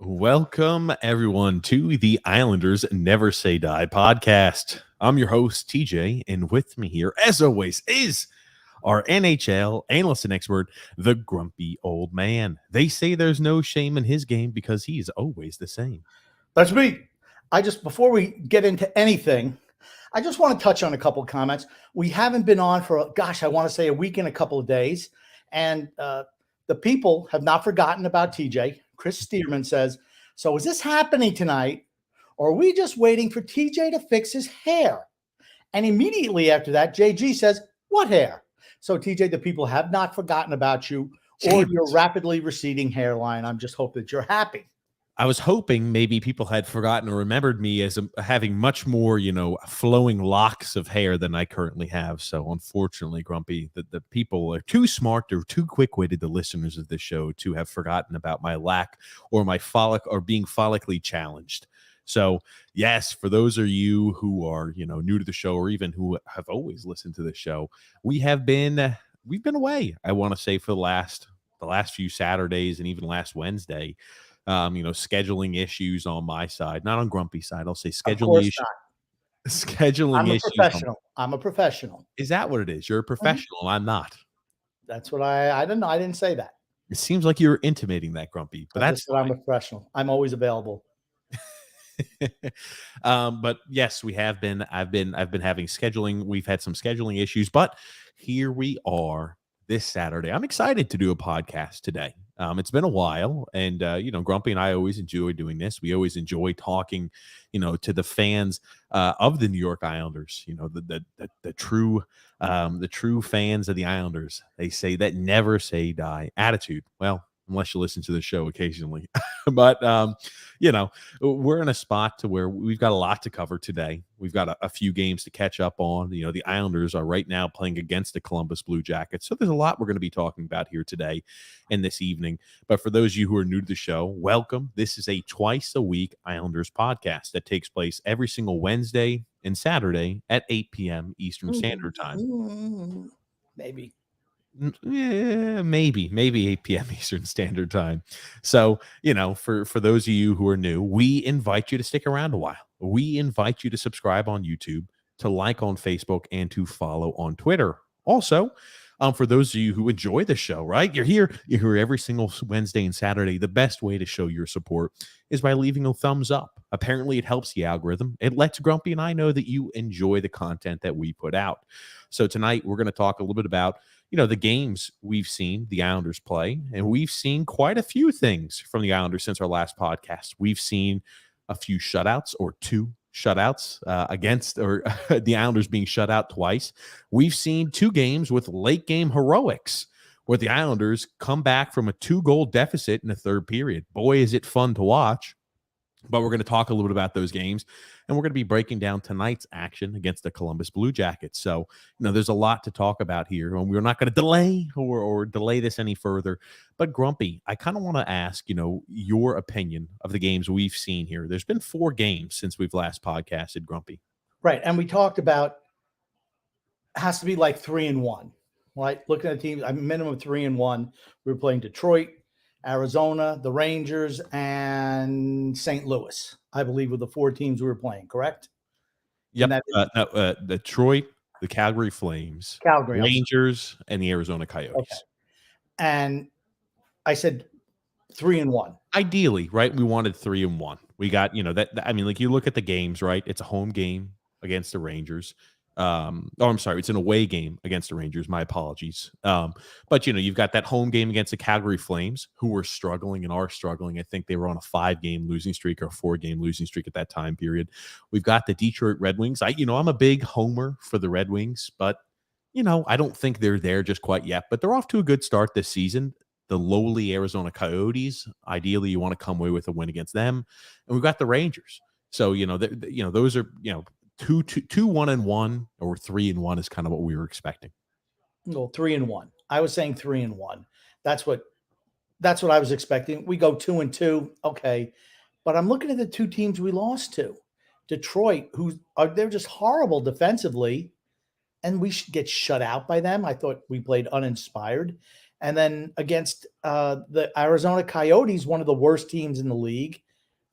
Welcome, everyone, to the Islanders Never Say Die podcast. I'm your host, TJ, and with me here, as always, is our NHL analyst and expert, the grumpy old man. They say there's no shame in his game because he's always the same. That's me. Before we get into anything, I just want to touch on a couple of comments. We haven't been on for, I want to say a week and a couple of days. And the people have not forgotten about TJ. Chris Stearman says, so is this happening tonight? Or are we just waiting for TJ to fix his hair? And immediately after that, JG says, what hair? So TJ, the people have not forgotten about you or your rapidly receding hairline. I'm just hoping that you're happy. I was hoping maybe people had forgotten or remembered me as having much more, flowing locks of hair than I currently have. So unfortunately, Grumpy, the people are too smart or too quick-witted, the listeners of this show, to have forgotten about my lack or my being follically challenged. So yes, for those of you who are, new to the show or even who have always listened to the show, we've been away. I want to say for the last few Saturdays and even last Wednesday. Scheduling issues on my side, not on Grumpy side. I'll say scheduling issues. Scheduling issues. I'm a professional. Is that what it is? You're a professional. Mm-hmm. I'm not. That's what I don't know. I didn't say that. It seems like you're intimating that, Grumpy, but that's what I'm a professional. I'm always available. But yes, we have been. I've been having scheduling. We've had some scheduling issues, but here we are this Saturday. I'm excited to do a podcast today. It's been a while, and Grumpy and I always enjoy doing this. We always enjoy talking, to the fans of the New York Islanders. The true fans of the Islanders. They say that never say die attitude. Well, unless you listen to the show occasionally, but we're in a spot to where we've got a lot to cover today. We've got a few games to catch up on. The Islanders are right now playing against the Columbus Blue Jackets. So there's a lot we're going to be talking about here today and this evening. But for those of you who are new to the show, welcome. This is a twice a week Islanders podcast that takes place every single Wednesday and Saturday at 8 p.m. Eastern Standard Time. Maybe. Yeah, maybe 8 p.m. Eastern Standard Time. So, for those of you who are new, we invite you to stick around a while. We invite you to subscribe on YouTube, to like on Facebook, and to follow on Twitter. Also, for those of you who enjoy the show, right? You're here every single Wednesday and Saturday. The best way to show your support is by leaving a thumbs up. Apparently, it helps the algorithm. It lets Grumpy and I know that you enjoy the content that we put out. So tonight, we're going to talk a little bit about the games we've seen the Islanders play, and we've seen quite a few things from the Islanders since our last podcast. We've seen a few shutouts or two shutouts against the Islanders being shut out twice. We've seen two games with late game heroics where the Islanders come back from a 2-goal deficit in the third period. Boy, is it fun to watch. But we're going to talk a little bit about those games, and we're going to be breaking down tonight's action against the Columbus Blue Jackets. So, there's a lot to talk about here, and we're not going to delay or delay this any further. But Grumpy, I kind of want to ask, your opinion of the games we've seen here. There's been 4 games since we've last podcasted, Grumpy. Right, and we talked about has to be like 3-1, right? Looking at the teams, a minimum of 3-1. We were playing Detroit, Arizona, the Rangers, and St. Louis, I believe, were the 4 teams we were playing, correct? Yep. Detroit, the Calgary Flames, Rangers, and the Arizona Coyotes. Okay. And I said 3-1. Ideally, right? We wanted 3-1. We got, you look at the games, right? It's a home game against the Rangers. I'm sorry, it's an away game against the Rangers. My apologies. But you've got that home game against the Calgary Flames, who were struggling and are struggling. I think they were on a 5-game losing streak or a 4-game losing streak at that time period. We've got the Detroit Red Wings. I'm a big homer for the Red Wings, but I don't think they're there just quite yet. But they're off to a good start this season. The lowly Arizona Coyotes. Ideally, you want to come away with a win against them, and we've got the Rangers. So those are 2-1-1 or 3-1 is kind of what we were expecting. Well, 3-1. I was saying 3-1. That's what I was expecting. We go 2-2. Okay. But I'm looking at the 2 teams we lost to. Detroit, they're just horrible defensively, and we should get shut out by them. I thought we played uninspired. And then against the Arizona Coyotes, one of the worst teams in the league,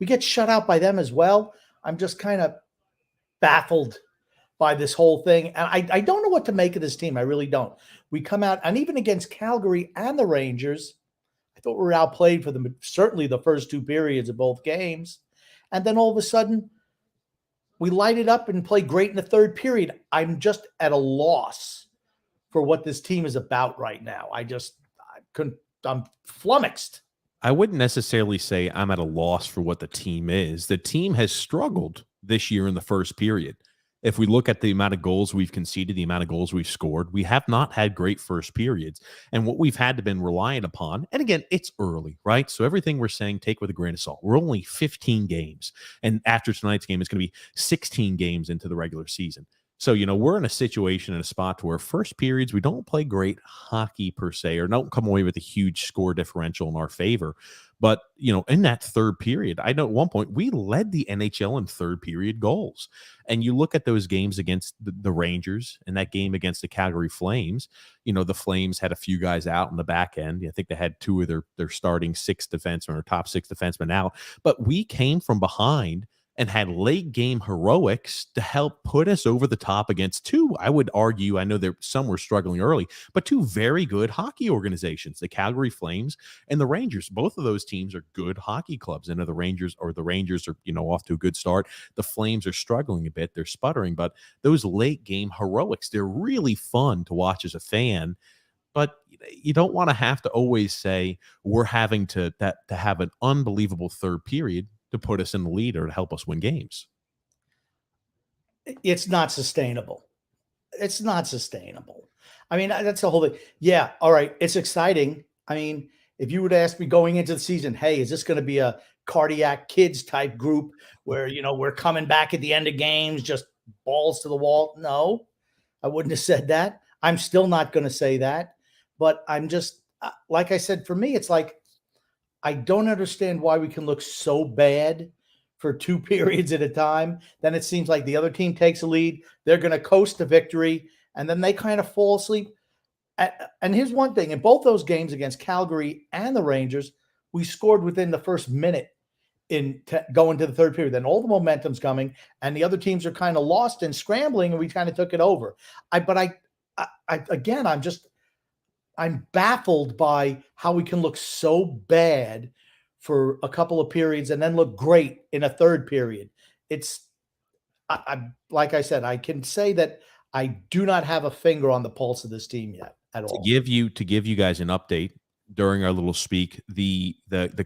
we get shut out by them as well. I'm just kind of baffled by this whole thing. And I don't know what to make of this team. I really don't. We come out, and even against Calgary and the Rangers, I thought we were outplayed for certainly the first two periods of both games. And then all of a sudden, we light it up and play great in the third period. I'm just at a loss for what this team is about right now. I'm flummoxed. I wouldn't necessarily say I'm at a loss for what the team is. The team has struggled this year in the first period. If we look at the amount of goals we've conceded, the amount of goals we've scored, we have not had great first periods. And what we've had to been reliant upon, and again, it's early, right? So everything we're saying, take with a grain of salt. We're only 15 games. And after tonight's game, it's going to be 16 games into the regular season. So, we're in a situation, in a spot where first periods, we don't play great hockey per se, or don't come away with a huge score differential in our favor. But, in that third period, I know at one point we led the NHL in third period goals. And you look at those games against the Rangers and that game against the Calgary Flames, the Flames had a few guys out in the back end. I think they had two of their starting six defensemen or top six defensemen out. But we came from behind and had late game heroics to help put us over the top against two, I would argue, I know some were struggling early, but two very good hockey organizations, the Calgary Flames and the Rangers. Both of those teams are good hockey clubs. And the Rangers are, off to a good start. The Flames are struggling a bit. They're sputtering, but those late game heroics, they're really fun to watch as a fan. But you don't want to have to always say we're having to have an unbelievable third period to put us in the lead or to help us win games. It's not sustainable. It's not sustainable. I mean, that's the whole thing. Yeah, all right, it's exciting. I mean, if you would ask me going into the season, hey, is this going to be a cardiac kids type group where, we're coming back at the end of games, just balls to the wall? No, I wouldn't have said that. I'm still not going to say that. But I'm just, like I said, for me, it's like, I don't understand why we can look so bad for two periods at a time. Then it seems like the other team takes a lead. They're going to coast to victory, and then they kind of fall asleep. And here's one thing. In both those games against Calgary and the Rangers, we scored within the first minute going to the third period. Then all the momentum's coming, and the other teams are kind of lost and scrambling, and we kind of took it over. I'm baffled by how we can look so bad for a couple of periods and then look great in a third period. Like I said, I can say that I do not have a finger on the pulse of this team yet at all. To give you guys an update during our little speak, the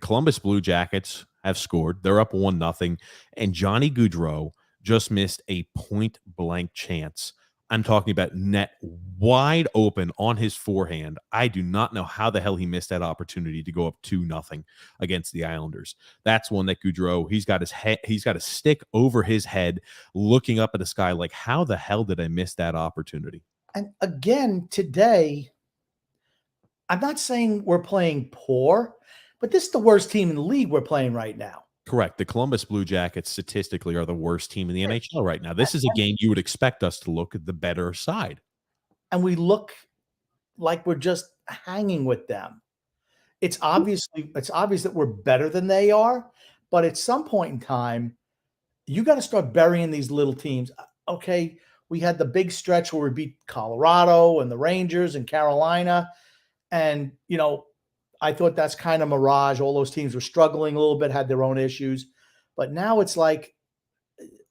Columbus Blue Jackets have scored. They're up 1-0, and Johnny Gaudreau just missed a point blank chance. I'm talking about net wide open on his forehand. I do not know how the hell he missed that opportunity to go up 2-0 against the Islanders. That's one that Gaudreau, he's got a stick over his head looking up at the sky like, how the hell did I miss that opportunity? And again, today, I'm not saying we're playing poor, but this is the worst team in the league we're playing right now. Correct. The Columbus Blue Jackets statistically are the worst team in the NHL right now. This is a game you would expect us to look at the better side. And we look like we're just hanging with them. It's obvious that we're better than they are, but at some point in time, you got to start burying these little teams. Okay, we had the big stretch where we beat Colorado and the Rangers and Carolina, and I thought that's kind of mirage. All those teams were struggling a little bit, had their own issues. But now it's like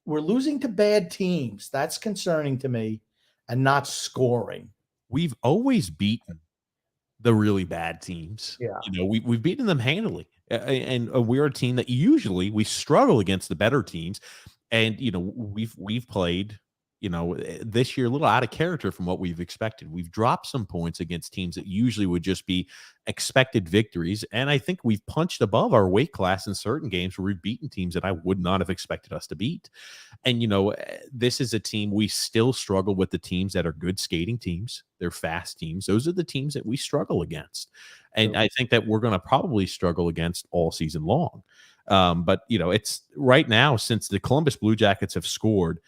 we're losing to bad teams. That's concerning to me, and not scoring. We've always beaten the really bad teams. Yeah. We've beaten them handily. And we're a team that usually we struggle against the better teams. And, we've played this year a little out of character from what we've expected. We've dropped some points against teams that usually would just be expected victories. And I think we've punched above our weight class in certain games where we've beaten teams that I would not have expected us to beat. And, this is a team we still struggle with, the teams that are good skating teams. They're fast teams. Those are the teams that we struggle against. And I think that we're going to probably struggle against all season long. But, it's right now, since the Columbus Blue Jackets have scored,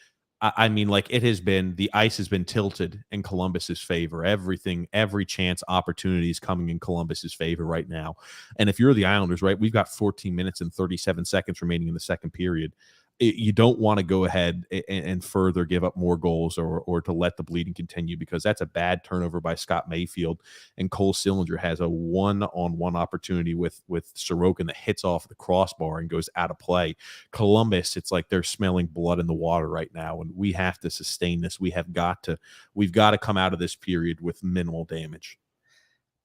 I mean, like the ice has been tilted in Columbus's favor. Every chance opportunity is coming in Columbus's favor right now. And if you're the Islanders, right, we've got 14 minutes and 37 seconds remaining in the second period. You don't want to go ahead and further give up more goals or to let the bleeding continue, because that's a bad turnover by Scott Mayfield. And Cole Sillinger has a one-on-one opportunity with Sorokin that hits off the crossbar and goes out of play. Columbus, it's like they're smelling blood in the water right now, and we have to sustain this. We've got to come out of this period with minimal damage.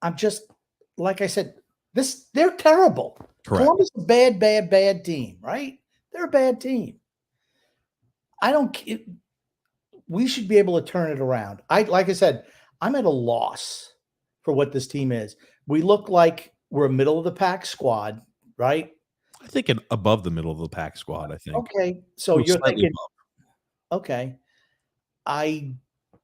I'm just, like I said, they're terrible. Correct. Columbus is a bad team, right? They're a bad team. We should be able to turn it around. Like I said, I'm at a loss for what this team is. We look like we're a middle of the pack squad, right? I think above the middle of the pack squad, I think. Okay. So you're thinking, okay, I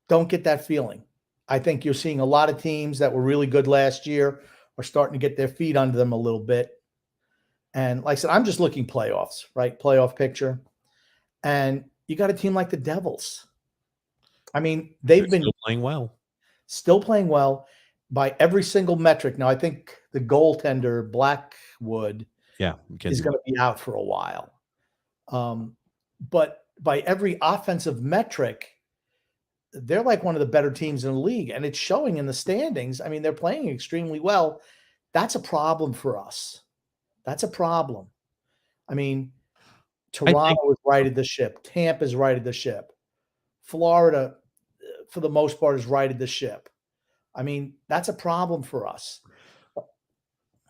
don't get that feeling. I think you're seeing a lot of teams that were really good last year are starting to get their feet under them a little bit. And like I said, I'm just looking playoffs, right? Playoff picture. And you got a team like the Devils. I mean, they've been still playing well by every single metric. Now, I think the goaltender, Blackwood, is going to be out for a while. But by every offensive metric, they're like one of the better teams in the league. And it's showing in the standings. I mean, they're playing extremely well. That's a problem for us. That's a problem. I mean, Toronto is righted the ship. Tampa's righted the ship. Florida, for the most part, is righted the ship. I mean, that's a problem for us.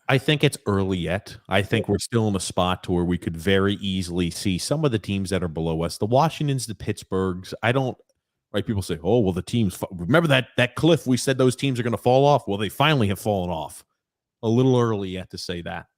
I think it's early yet. I think we're still in a spot to where we could very easily see some of the teams that are below us. The Washingtons, the Pittsburghs. People say, oh, well, the teams, remember that cliff we said those teams are going to fall off? Well, they finally have fallen off. A little early yet to say that.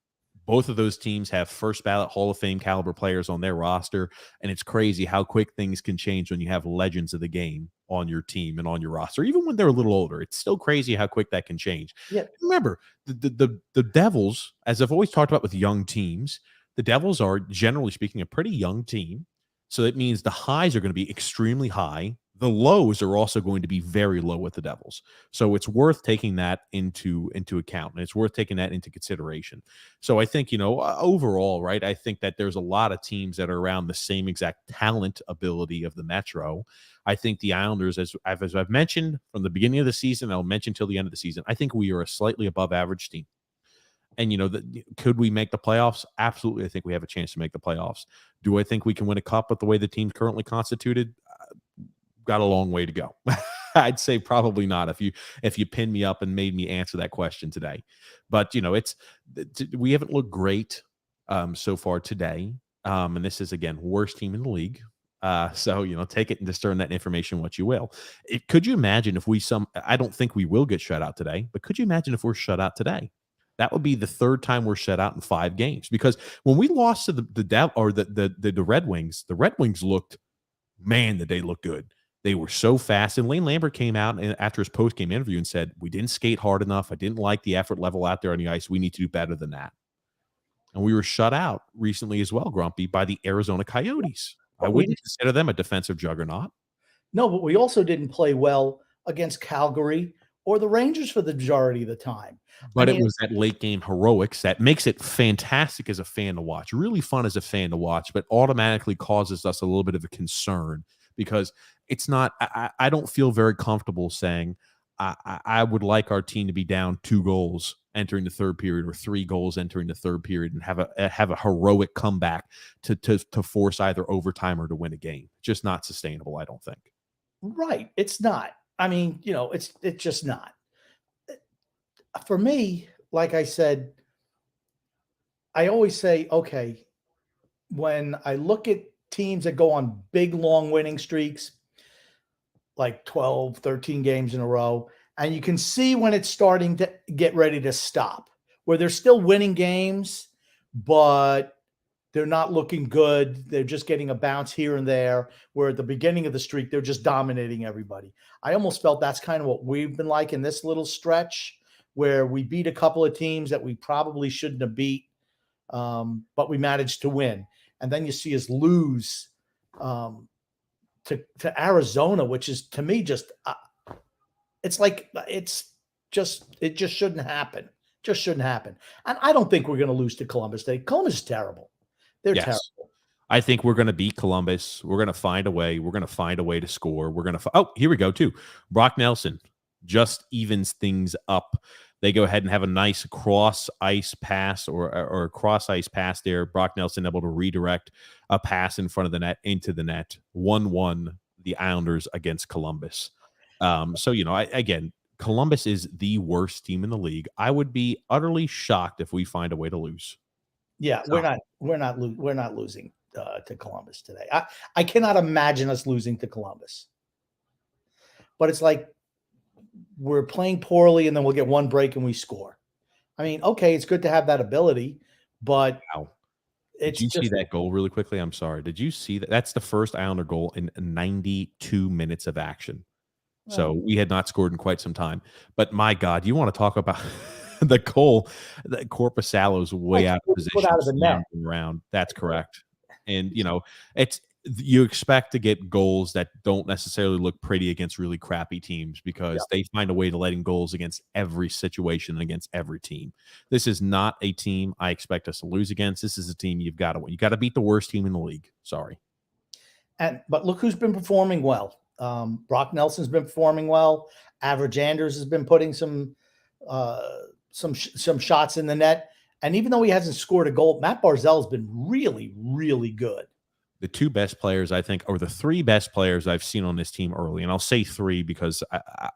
Both of those teams have first ballot Hall of Fame caliber players on their roster, and it's crazy how quick things can change when you have legends of the game on your team and on your roster. Even when they're a little older, it's still crazy how quick that can change. Yeah. Remember, the Devils, as I've always talked about with young teams, the Devils are, generally speaking, a pretty young team. So that means the highs are going to be extremely high. The lows are also going to be very low with the Devils. So it's worth taking that into account, and it's worth taking that into consideration. So I think, overall, right, I think that there's a lot of teams that are around the same exact talent ability of the Metro. I think the Islanders, as I've mentioned from the beginning of the season, I'll mention till the end of the season, I think we are a slightly above average team. And, could we make the playoffs? Absolutely. I think we have a chance to make the playoffs. Do I think we can win a cup with the way the team's currently constituted? Got a long way to go. I'd say probably not if you pinned me up and made me answer that question today. But, we haven't looked great so far today. And this is, again, worst team in the league. So, take it and discern that information what you will. Could you imagine if I don't think we will get shut out today, but could you imagine if we're shut out today? That would be the third time we're shut out in 5 games, because when we lost to the Red Wings, the Red Wings looked, man, did they look good. They were so fast. And Lane Lambert came out after his post-game interview and said, we didn't skate hard enough. I didn't like the effort level out there on the ice. We need to do better than that. And we were shut out recently as well, Grumpy, by the Arizona Coyotes. I wouldn't consider them a defensive juggernaut. No, but we also didn't play well against Calgary or the Rangers for the majority of the time. But it was that late game heroics that makes it fantastic as a fan to watch, really fun as a fan to watch, but automatically causes us a little bit of a concern, because it's not, I don't feel very comfortable saying I would like our team to be down 2 goals entering the third period or 3 goals entering the third period and have a heroic comeback to force either overtime or to win a game. Just not sustainable, I don't think. Right. It's not. I mean, it's just not. For me, like I said, I always say, okay, when I look at teams that go on big, long winning streaks, like 12, 13 games in a row, and you can see when it's starting to get ready to stop, where they're still winning games, but they're not looking good. They're just getting a bounce here and there, where at the beginning of the streak, they're just dominating everybody. I almost felt that's kind of what we've been like in this little stretch, where we beat a couple of teams that we probably shouldn't have beat, but we managed to win. And then you see us lose to Arizona, which is to me just it's like it just shouldn't happen. Just shouldn't happen. And I don't think we're going to lose to Columbus today. Columbus is terrible. They're Yes. terrible. I think we're going to beat Columbus. We're going to find a way. We're going to find a way to score. We're going to. Oh, here we go too. Brock Nelson just evens things up. They go ahead and have a nice cross ice pass or a cross ice pass there. Brock Nelson able to redirect a pass in front of the net into the net. 1-1 the Islanders against Columbus. So again, Columbus is the worst team in the league. I would be utterly shocked if we find a way to lose. Yeah, we're not losing to Columbus today. I cannot imagine us losing to Columbus. But it's like we're playing poorly and then we'll get one break and we score. I mean, okay, it's good to have that ability, but Wow. it's Did you just see that goal really quickly? I'm sorry. Did you see that? That's the first Islander goal in 92 minutes of action. So we had not scored in quite some time. But my God, you want to talk about the goal? The Korpisalo's way out of position, put out of the net. around. That's correct. And it's you expect to get goals that don't necessarily look pretty against really crappy teams because they find a way to let in goals against every situation and against every team. This is not a team I expect us to lose against. This is a team you've got to win. You got to beat the worst team in the league. Sorry. But look who's been performing well. Brock Nelson's been performing well. Average Anders has been putting some shots in the net. And even though he hasn't scored a goal, Matt Barzal has been really, really good. The two best players, I think, or the three best players I've seen on this team early, and I'll say three because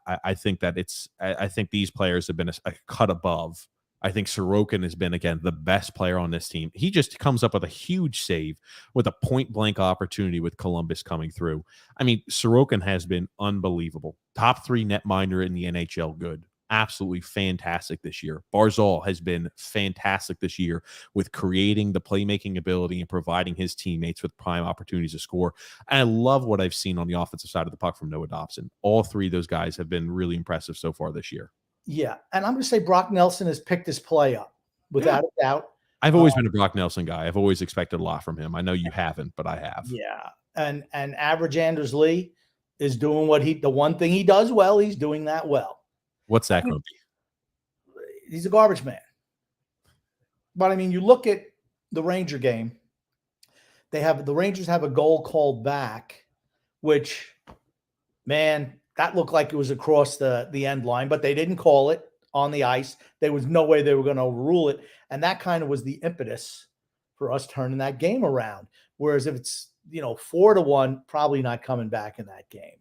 I think that I think these players have been a cut above. I think Sorokin has been, again, the best player on this team. He just comes up with a huge save with a point-blank opportunity with Columbus coming through. I mean, Sorokin has been unbelievable. Top 3 netminder in the NHL good. Absolutely fantastic this year. Barzal has been fantastic this year with creating the playmaking ability and providing his teammates with prime opportunities to score. And I love what I've seen on the offensive side of the puck from Noah Dobson. All three of those guys have been really impressive so far this year. Yeah, and I'm going to say Brock Nelson has picked his play up without a doubt. I've always been a Brock Nelson guy. I've always expected a lot from him. I know you haven't, but I have. Yeah, and Average Anders Lee is doing the one thing he does well. He's doing that well. What's that going to be? He's a garbage man. But I mean, you look at the Ranger game. The Rangers have a goal called back, which, man, that looked like it was across the end line, but they didn't call it on the ice. There was no way they were going to overrule it. And that kind of was the impetus for us turning that game around. Whereas if it's, 4-1, probably not coming back in that game.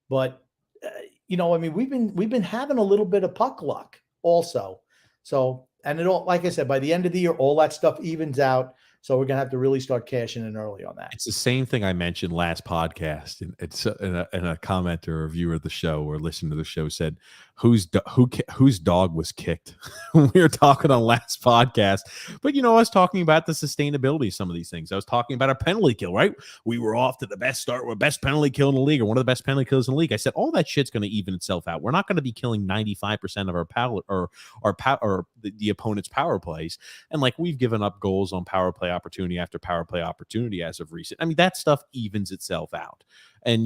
But, I mean, we've been having a little bit of puck luck also. So, and it all, like I said, by the end of the year, all that stuff evens out. So we're going to have to really start cashing in early on that. It's the same thing I mentioned last podcast. And it's in a commenter or a viewer of the show or listener to the show said, whose dog was kicked? We were talking on last podcast. But, I was talking about the sustainability of some of these things. I was talking about a penalty kill, right? We were off to the best start, or best penalty kill in the league, or one of the best penalty kills in the league. I said, all that shit's going to even itself out. We're not going to be killing 95% of our power or the opponent's power plays. And like we've given up goals on power play opportunity after power play opportunity as of recent. I mean, that stuff evens itself out. And,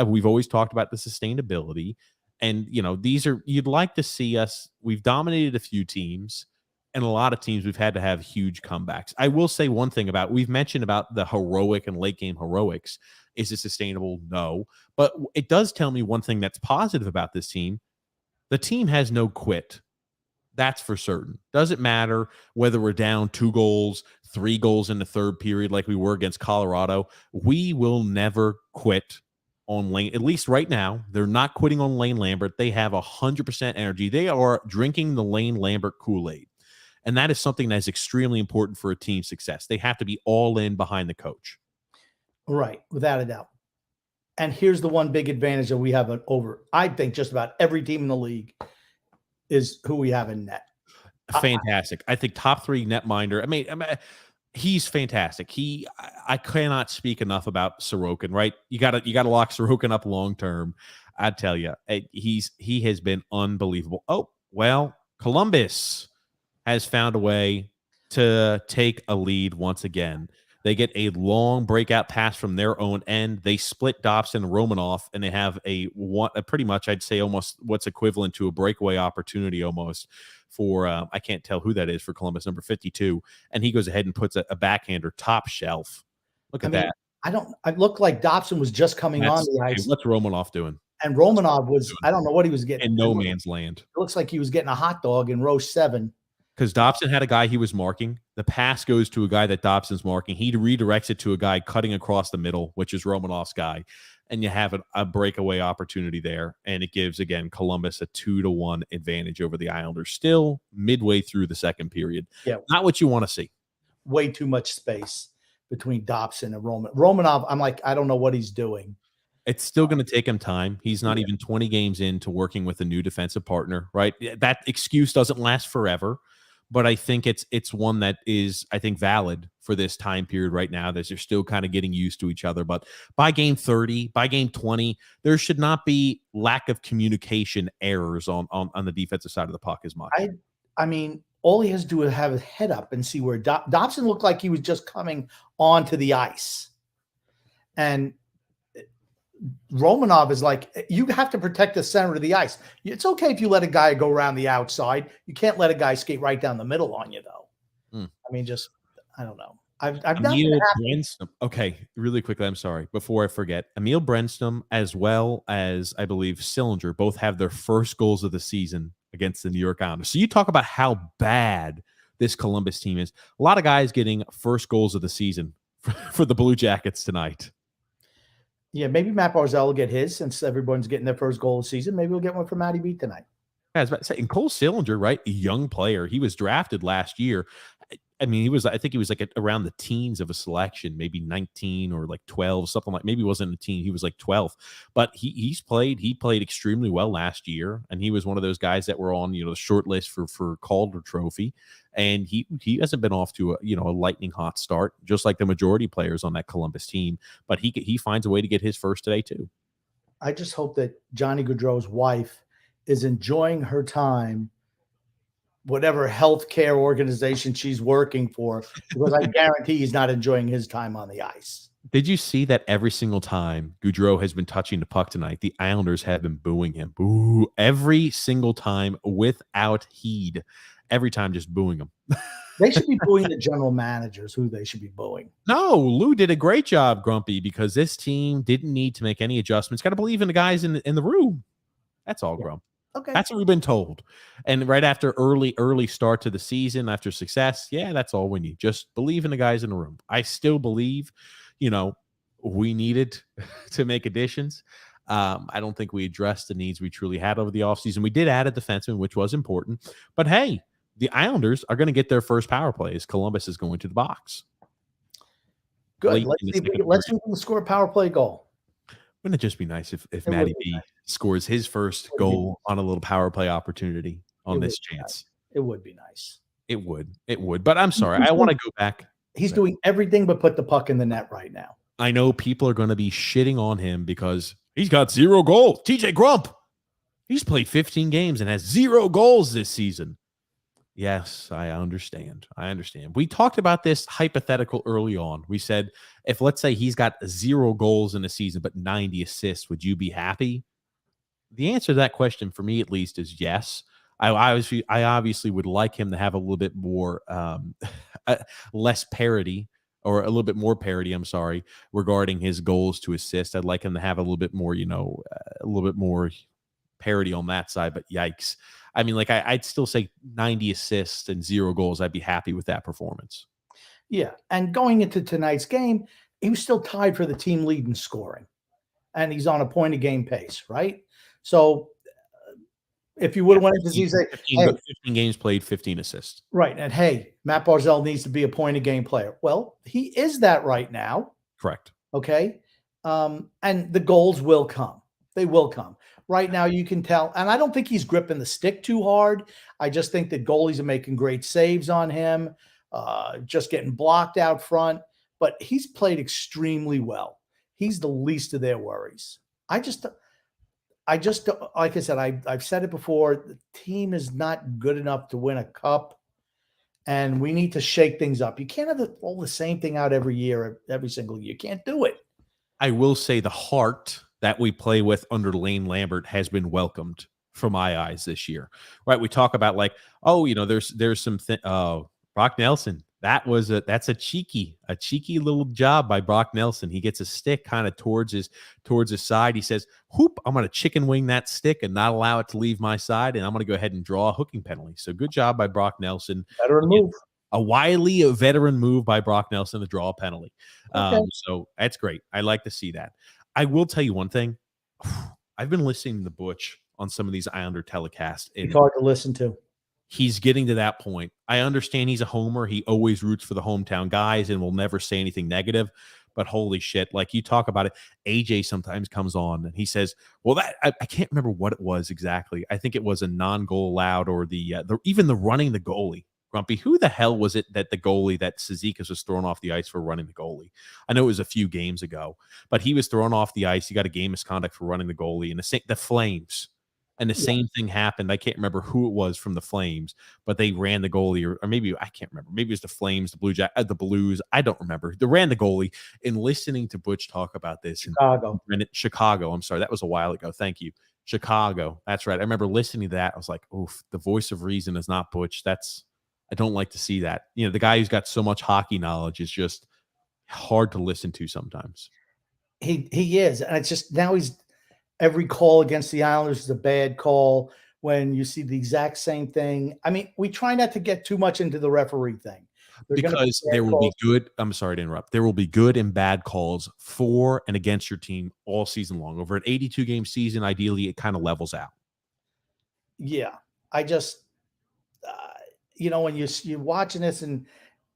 we've always talked about the sustainability. And, you'd like to see us, we've dominated a few teams, and a lot of teams we've had to have huge comebacks. I will say one thing we've mentioned about the heroic and late game heroics. Is it sustainable? No. But it does tell me one thing that's positive about this team. The team has no quit. That's for certain. Doesn't matter whether we're down 2 goals, 3 goals in the third period like we were against Colorado. We will never quit on Lane. At least right now, they're not quitting on Lane Lambert. They have 100% energy. They are drinking the Lane Lambert Kool-Aid. And that is something that is extremely important for a team's success. They have to be all in behind the coach. Right, without a doubt. And here's the one big advantage that we have over, I think, just about every team in the league is who we have in net. Fantastic. I think top 3 netminder. I mean, he's fantastic. I cannot speak enough about Sorokin, right? You gotta lock Sorokin up long term. I tell you, he has been unbelievable. Oh, well, Columbus has found a way to take a lead once again. They get a long breakout pass from their own end. They split Dobson and Romanov, and they have a pretty much, I'd say, almost what's equivalent to a breakaway opportunity almost for I can't tell who that is for Columbus, number 52, and he goes ahead and puts a backhander top shelf. Look at that. I looked like Dobson was just coming on the ice. What's Romanov doing? And Romanov was, I don't know what he was getting. In no man's land. It looks like he was getting a hot dog in row 7. Because Dobson had a guy he was marking. The pass goes to a guy that Dobson's marking. He redirects it to a guy cutting across the middle, which is Romanov's guy. And you have a breakaway opportunity there. And it gives, again, Columbus a 2-1 advantage over the Islanders. Still midway through the second period. Yeah. Not what you want to see. Way too much space between Dobson and Romanov. I'm like, I don't know what he's doing. It's still going to take him time. He's not even 20 games into working with a new defensive partner, right? That excuse doesn't last forever, but I think it's one that is, I think, valid for this time period right now, that they're still kind of getting used to each other. But by game 30, by game 20, there should not be lack of communication errors on the defensive side of the puck as much. I mean, all he has to do is have his head up and see where Dobson looked like he was just coming onto the ice. And Romanov is like, you have to protect the center of the ice. It's okay if you let a guy go around the outside. You can't let a guy skate right down the middle on you, though. I mean, just, I don't know. I've not been happy. Okay, really quickly, I'm sorry. Before I forget, Emil Brännström as well as, I believe, Sillinger both have their first goals of the season against the New York Islanders. So you talk about how bad this Columbus team is. A lot of guys getting first goals of the season for the Blue Jackets tonight. Yeah, maybe Matt Barzal will get his, since everyone's getting their first goal of the season. Maybe we'll get one for Matty B tonight. I was about to say, and Cole Sillinger, right? A young player. He was drafted last year. I mean, I think he was like around the teens of a selection, maybe 19 or like 12, something like, maybe he wasn't a teen. He was like 12, but he played extremely well last year. And he was one of those guys that were on, the short list for Calder Trophy. And he hasn't been off to a lightning hot start, just like the majority players on that Columbus team, but he finds a way to get his first today too. I just hope that Johnny Gaudreau's wife is enjoying her time, whatever healthcare organization she's working for, because I guarantee he's not enjoying his time on the ice. Did you see that every single time Gaudreau has been touching the puck tonight, the Islanders have been booing him? Boo! Every single time without heed. Every time just booing him. They should be booing the general managers, who they should be booing. No, Lou did a great job, Grumpy, because this team didn't need to make any adjustments. Got to believe in the guys in the room. That's all, Grump. Okay. That's what we've been told. And right after early start to the season, after success, that's all we need. Just believe in the guys in the room. I still believe, we needed to make additions. I don't think we addressed the needs we truly had over the offseason. We did add a defenseman, which was important. But hey, the Islanders are going to get their first power play as Columbus is going to the box. Good. Let's see if we can score a power play goal. Wouldn't it just be nice if Matty B scores his first goal on a little power play opportunity on this chance? It would be nice. It would. But I'm sorry. I want to go back. He's doing everything but put the puck in the net right now. I know people are going to be shitting on him because he's got 0 goals. TJ Grump, he's played 15 games and has 0 goals this season. Yes, I understand. We talked about this hypothetical early on. We said, if let's say he's got 0 goals in a season, but 90 assists, would you be happy? The answer to that question, for me at least, is yes. I obviously would like him to have a little bit more, less parity, or a little bit more parity, I'm sorry, regarding his goals to assist. I'd like him to have a little bit more, a little bit more parity on that side, but yikes. I mean, like I'd still say 90 assists and 0 goals. I'd be happy with that performance. Yeah. And going into tonight's game, he was still tied for the team lead in scoring, and he's on a point a game pace, right? So if you would have went into the season, 15 games played, 15 assists. Right. And hey, Matt Barzal needs to be a point a game player. Well, he is that right now. Correct. Okay. And the goals will come. They will come. Right now, you can tell, and I don't think he's gripping the stick too hard. I just think that goalies are making great saves on him, just getting blocked out front. But he's played extremely well. He's the least of their worries. I just, like I said, I've said it before. The team is not good enough to win a cup, and we need to shake things up. You can't have all the same thing out every year, every single year. You can't do it. I will say the heart that we play with under Lane Lambert has been welcomed from my eyes this year. Right? We talk about like, oh, there's some Brock Nelson. That's a cheeky little job by Brock Nelson. He gets a stick kind of towards his side. He says, "Whoop! I'm going to chicken wing that stick and not allow it to leave my side, and I'm going to go ahead and draw a hooking penalty." So good job by Brock Nelson. Veteran move. A wily veteran move by Brock Nelson to draw a penalty. Okay. So that's great. I like to see that. I will tell you one thing. I've been listening to Butch on some of these Islander telecasts. It's hard to listen to. He's getting to that point. I understand he's a homer. He always roots for the hometown guys and will never say anything negative. But holy shit, like you talk about it, AJ sometimes comes on and he says, well, that I can't remember what it was exactly. I think it was a non-goal allowed or even the running the goalie. Grumpy, who the hell was it that the goalie that Cizikas was thrown off the ice for running the goalie? I know it was a few games ago, but he was thrown off the ice. He got a game misconduct for running the goalie, and the Flames. And the same thing happened. I can't remember who it was from the Flames, but they ran the goalie, or maybe I can't remember. Maybe it was the Flames, the Blues. I don't remember. They ran the goalie. And listening to Butch talk about this, Chicago. I'm sorry, that was a while ago. Thank you, Chicago. That's right. I remember listening to that. I was like, "Oof, the voice of reason is not Butch." I don't like to see that. The guy who's got so much hockey knowledge is just hard to listen to sometimes. He is, and it's just now every call against the Islanders is a bad call when you see the exact same thing. I mean, we try not to get too much into the referee thing. Because there will be good. I'm sorry to interrupt. There will be good and bad calls for and against your team all season long. Over an 82 game season, ideally, it kind of levels out. Yeah, I just, when you're watching this, and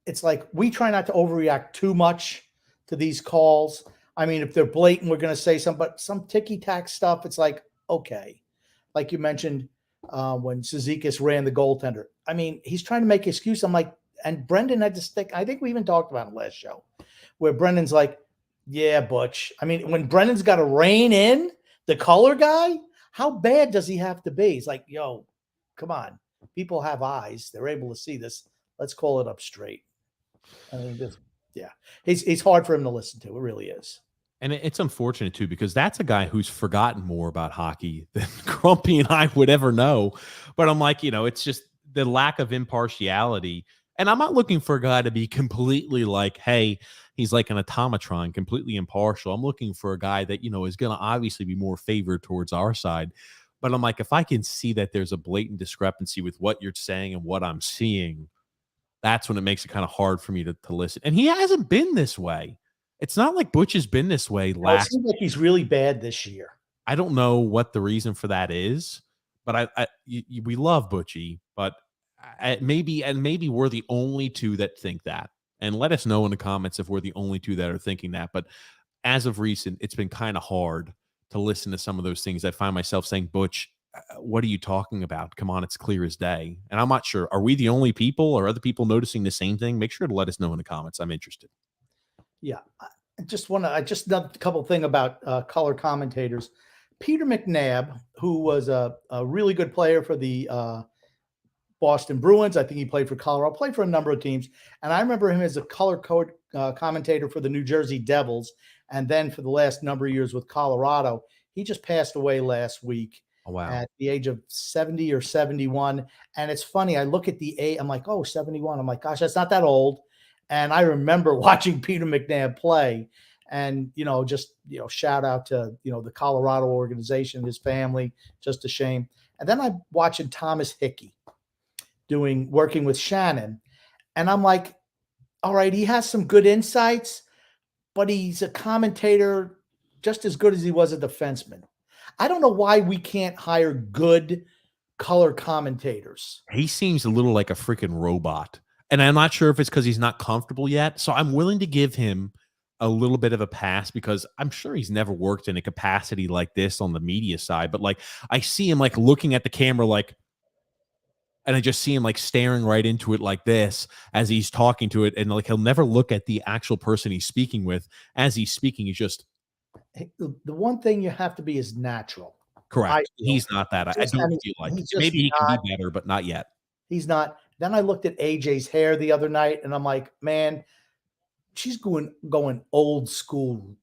it's like we try not to overreact too much to these calls. I mean, if they're blatant, we're going to say something, but some ticky-tack stuff, it's like, okay. Like you mentioned when Cizikas ran the goaltender. I mean, he's trying to make excuse. I'm like, and Brendan had to stick. I think we even talked about it last show, where Brendan's like, yeah, Butch. I mean, when Brendan's got to rein in the color guy, how bad does he have to be? He's like, yo, come on. People have eyes. They're able to see this. Let's call it up straight. I mean, he's hard for him to listen to. It really is. And it's unfortunate, too, because that's a guy who's forgotten more about hockey than Grumpy and I would ever know. But I'm like, it's just the lack of impartiality. And I'm not looking for a guy to be completely like, hey, he's like an automatron, completely impartial. I'm looking for a guy that, is going to obviously be more favored towards our side. But I'm like, if I can see that there's a blatant discrepancy with what you're saying and what I'm seeing, that's when it makes it kind of hard for me to listen. And he hasn't been this way. It's not like Butch has been this way It seems like he's really bad this year. I don't know what the reason for that is, but we love Butchie, but maybe we're the only two that think that. And let us know in the comments if we're the only two that are thinking that. But as of recent, it's been kind of hard to listen to some of those things. I find myself saying, Butch, what are you talking about? Come on, it's clear as day. And I'm not sure. Are we the only people, or other people noticing the same thing? Make sure to let us know in the comments. I'm interested. Yeah. Just a couple thing about color commentators. Peter McNabb, who was a really good player for the Boston Bruins. I think he played for Colorado, played for a number of teams. And I remember him as a color code commentator for the New Jersey Devils. And then for the last number of years with Colorado. He just passed away last week. Oh, wow. At the age of 70 or 71. And it's funny. I look at the age. I'm like, 71. I'm like, gosh, that's not that old. And I remember watching Peter McNabb play, and, shout out to, the Colorado organization, his family, just a shame. And then I'm watching Thomas Hickey working with Shannon. And I'm like, all right, he has some good insights, but he's a commentator just as good as he was a defenseman. I don't know why we can't hire good color commentators. He seems a little like a freaking robot. And I'm not sure if it's because he's not comfortable yet. So I'm willing to give him a little bit of a pass, because I'm sure he's never worked in a capacity like this on the media side. But like, I see him like looking at the camera, and I just see him like staring right into it like this as he's talking to it. And like, he'll never look at the actual person he's speaking with. As he's speaking, he's just. The one thing you have to be is natural. Correct. He's not that. I don't feel like maybe he can be better, but not yet. He's not. Then I looked at AJ's hair the other night, and I'm like, man, she's going old school,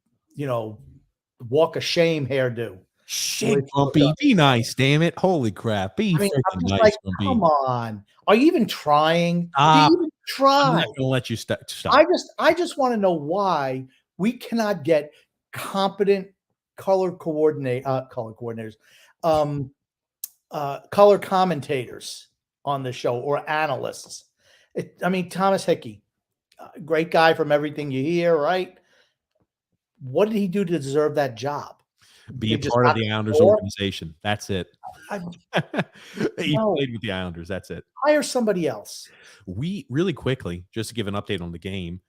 walk of shame hairdo. Shit, Grumpy, be nice, damn it. Holy crap. Be I mean, I'm freaking just nice, like, Grumpy. come on. Are you even trying? Do Stop. you even I'm try? not gonna let you stop. I just want to know why we cannot get competent color coordinators, um, color commentators on the show or analysts. I mean, Thomas Hickey, great guy from everything you hear, right? What did he do to deserve that job? Be They a just part of got the the Islanders floor? organization. That's it. I, He no, played with the Islanders. That's it. hire somebody else. We really quickly, just to give an update on the game,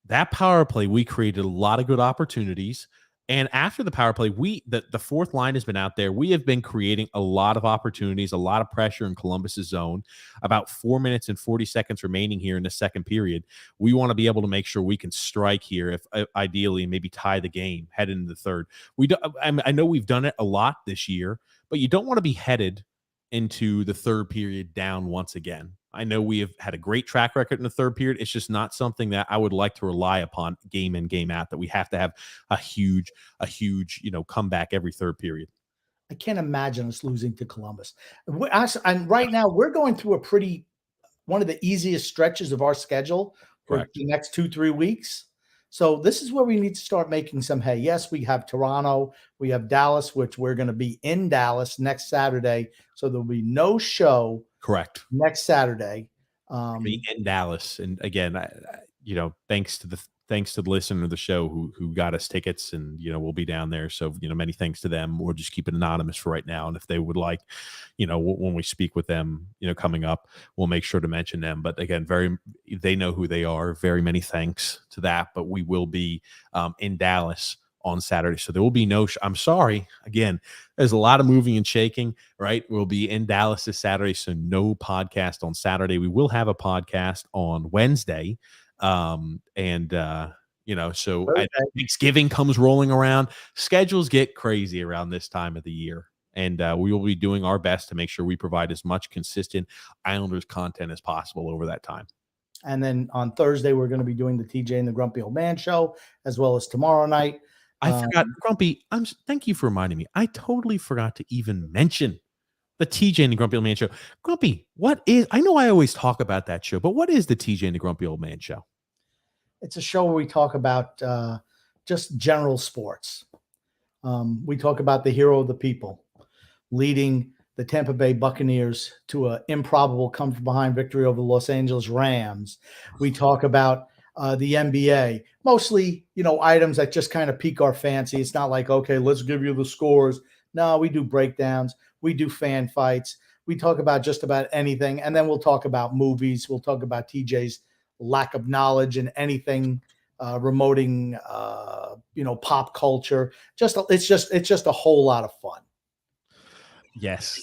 that power play, we created a lot of good opportunities. And after the power play, the fourth line has been out there. We have been creating a lot of opportunities, a lot of pressure in Columbus's zone. About 4 minutes and 40 seconds remaining here in the second period. We want to be able to make sure we can strike here, if ideally maybe tie the game, head into the third. I know we've done it a lot this year, but you don't want to be headed into the third period down once again. I know we have had a great track record in the third period. It's just not something that I would like to rely upon game in, game out, that we have to have a huge, comeback every third period. I can't imagine us losing to Columbus. And right now, we're going through one of the easiest stretches of our schedule for Correct. the next 2-3 weeks. So this is where we need to start making some hay. Yes, we have Toronto, we have Dallas, which we're going to be in Dallas next Saturday. So there'll be no show Correct. next Saturday. Be in Dallas, and again, thanks to the listener of the show who got us tickets, and we'll be down there. So many thanks to them. We'll just keep it anonymous for right now, and if they would like, when we speak with them, coming up, we'll make sure to mention them. But again, they know who they are. Very many thanks to that. But we will be in Dallas on Saturday. So there will be no I'm sorry. Again, there's a lot of moving and shaking, right? We'll be in Dallas this Saturday, so no podcast on Saturday. We will have a podcast on Wednesday. So Thanksgiving comes rolling around. Schedules get crazy around this time of the year. And we will be doing our best to make sure we provide as much consistent Islanders content as possible over that time. And then on Thursday, we're going to be doing the TJ and the Grumpy Old Man show, as well as tomorrow night. I forgot, Grumpy. Thank you for reminding me. I totally forgot to even mention the TJ and the Grumpy Old Man show. Grumpy, I know I always talk about that show, but what is the TJ and the Grumpy Old Man show? It's a show where we talk about just general sports. We talk about the hero of the people leading the Tampa Bay Buccaneers to an improbable come from behind victory over the Los Angeles Rams. We talk about the NBA, mostly, items that just kind of pique our fancy. It's not like, okay, let's give you the scores. No, we do breakdowns. We do fan fights. We talk about just about anything. And then we'll talk about movies. We'll talk about TJ's lack of knowledge in anything remoting, pop culture. It's just a whole lot of fun. Yes,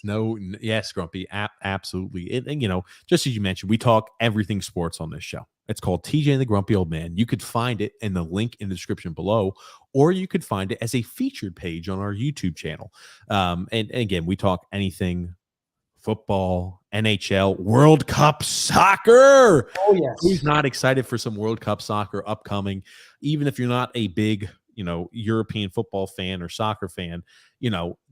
Grumpy, absolutely. And just as you mentioned, we talk everything sports on this show. It's called TJ and the Grumpy Old Man. You could find it in the link in the description below, or you could find it as a featured page on our YouTube channel. And again, we talk anything football, NHL, World Cup soccer. Oh, yes. Who's not excited for some World Cup soccer upcoming? Even if you're not a big, European football fan or soccer fan,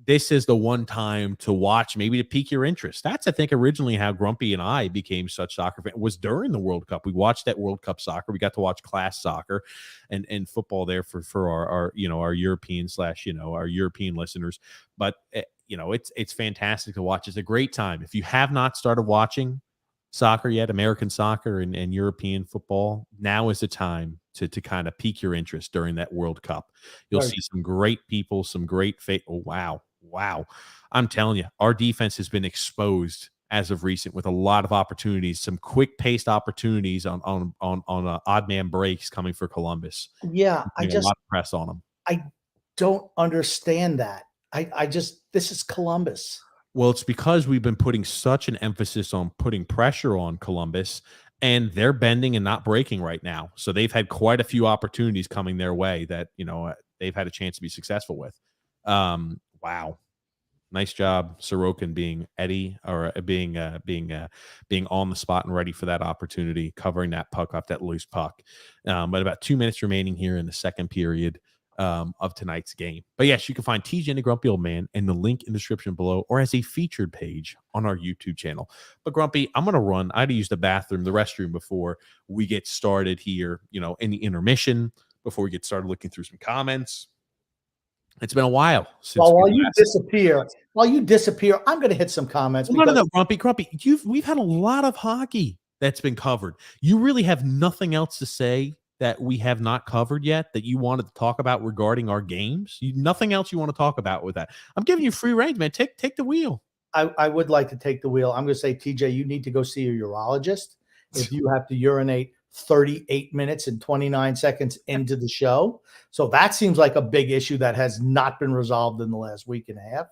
this is the one time to watch, maybe to pique your interest. That's, I think, originally how Grumpy and I became such soccer fans, was during the World Cup. We watched that World Cup soccer. We got to watch class soccer and football there for our European our European listeners. But it's fantastic to watch. It's a great time. If you have not started watching soccer yet, American soccer and European football, now is the time to kind of pique your interest during that World Cup. You'll see some great people, some great Oh, wow. I'm telling you, our defense has been exposed as of recent with a lot of opportunities, some quick-paced opportunities on odd man breaks coming for Columbus. Yeah, a lot of press on them. I don't understand that. This is Columbus. Well, it's because we've been putting such an emphasis on putting pressure on Columbus, and they're bending and not breaking right now. So they've had quite a few opportunities coming their way that, they've had a chance to be successful with. Wow. Nice job, Sorokin, being Eddie or being on the spot and ready for that opportunity, covering that puck off that loose puck. But about 2 minutes remaining here in the second period of tonight's game. But yes, you can find TJ and the Grumpy Old Man in the link in the description below or as a featured page on our YouTube channel. But Grumpy, I'm going to run. I had to use the restroom before we get started here, in the intermission, before we get started looking through some comments. It's been a while since. Well, while you disappear, I'm going to hit some comments. No, Grumpy. We've had a lot of hockey that's been covered. You really have nothing else to say that we have not covered yet that you wanted to talk about regarding our games? Nothing else you want to talk about with that? I'm giving you free range, man. Take the wheel. I would like to take the wheel. I'm going to say, TJ, you need to go see a urologist if you have to urinate 38 minutes and 29 seconds into the show. So that seems like a big issue that has not been resolved in the last week and a half.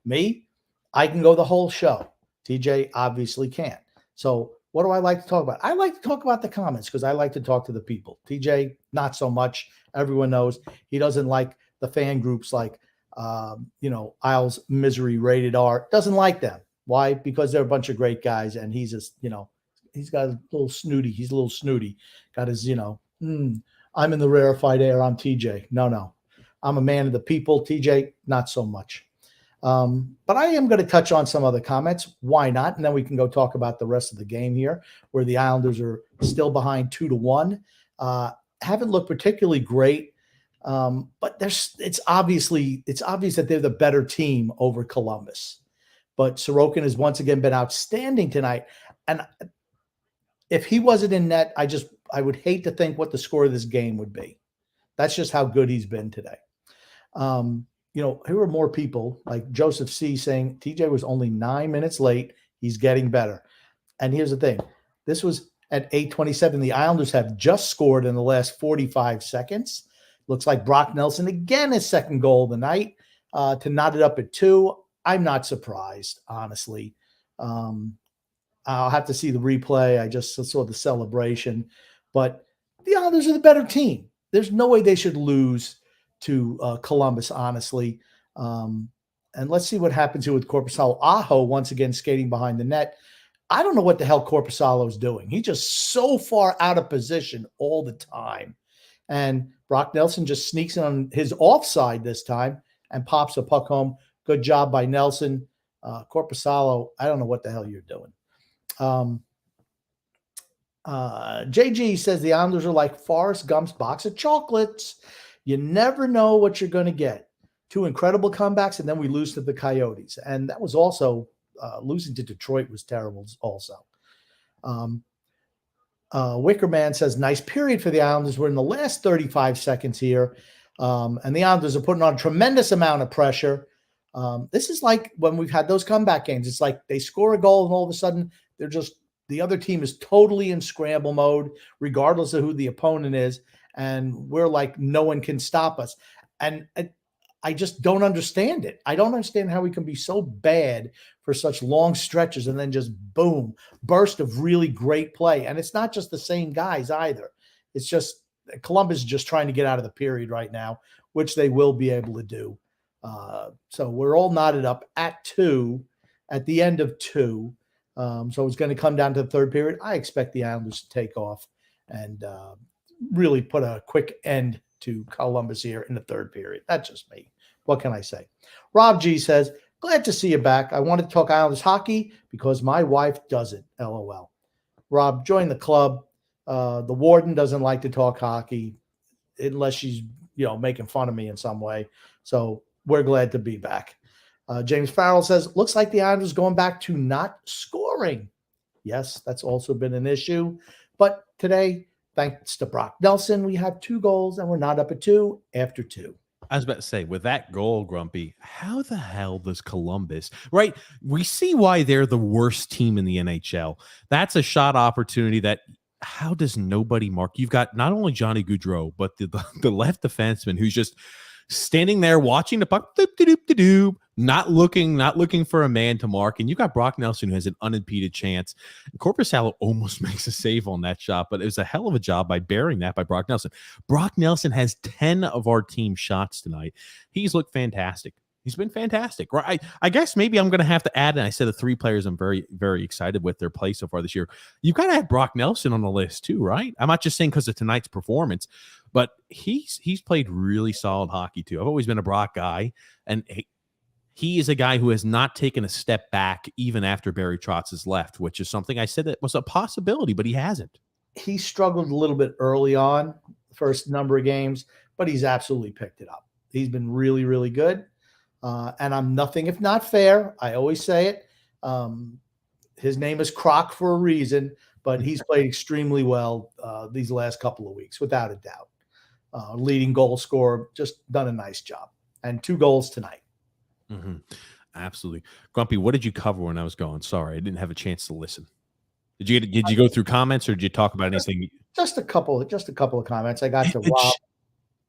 Me, I can go the whole show. TJ obviously can't. So what do I like to talk about? I like to talk about the comments because I like to talk to the people. TJ, not so much. Everyone knows he doesn't like the fan groups like, Isles Misery Rated R. Doesn't like them. Why? Because they're a bunch of great guys and he's just, he's got a little snooty. He's a little snooty. Got his, I'm in the rarefied air. I'm TJ. No. I'm a man of the people. TJ, not so much. But I am going to touch on some other comments. Why not? And then we can go talk about the rest of the game here, where the Islanders are still behind 2-1. Haven't looked particularly great. But it's obvious that they're the better team over Columbus. But Sorokin has once again been outstanding tonight. And if he wasn't in net, I would hate to think what the score of this game would be. That's just how good he's been today. Here are more people like Joseph C saying TJ was only 9 minutes late. He's getting better. And here's the thing. This was at 8:27. The Islanders have just scored in the last 45 seconds. Looks like Brock Nelson, again, his second goal of the night to knot it up at 2. I'm not surprised, honestly. I'll have to see the replay. I just saw the celebration. But the Islanders are the better team. There's no way they should lose to Columbus, honestly. And let's see what happens here with Korpisalo. Aho, once again, skating behind the net. I don't know what the hell Korpisalo's doing. He's just so far out of position all the time. And Brock Nelson just sneaks in on his offside this time and pops a puck home. Good job by Nelson. Korpisalo, I don't know what the hell you're doing. JG says the Islanders are like Forrest Gump's box of chocolates. You never know what you're going to get. 2 incredible comebacks, and then we lose to the Coyotes. And that was also losing to Detroit was terrible also. Wickerman says, nice period for the Islanders. We're in the last 35 seconds here. And the Islanders are putting on a tremendous amount of pressure. This is like when we've had those comeback games. It's like they score a goal and all of a sudden the other team is totally in scramble mode, regardless of who the opponent is. And we're like, no one can stop us. And I just don't understand it. I don't understand how we can be so bad for such long stretches and then just boom, burst of really great play. And it's not just the same guys either. It's just Columbus is just trying to get out of the period right now, which they will be able to do. So we're all knotted up at 2, at the end of 2. So it's going to come down to the third period. I expect the Islanders to take off and really put a quick end to Columbus here in the third period. That's just me. What can I say? Rob G says, glad to see you back. I want to talk Islanders hockey because my wife doesn't. LOL. Rob, join the club. The warden doesn't like to talk hockey unless she's, making fun of me in some way. So we're glad to be back. James Farrell says, looks like the Islanders going back to not scoring. Yes, that's also been an issue. But today, thanks to Brock Nelson, we have 2 goals and we're not up at 2 after 2. I was about to say, with that goal, Grumpy, how the hell does Columbus, right? We see why they're the worst team in the NHL. That's a shot opportunity that, how does nobody mark? You've got not only Johnny Gaudreau, but the left defenseman who's just standing there watching the puck, not looking for a man to mark. And you got Brock Nelson, who has an unimpeded chance. Korpisalo almost makes a save on that shot, but it was a hell of a job by bearing that by Brock Nelson. Brock Nelson has 10 of our team shots tonight. He's looked fantastic. He's been fantastic. Right. I guess maybe I'm going to have to add, and I said the 3 players I'm very, very excited with their play so far this year. You've got to have Brock Nelson on the list too, right? I'm not just saying because of tonight's performance, but he's played really solid hockey too. I've always been a Brock guy, and he is a guy who has not taken a step back even after Barry Trotz has left, which is something I said that was a possibility, but he hasn't. He struggled a little bit early on, the first number of games, but he's absolutely picked it up. He's been really, really good. And I'm nothing if not fair. I always say it. His name is Croc for a reason, but he's played extremely well these last couple of weeks, without a doubt. Leading goal scorer, just done a nice job. And 2 goals tonight. Mm-hmm. Absolutely. Grumpy, what did you cover when I was going? Sorry, I didn't have a chance to listen. Did you go through comments, or did you talk about anything? Just a couple of comments. I got to Rob.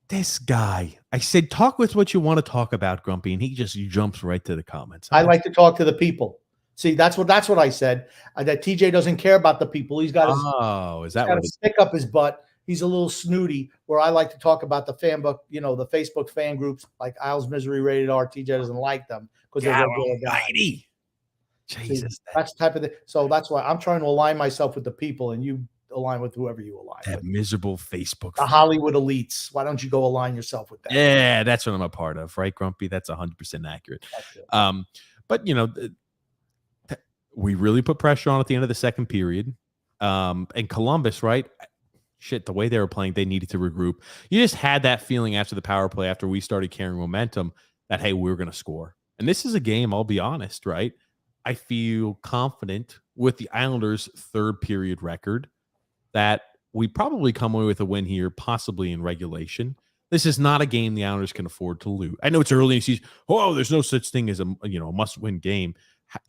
This guy, I said, talk with what you want to talk about, Grumpy, and he jumps right to the comments. I like to talk to the people. See, that's what I said. That TJ doesn't care about the people. He's got is that what stick up his butt. He's a little snooty. Where I like to talk about the fan book, the Facebook fan groups like Isles Misery Rated R. TJ doesn't like them because they're regular guys. Jesus, see, that's the type of thing. So that's why I'm trying to align myself with the people, and you align with whoever you align that with. Miserable Facebook. The Hollywood elites. Why don't you go align yourself with that? Yeah, that's what I'm a part of, right, Grumpy? That's 100% accurate. But we really put pressure on at the end of the second period. And Columbus, right? Shit, the way they were playing, they needed to regroup. You just had that feeling after the power play, after we started carrying momentum, that, hey, we're going to score. And this is a game, I'll be honest, right? I feel confident with the Islanders' third period record that we probably come away with a win here, possibly in regulation. This is not a game the Islanders can afford to lose. I know it's early in the season. Oh, there's no such thing as a must-win game.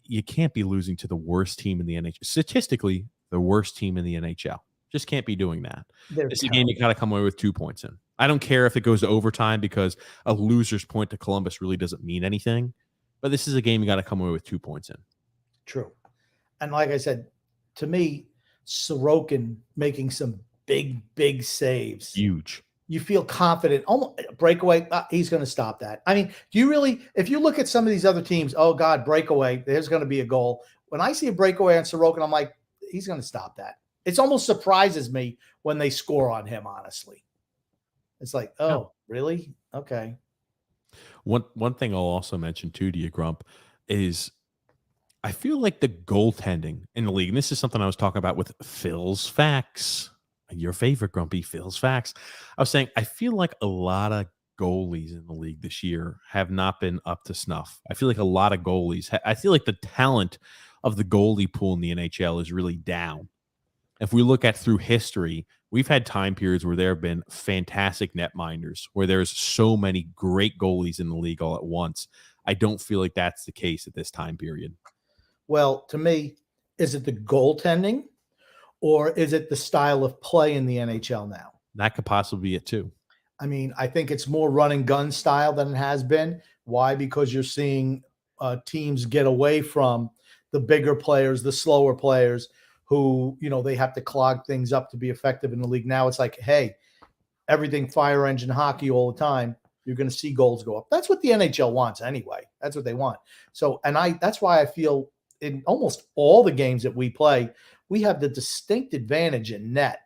You can't be losing to the worst team in the NHL. Statistically, the worst team in the NHL. Just can't be doing that. This is a game you got to come away with 2 points in. I don't care if it goes to overtime because a loser's point to Columbus really doesn't mean anything. But this is a game you got to come away with 2 points in. True. And like I said, to me, Sorokin making some big saves. Huge. You feel confident. Almost breakaway, he's going to stop that. I mean, do you really, if you look at some of these other teams, oh God, breakaway, there's going to be a goal. When I see a breakaway on Sorokin, I'm like, he's going to stop that. It almost surprises me when they score on him, honestly. It's like, oh, really? Okay. One thing I'll also mention too to you, Grump, is I feel like the goaltending in the league, and this is something I was talking about with Phil's Facts, your favorite Grumpy, Phil's Facts. I was saying I feel like a lot of goalies in the league this year have not been up to snuff. I feel like a lot of goalies, I feel like the talent of the goalie pool in the NHL is really down. If we look at through history, we've had time periods where there have been fantastic netminders, where there's so many great goalies in the league all at once. I don't feel like that's the case at this time period. Well, to me, is it the goaltending or is it the style of play in the NHL now? That could possibly be it too. I mean, I think it's more run and gun style than it has been. Why? Because you're seeing teams get away from the bigger players, the slower players who, they have to clog things up to be effective in the league. Now it's like, hey, everything fire engine hockey all the time. You're going to see goals go up. That's what the NHL wants anyway. That's what they want. So, that's why I feel in almost all the games that we play, we have the distinct advantage in net.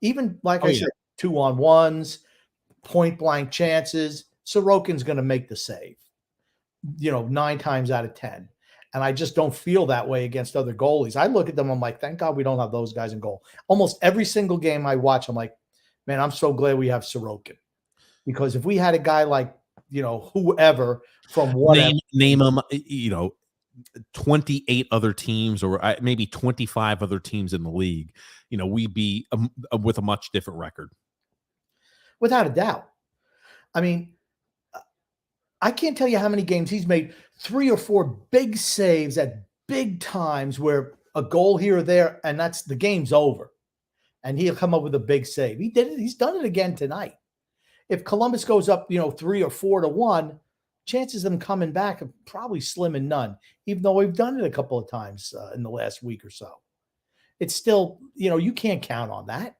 Even like I said, 2-on-1s, point blank chances. Sorokin's going to make the save, 9 times out of 10. And I just don't feel that way against other goalies. I look at them, I'm like, thank God we don't have those guys in goal. Almost every single game I watch, I'm like, man, I'm so glad we have Sorokin. Because if we had a guy like, whoever from whatever. Name them, 28 other teams or maybe 25 other teams in the league, we'd be with a much different record. Without a doubt. I mean, I can't tell you how many games he's made 3 or 4 big saves at big times where a goal here or there, and that's the game's over. And he'll come up with a big save. He did it. He's done it again tonight. If Columbus goes up, 3 or 4-1, chances of them coming back are probably slim and none, even though we've done it a couple of times in the last week or so. It's still, you can't count on that.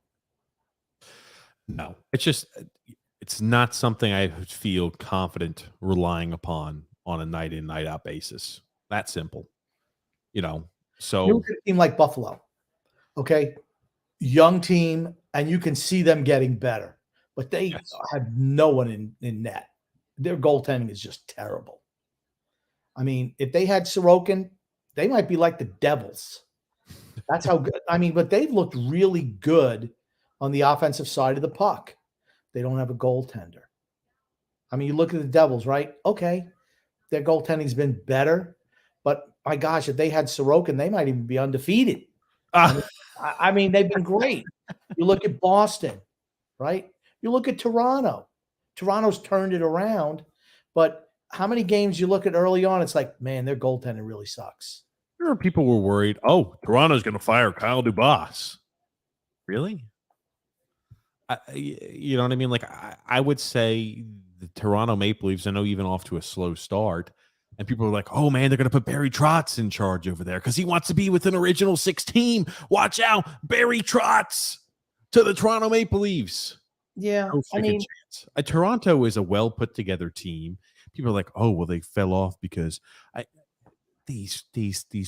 No, it's not something I feel confident relying upon on a night in, night out basis. That simple. You So look at a team like Buffalo, okay? Young team, and you can see them getting better, but they yes. have no one in net. Their goaltending is just terrible. I mean, if they had Sorokin, they might be like the Devils. That's how good. I mean, but they've looked really good on the offensive side of the puck. They don't have a goaltender. I mean, you look at the Devils, right? Okay, their goaltending's been better, but my gosh, if they had Sorokin, they might even be undefeated. I mean, I mean, they've been great. You look at Boston, right? You look at Toronto. Toronto's turned it around, but how many games you look at early on? It's like, man, their goaltending really sucks. Sure, people were worried. Oh, Toronto's going to fire Kyle Dubas. Really? You know what I mean? Like, I would say the Toronto Maple Leafs, I know, even off to a slow start. And people are like, oh, man, they're going to put Barry Trotz in charge over there because he wants to be with an original six team. Watch out, Barry Trotz to the Toronto Maple Leafs. Yeah, No I freaking mean, chance. Toronto is a well put together team. People are like, oh, well, they fell off because these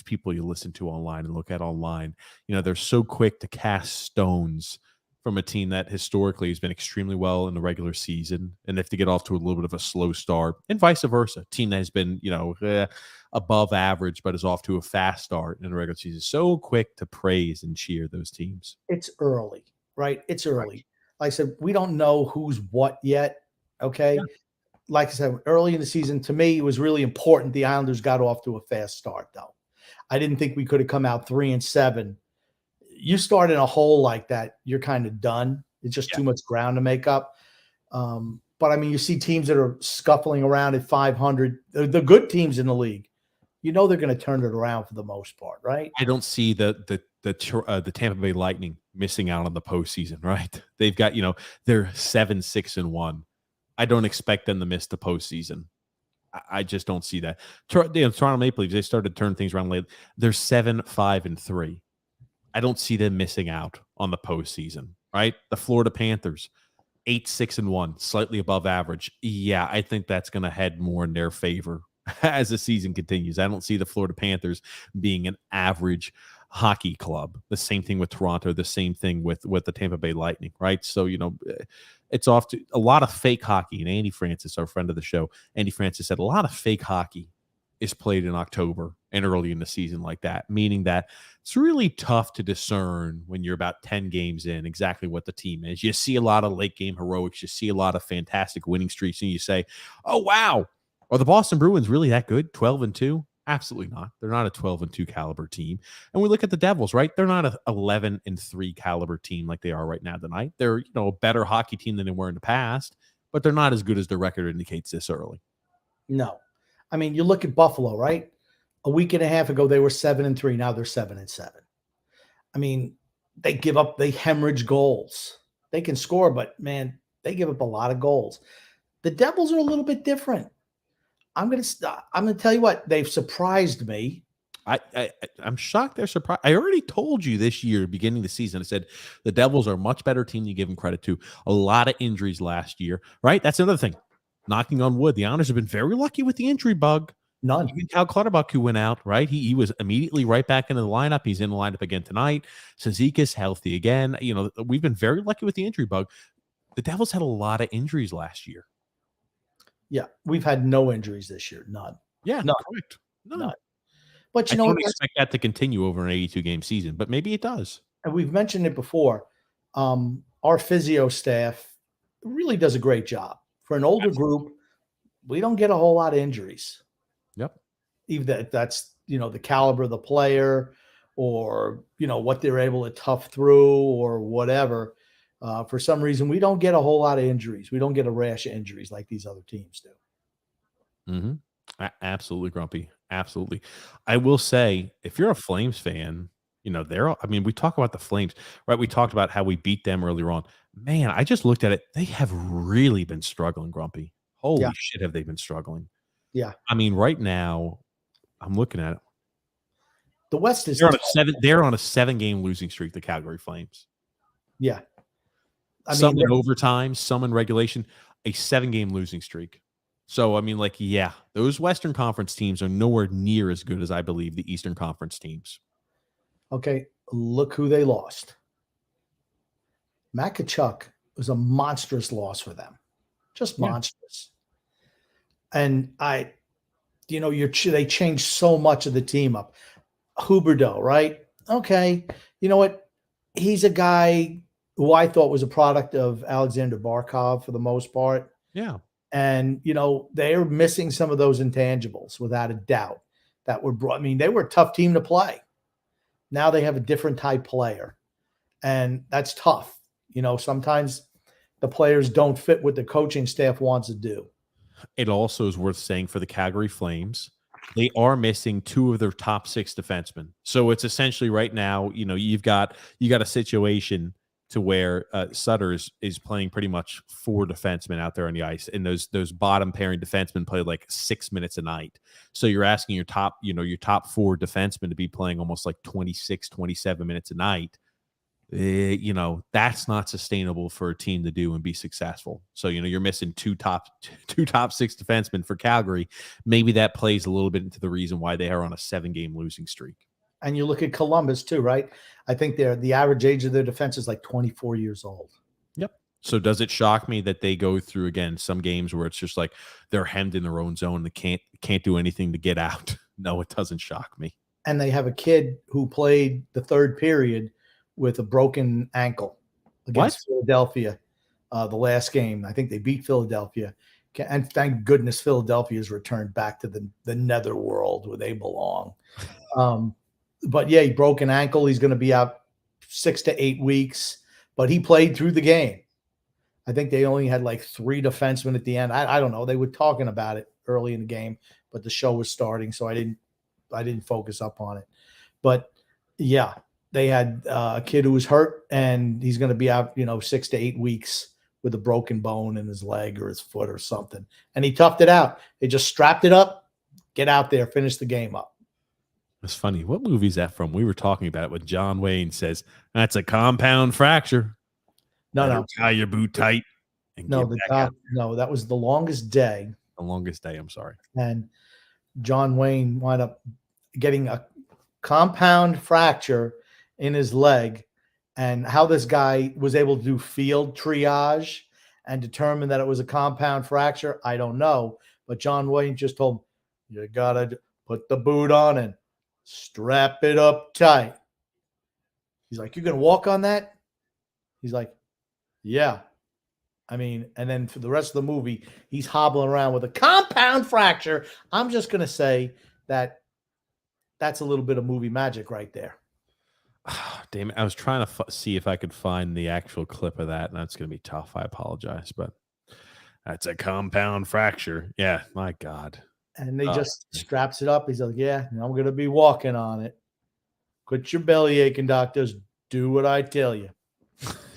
people you listen to online and look at online, they're so quick to cast stones from a team that historically has been extremely well in the regular season, and if they get off to a little bit of a slow start, and vice versa, team that has been above average but is off to a fast start in the regular season, so quick to praise and cheer those teams. it's early, right? It's Right. early. Like I said, we don't know who's what yet. Okay. Yeah. Like I said, early in the season, to me, it was really important the Islanders got off to a fast start, though. I didn't think we could have come out 3-7. You start in a hole like that, you're kind of done. It's just too much ground to make up. But I mean, you see teams that are scuffling around at 500, the good teams in the league. They're going to turn it around for the most part, right? I don't see the Tampa Bay Lightning missing out on the postseason, right? They've got, they're 7-6-1. I don't expect them to miss the postseason. I just don't see that. Toronto Maple Leafs, they started to turn things around late. They're 7-5-3. I don't see them missing out on the postseason, right? The Florida Panthers, 8-6-1, slightly above average. Yeah, I think that's going to head more in their favor as the season continues. I don't see the Florida Panthers being an average hockey club. The same thing with Toronto, the same thing with the Tampa Bay Lightning, right? So, it's off to a lot of fake hockey. And Andy Francis, our friend of the show, Andy Francis said a lot of fake hockey is played in October and early in the season like that, meaning that it's really tough to discern when you're about 10 games in exactly what the team is. You see a lot of late game heroics. You see a lot of fantastic winning streaks, and you say, oh, wow, are the Boston Bruins really that good? 12-2? Absolutely not. They're not a 12-2 caliber team. And we look at the Devils, right? They're not an 11-3 caliber team like they are right now tonight. They're, a better hockey team than they were in the past, but they're not as good as their record indicates this early. No. I mean, you look at Buffalo, right? A week and a half ago, they were 7-3. Now they're 7-7. I mean, they hemorrhage goals. They can score, but man, they give up a lot of goals. The Devils are a little bit different. I'm going to tell you what, they've surprised me. I'm shocked they're surprised. I already told you this year, beginning the season, I said the Devils are a much better team than you give them credit to. A lot of injuries last year, right? That's another thing. Knocking on wood, the Islanders have been very lucky with the injury bug. None. Even Cal Clutterbuck, who went out, right? He was immediately right back into the lineup. He's in the lineup again tonight. Cizikas healthy again. We've been very lucky with the injury bug. The Devils had a lot of injuries last year. Yeah, we've had no injuries this year. None. Yeah, none. correct. None. But I don't expect that to continue over an 82-game season, but maybe it does. And we've mentioned it before. Our physio staff really does a great job. For an older group, we don't get a whole lot of injuries. Yep. Even that's, the caliber of the player or, what they're able to tough through or whatever. For some reason, we don't get a whole lot of injuries. We don't get a rash of injuries like these other teams do. Mm-hmm. Absolutely, Grumpy. Absolutely. I will say, if you're a Flames fan, we talk about the Flames, right? We talked about how we beat them earlier on. Man, I just looked at it. They have really been struggling, Grumpy. Holy shit, have they been struggling? Yeah. I mean, right now, I'm looking at it. The West is they're on a 7-game losing streak, the Calgary Flames. Yeah. Some in overtime, some in regulation, a 7-game losing streak. So, I mean, like, yeah, those Western Conference teams are nowhere near as good as I believe the Eastern Conference teams. Okay, look who they lost. Matt Tkachuk was a monstrous loss for them, just Yeah. monstrous. And they changed so much of the team up. Huberdeau, right? Okay, you know what? He's a guy who I thought was a product of Alexander Barkov for the most part. Yeah. And, they're missing some of those intangibles without a doubt that were brought. I mean, they were a tough team to play. Now they have a different type player, and that's tough. Sometimes the players don't fit what the coaching staff wants to do. It also is worth saying for the Calgary Flames, they are missing 2 of their top 6 defensemen. So it's essentially right now, you've got a situation to where Sutter is playing pretty much 4 defensemen out there on the ice, and those bottom pairing defensemen play like 6 minutes a night. So you're asking your top 4 defensemen to be playing almost like 26, 27 minutes a night. That's not sustainable for a team to do and be successful. So, you're missing two top 6 defensemen for Calgary. Maybe that plays a little bit into the reason why they are on a 7-game losing streak. And you look at Columbus too, right? I think the average age of their defense is like 24 years old. Yep. So does it shock me that they go through, again, some games where it's just like they're hemmed in their own zone, they can't do anything to get out? No, it doesn't shock me. And they have a kid who played the third period with a broken ankle against Philadelphia, the last game. I think they beat Philadelphia. And thank goodness Philadelphia has returned back to the netherworld where they belong. But yeah, he broke an ankle. He's going to be out 6 to 8 weeks, but he played through the game. I think they only had like 3 defensemen at the end. I don't know. They were talking about it early in the game, but the show was starting, so I didn't focus up on it. But yeah, they had a kid who was hurt, and he's going to be out, 6 to 8 weeks with a broken bone in his leg or his foot or something. And he toughed it out. They just strapped it up, get out there, finish the game up. It's funny. What movie is that from? We were talking about it when John Wayne says, that's a compound fracture. No. Tie your boot tight. And no, that was The Longest Day. The Longest Day, I'm sorry. And John Wayne wound up getting a compound fracture in his leg, and how this guy was able to do field triage and determine that it was a compound fracture, I don't know. But John Wayne just told him, you got to put the boot on and strap it up tight. He's like, you're going to walk on that? He's like, yeah. I mean, and then for the rest of the movie, he's hobbling around with a compound fracture. I'm just going to say that that's a little bit of movie magic right there. Damn it. I was trying to see if I could find the actual clip of that, and that's going to be tough. I apologize, but that's a compound fracture. Yeah, my God. And they just straps it up. He's like, yeah, I'm going to be walking on it. Quit your belly aching, doctors. Do what I tell you.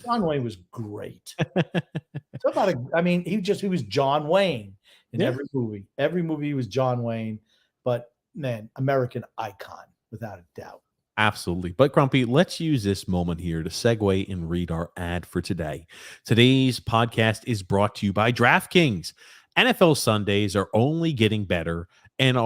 John Wayne was great. He was John Wayne in every movie. Every movie he was John Wayne. But, man, American icon, without a doubt. Absolutely. But Grumpy, let's use this moment here to segue and read our ad for today. Today's podcast is brought to you by DraftKings. NFL Sundays are only getting better and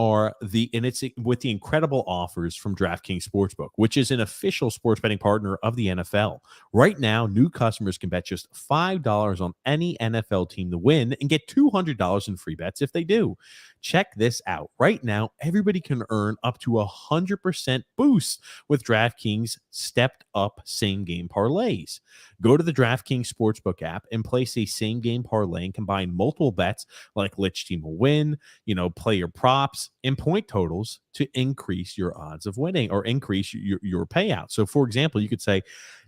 it's with the incredible offers from DraftKings Sportsbook, which is an official sports betting partner of the NFL. Right now, new customers can bet just $5 on any NFL team to win and get $200 in free bets if they do. Check this out. Right now, everybody can earn up to 100% boost with DraftKings stepped up same game parlays. Go to the DraftKings Sportsbook app and place a same game parlay and combine multiple bets like which team will win, play your props and point totals to increase your odds of winning or increase your payout. So, for example, you could say,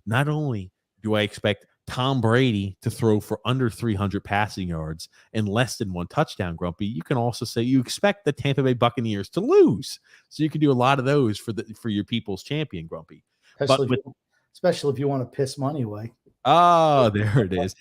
not only do I expect Tom Brady to throw for under 300 passing yards and less than 1 touchdown, Grumpy, you can also say you expect the Tampa Bay Buccaneers to lose. So you can do a lot of those for your people's champion, Grumpy. Especially if you want to piss money away. Oh, there it is.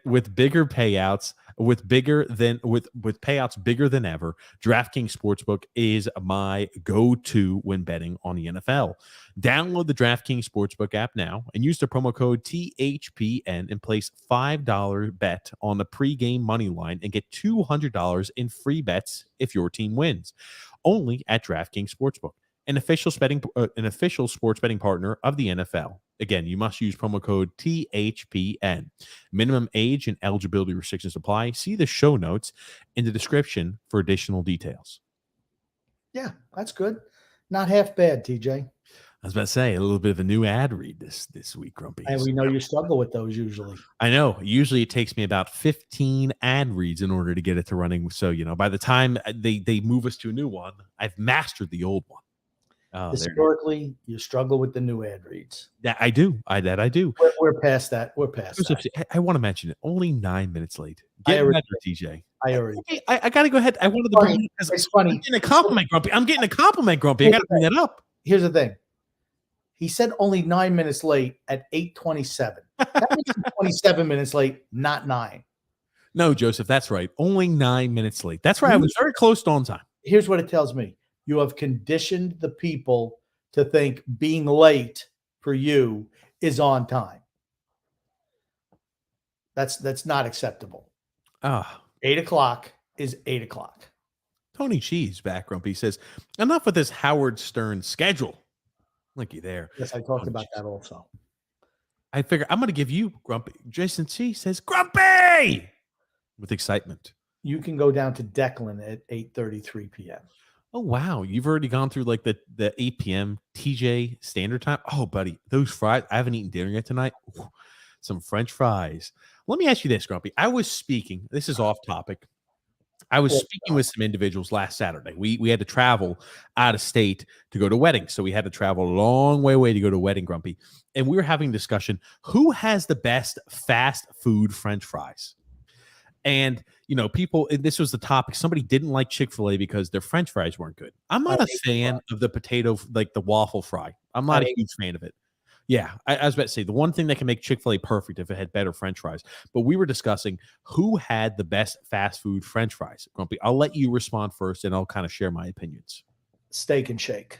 With bigger payouts, with payouts bigger than ever, DraftKings Sportsbook is my go-to when betting on the NFL. Download the DraftKings Sportsbook app now and use the promo code THPN and place $5 bet on the pregame money line and get $200 in free bets if your team wins. Only at DraftKings Sportsbook, an official sports betting partner of the NFL. Again, you must use promo code THPN. Minimum age and eligibility restrictions apply. See the show notes in the description for additional details. Yeah, that's good. Not half bad, TJ. I was about to say a little bit of a new ad read this week, Grumpy. And we know you struggle with those usually. I know. Usually it takes me about 15 ad reads in order to get it to running. So, by the time they move us to a new one, I've mastered the old one. Historically, you struggle with the new ad reads. Yeah, I do. I do. We're past that. We're past that. I want to mention it. Only 9 minutes late. Get better, TJ. I got to go ahead. I wanted to bring it because it's funny. I'm getting a compliment, Grumpy. I got to bring that up. Here's the thing. He said only 9 minutes late at 8:27. That makes him 27 minutes late, not 9. No, Joseph, that's right. Only 9 minutes late. That's right. I was very close to on time. Here's what it tells me. You have conditioned the people to think being late for you is on time. That's not acceptable. 8 o'clock is 8 o'clock. Tony Cheese back, Grumpy, says, enough with this Howard Stern schedule. Looky there. Yes, I talked about that also. I figure I'm going to give you Grumpy. Jason C says, Grumpy! With excitement. You can go down to Declan at 8:33 p.m. Oh, wow. You've already gone through like the 8 p.m. TJ standard time. Oh, buddy, those fries. I haven't eaten dinner yet tonight. Ooh, some French fries. Let me ask you this, Grumpy. I was speaking. This is off topic. I was speaking with some individuals last Saturday. We had to travel out of state to go to weddings. So we had to travel a long way to go to a wedding, Grumpy. And we were having a discussion. Who has the best fast food French fries? And, people, this was the topic. Somebody didn't like Chick-fil-A because their French fries weren't good. I'm not a fan of the potato, like the waffle fry. I'm not a huge fan of it. Yeah, I was about to say the one thing that can make Chick-fil-A perfect if it had better French fries. But we were discussing who had the best fast food French fries. Grumpy, I'll let you respond first, and I'll kind of share my opinions. Steak and Shake.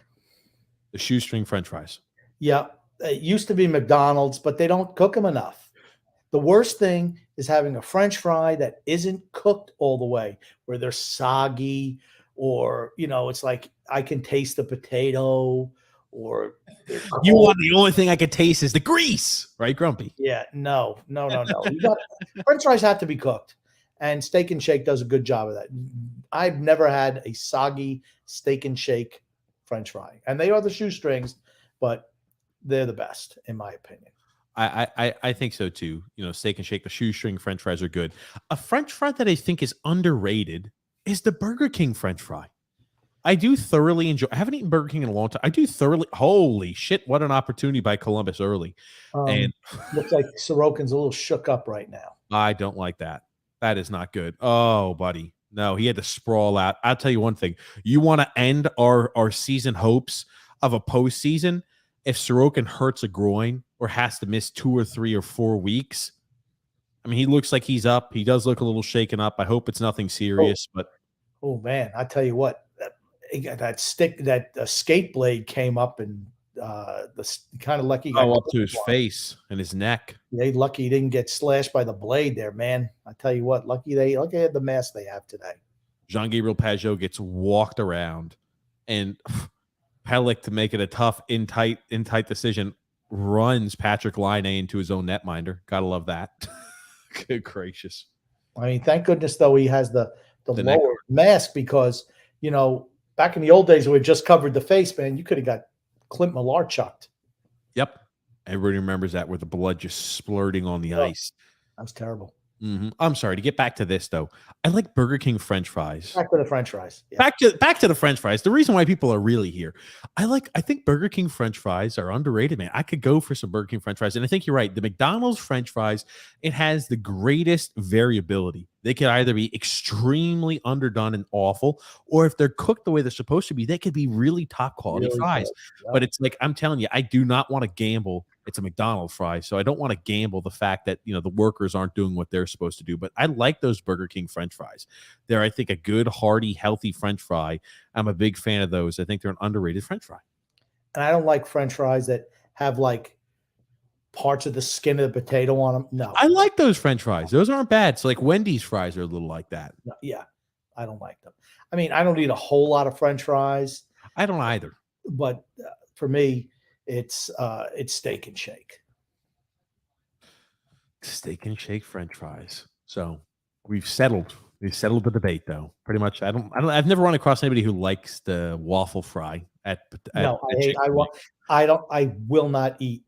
The shoestring French fries. Yeah, it used to be McDonald's, but they don't cook them enough. The worst thing is having a French fry that isn't cooked all the way, where they're soggy, or it's like I can taste the potato. Or you want the only thing I could taste is the grease, right, Grumpy? Yeah, no. French fries have to be cooked, and Steak and Shake does a good job of that. I've never had a soggy Steak and Shake French fry, and they are the shoestrings, but they're the best in my opinion. I think so too. Steak and Shake, the shoestring French fries are good. A French fry that I think is underrated is the Burger King French fry. I do thoroughly enjoy. I haven't eaten Burger King in a long time. I do thoroughly. Holy shit! What an opportunity by Columbus early. And looks like Sorokin's a little shook up right now. I don't like that. That is not good. Oh, buddy, no, he had to sprawl out. I'll tell you one thing. You want to end our season hopes of a postseason if Sorokin hurts a groin or has to miss 2 or 3 or 4 weeks. I mean, he looks like he's up. He does look a little shaken up. I hope it's nothing serious. Oh man, I tell you what. That skate blade came up and the kind of lucky. Up to his face and his neck. They lucky he didn't get slashed by the blade there, man. I tell you what, lucky they had the mask they have today. Jean-Gabriel Pageau gets walked around, and Pellick, to make it a tough, in tight decision, runs Patrick Laine into his own netminder. Gotta love that. Good gracious. I mean, thank goodness though he has the lower mask, because back in the old days, we had just covered the face, man. You could have got Clint Millar chucked. Yep. Everybody remembers that, where the blood just splurting on the ice. That was terrible. Mm-hmm. I'm sorry. To get back to this, though, I like Burger King French fries. Back to the French fries. Yeah. Back to the French fries. The reason why people are really here, I think Burger King French fries are underrated, man. I could go for some Burger King French fries, and I think you're right. The McDonald's French fries, it has the greatest variability. They could either be extremely underdone and awful, or if they're cooked the way they're supposed to be, they could be really top quality fries. Yep. But it's like, I'm telling you, I do not want to gamble it's a McDonald's fry. So I don't want to gamble the fact that, the workers aren't doing what they're supposed to do. But I like those Burger King French fries. They're, I think, a good, hearty, healthy French fry. I'm a big fan of those. I think they're an underrated French fry. And I don't like French fries that have like parts of the skin of the potato on them. No, I like those French fries. Those aren't bad. So like Wendy's fries are a little like that. no, yeah, I don't like them. I mean, I don't eat a whole lot of French fries, I don't either. but for me, it's steak and shake. Steak and shake French fries. So we've settled the debate, though. Pretty much. I've never run across anybody who likes the waffle fry at No, I hate. Chick-fil-A. I will not eat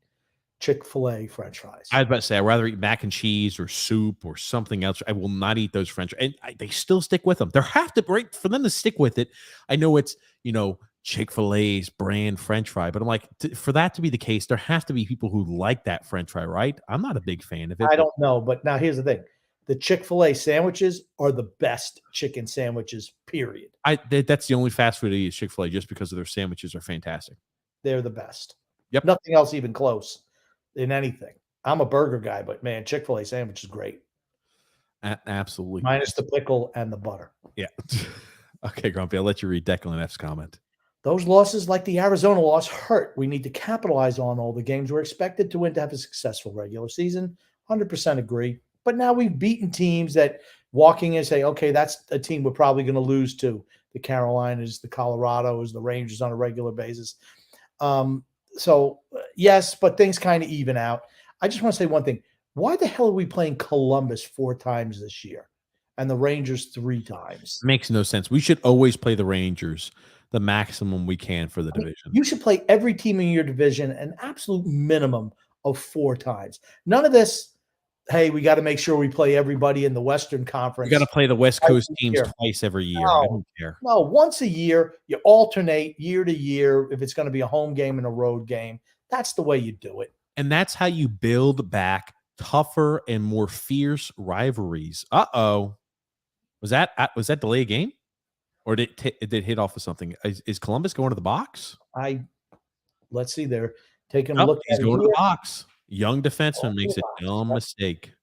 Chick-fil-A French fries. I was about to say I'd rather eat mac and cheese or soup or something else. I will not eat those French, and they still stick with them. There have to right for them to stick with it. I know it's Chick-fil-A's brand French fry, but I'm like, for that to be the case, there have to be people who like that French fry, right? I'm not a big fan of it. I don't know, but now here's the thing: the Chick-fil-A sandwiches are the best chicken sandwiches. Period. That's the only fast food I eat is Chick-fil-A, just because of their sandwiches are fantastic. They're the best. Yep. Nothing else even close in anything. I'm a burger guy, but man, Chick-fil-A sandwich is great. Absolutely. Minus the pickle and the butter. Yeah. Okay, Grumpy, I'll let you read Declan F's comment. Those losses, like the Arizona loss, hurt. We need to capitalize on all the games we're expected to win to have a successful regular season. 100% agree. But now we've beaten teams that walking in say, okay, that's a team we're probably going to lose to. The Carolinas, the Colorados, the Rangers on a regular basis. So, yes, but things kind of even out. I just want to say one thing. Why the hell are we playing Columbus 4 times this year and the Rangers 3 times? Makes no sense. We should always play the Rangers the maximum we can for the division. You should play every team in your division an absolute minimum of 4 times. None of this, hey, we got to make sure we play everybody in the Western Conference. You got to play the West Coast teams twice every year. I don't care. No, once a year, you alternate year to year if it's going to be a home game and a road game. That's the way you do it. And that's how you build back tougher and more fierce rivalries. Uh-oh. Was that delay a game? Or did it hit off of something? Is Columbus going to the box? Let's see. They're taking a look at it. He's going to the box. Young defenseman makes a dumb mistake.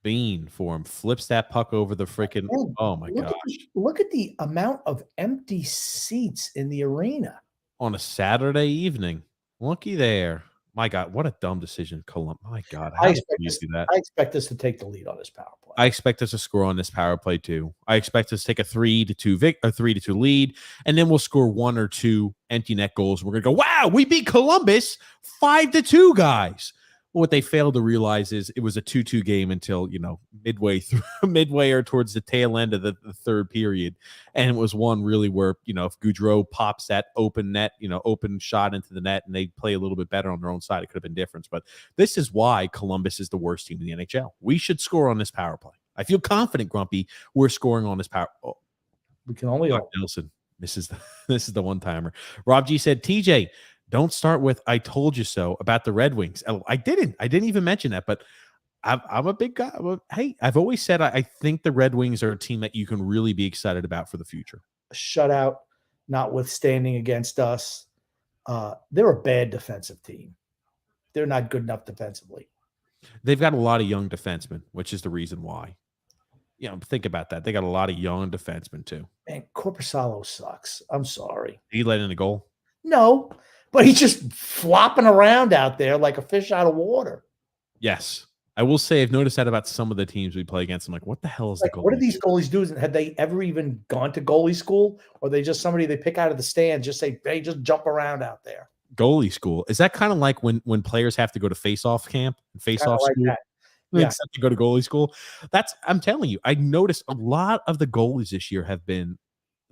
Bean for him. Flips that puck over the freaking. Oh my gosh. Look at the amount of empty seats in the arena. On a Saturday evening. Looky there. My God, what a dumb decision, Columbus. My God, I expect us to take the lead on this power play. I expect us to score on this power play too. I expect us to take a 3-2 lead, and then we'll score 1 or 2 empty net goals. We're gonna go, wow, we beat Columbus 5-2, guys. What they failed to realize is it was a 2-2 game until midway or towards the tail end of the third period, and it was one really where if Gaudreau pops that open shot into the net and they play a little bit better on their own side, it could have been different. But this is why Columbus is the worst team in the NHL. We should score on this power play. I feel confident, Grumpy. We're scoring on this power. Oh, we can only hope. Nelson. This is the one timer. Rob G said, TJ. Don't start with "I told you so" about the Red Wings. Oh, I didn't even mention that, but I'm a big guy. Hey, I've always said I think the Red Wings are a team that you can really be excited about for the future. Shutout, notwithstanding against us, they're a bad defensive team. They're not good enough defensively. They've got a lot of young defensemen, which is the reason why. Think about that. They got a lot of young defensemen too. Man, Korpisalo sucks. I'm sorry. He let in a goal? No. But he's just flopping around out there like a fish out of water. Yes. I will say I've noticed that about some of the teams we play against. I'm like, what the hell is the goalie? What do these goalies do? Have they ever even gone to goalie school? Or are they just somebody they pick out of the stands, just say, hey, just jump around out there? Goalie school. Is that kind of like when players have to go to face-off camp and face-off school? That. Yeah. Except to go to goalie school. I'm telling you, I noticed a lot of the goalies this year they've been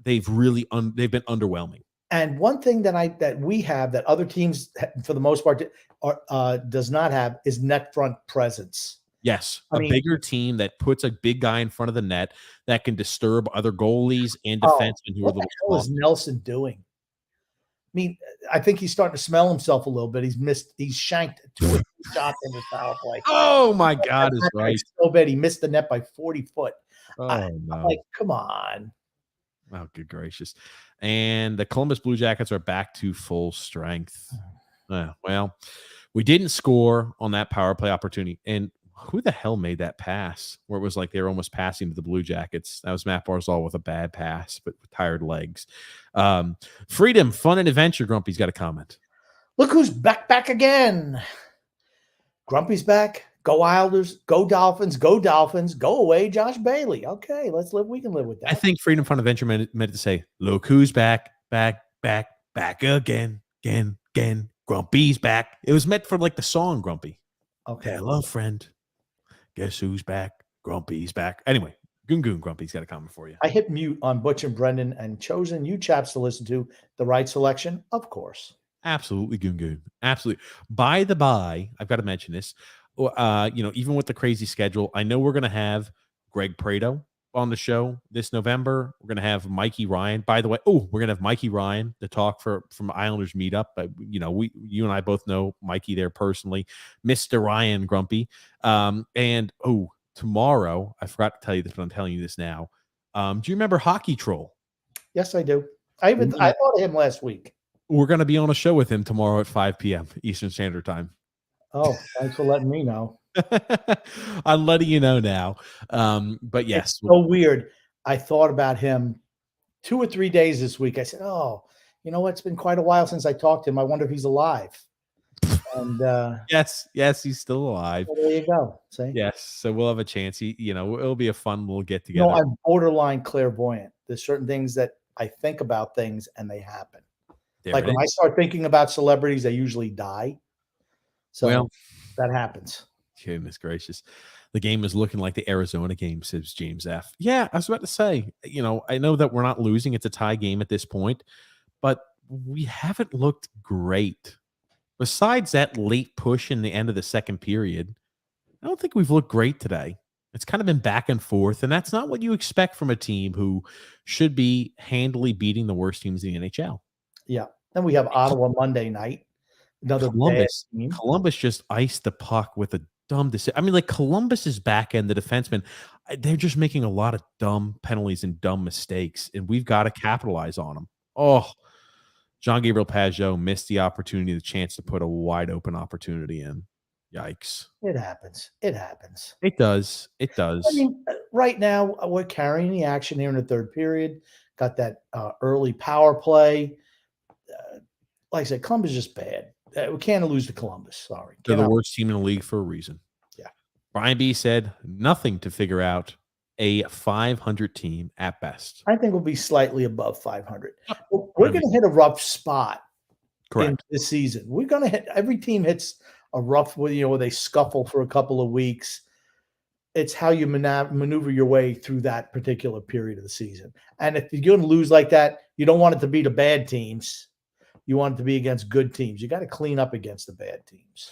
underwhelming. And one thing that we have that other teams, for the most part, does not have is net front presence. Yes, bigger team that puts a big guy in front of the net that can disturb other goalies and defensemen who are a little. What the hell is Nelson doing? I mean, I think he's starting to smell himself a little bit. He's shanked 2 or 3 shots in his power play. Oh my God, is right. So bad he missed the net by 40 foot. Oh I'm no! like, come on. Oh, good gracious. And the Columbus Blue Jackets are back to full strength. Well, We didn't score on that power play opportunity. And who the hell made that pass where it was like they were almost passing to the Blue Jackets? That was Matt Barzal with a bad pass, but with tired legs. Freedom, fun, and adventure. Grumpy's got a comment. Look who's back again. Grumpy's back. Go Islanders. Go Dolphins. Go Dolphins. Go away, Josh Bailey. Okay, let's live. We can live with that. I think Freedom, Fun, Adventure meant to say, look who's back again. Grumpy's back. It was meant for like the song Grumpy. Okay. Hello, friend. Guess who's back? Grumpy's back. Anyway, Goon Grumpy's got a comment for you. I hit mute on Butch and Brendan and chosen you chaps to listen to. The right selection, of course. Absolutely, Goon. Absolutely. By the by, I've got to mention this. Even with the crazy schedule, I know we're going to have Greg Prado on the show this November. We're going to have Mikey Ryan. By the way, we're going to have Mikey Ryan to talk from Islanders meetup. You and I both know Mikey there personally, Mr. Ryan Grumpy. Tomorrow, I forgot to tell you this, but I'm telling you this now. Do you remember Hockey Troll? Yes, I do. I thought of him last week. We're going to be on a show with him tomorrow at 5 p.m. Eastern Standard Time. Oh, thanks for letting me know. I'm letting you know now. But yes. It's so weird. I thought about him 2 or 3 days this week. I said, you know what? It's been quite a while since I talked to him. I wonder if he's alive. And yes, he's still alive. Well, there you go. See? Yes. So we'll have a chance. It'll be a fun little get together. No, I'm borderline clairvoyant. There's certain things that I think about things and they happen. Like when I start thinking about celebrities, they usually die. So that happens. Goodness gracious. The game is looking like the Arizona game, says James F. Yeah, I was about to say, I know that we're not losing. It's a tie game at this point, but we haven't looked great. Besides that late push in the end of the second period, I don't think we've looked great today. It's kind of been back and forth, and that's not what you expect from a team who should be handily beating the worst teams in the NHL. Yeah. Then we have Ottawa Monday night. Another Columbus just iced the puck with a dumb decision. I mean, like Columbus's back end, the defensemen, they're just making a lot of dumb penalties and dumb mistakes, and we've got to capitalize on them. Oh, Jean-Gabriel Pageau missed the opportunity, the chance to put a wide open opportunity in. Yikes. It happens. It does. I mean, right now, we're carrying the action here in the third period. Got that early power play. Like I said, Columbus is just bad. We can't lose to Columbus. Sorry. They're the worst team in the league for a reason. Yeah. Brian B said nothing to figure out a 500 team at best. I think we'll be slightly above 500. We're going to hit a rough spot. Correct. This season. We're going to hit, every team hits a rough, where they scuffle for a couple of weeks. It's how you maneuver your way through that particular period of the season. And if you're going to lose like that, you don't want it to be the bad teams. You want it to be against good teams. You got to clean up against the bad teams.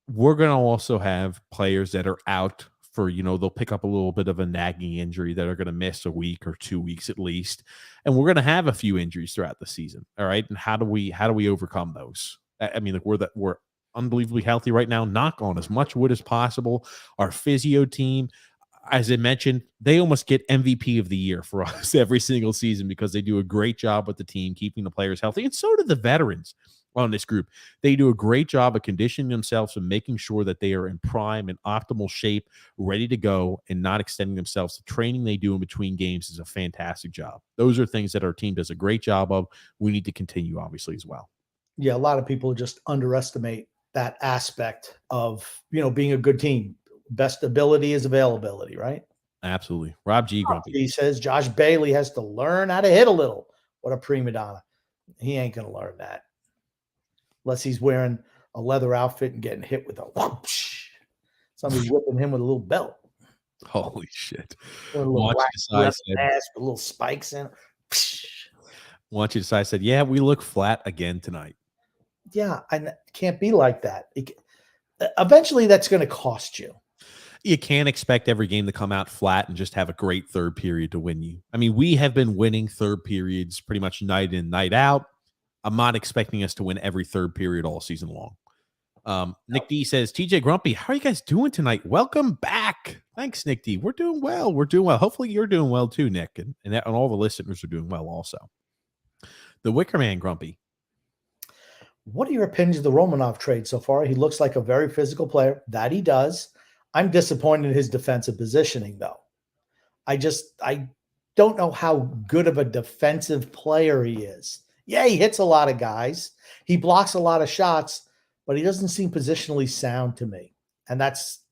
We're going to also have players that are out for, they'll pick up a little bit of a nagging injury that are going to miss a week or 2 weeks at least. And we're going to have a few injuries throughout the season. All right. And how do we overcome those? I mean, we're unbelievably healthy right now. Knock on as much wood as possible. Our physio team, as I mentioned, they almost get MVP of the year for us every single season because they do a great job with the team, keeping the players healthy. And so do the veterans on this group. They do a great job of conditioning themselves and making sure that they are in prime and optimal shape, ready to go, and not extending themselves. The training they do in between games is a fantastic job. Those are things that our team does a great job of. We need to continue, obviously, as well. Yeah, a lot of people just underestimate that aspect of, being a good team. Best ability is availability, right? Absolutely. Rob G. Grumpy. He says Josh Bailey has to learn how to hit a little. What a prima donna. He ain't going to learn that. Unless he's wearing a leather outfit and getting hit with a whoosh. Somebody's whipping him with a little belt. Holy shit. Or a little mask with little spikes in it. Watch you decide said, yeah, we look flat again tonight. Yeah, and it can't be like that. Eventually, that's going to cost you. You can't expect every game to come out flat and just have a great third period to win you. I mean, we have been winning third periods pretty much night in, night out. I'm not expecting us to win every third period all season long. Nick D says, TJ Grumpy, how are you guys doing tonight? Welcome back. Thanks, Nick D. We're doing well. Hopefully you're doing well too, Nick. And all the listeners are doing well also. The Wicker Man Grumpy. What are your opinions of the Romanov trade so far? He looks like a very physical player. That he does. I'm disappointed in his defensive positioning, though. I don't know how good of a defensive player he is. Yeah, he hits a lot of guys. He blocks a lot of shots, but he doesn't seem positionally sound to me. And that's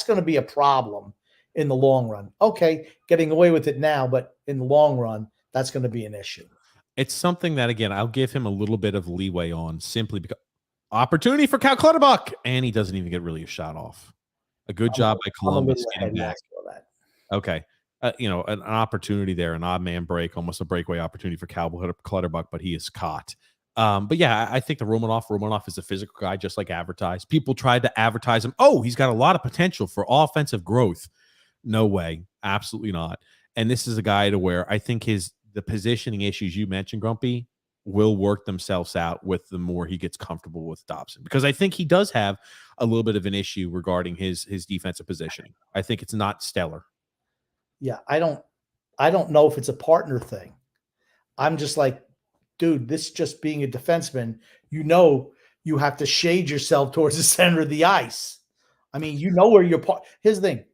going to be a problem in the long run. Okay, getting away with it now, but in the long run, that's going to be an issue. It's something that, again, I'll give him a little bit of leeway on, simply because opportunity for Cal Clutterbuck, and he doesn't even get really a shot off. A good job by Columbus getting back. Okay. An opportunity there, an odd man break, almost a breakaway opportunity for Cal Clutterbuck, but he is caught. But yeah, I think the Romanov is a physical guy, just like advertised. People tried to advertise him. Oh, he's got a lot of potential for offensive growth. No way. Absolutely not. And this is a guy to where I think the positioning issues you mentioned, Grumpy, will work themselves out with the more he gets comfortable with Dobson, because I think he does have a little bit of an issue regarding his defensive positioning. I think it's not stellar. Yeah, I don't know if it's a partner thing. I'm just like, dude, this just being a defenseman, you have to shade yourself towards the center of the ice. I mean, where your part. Here's the thing.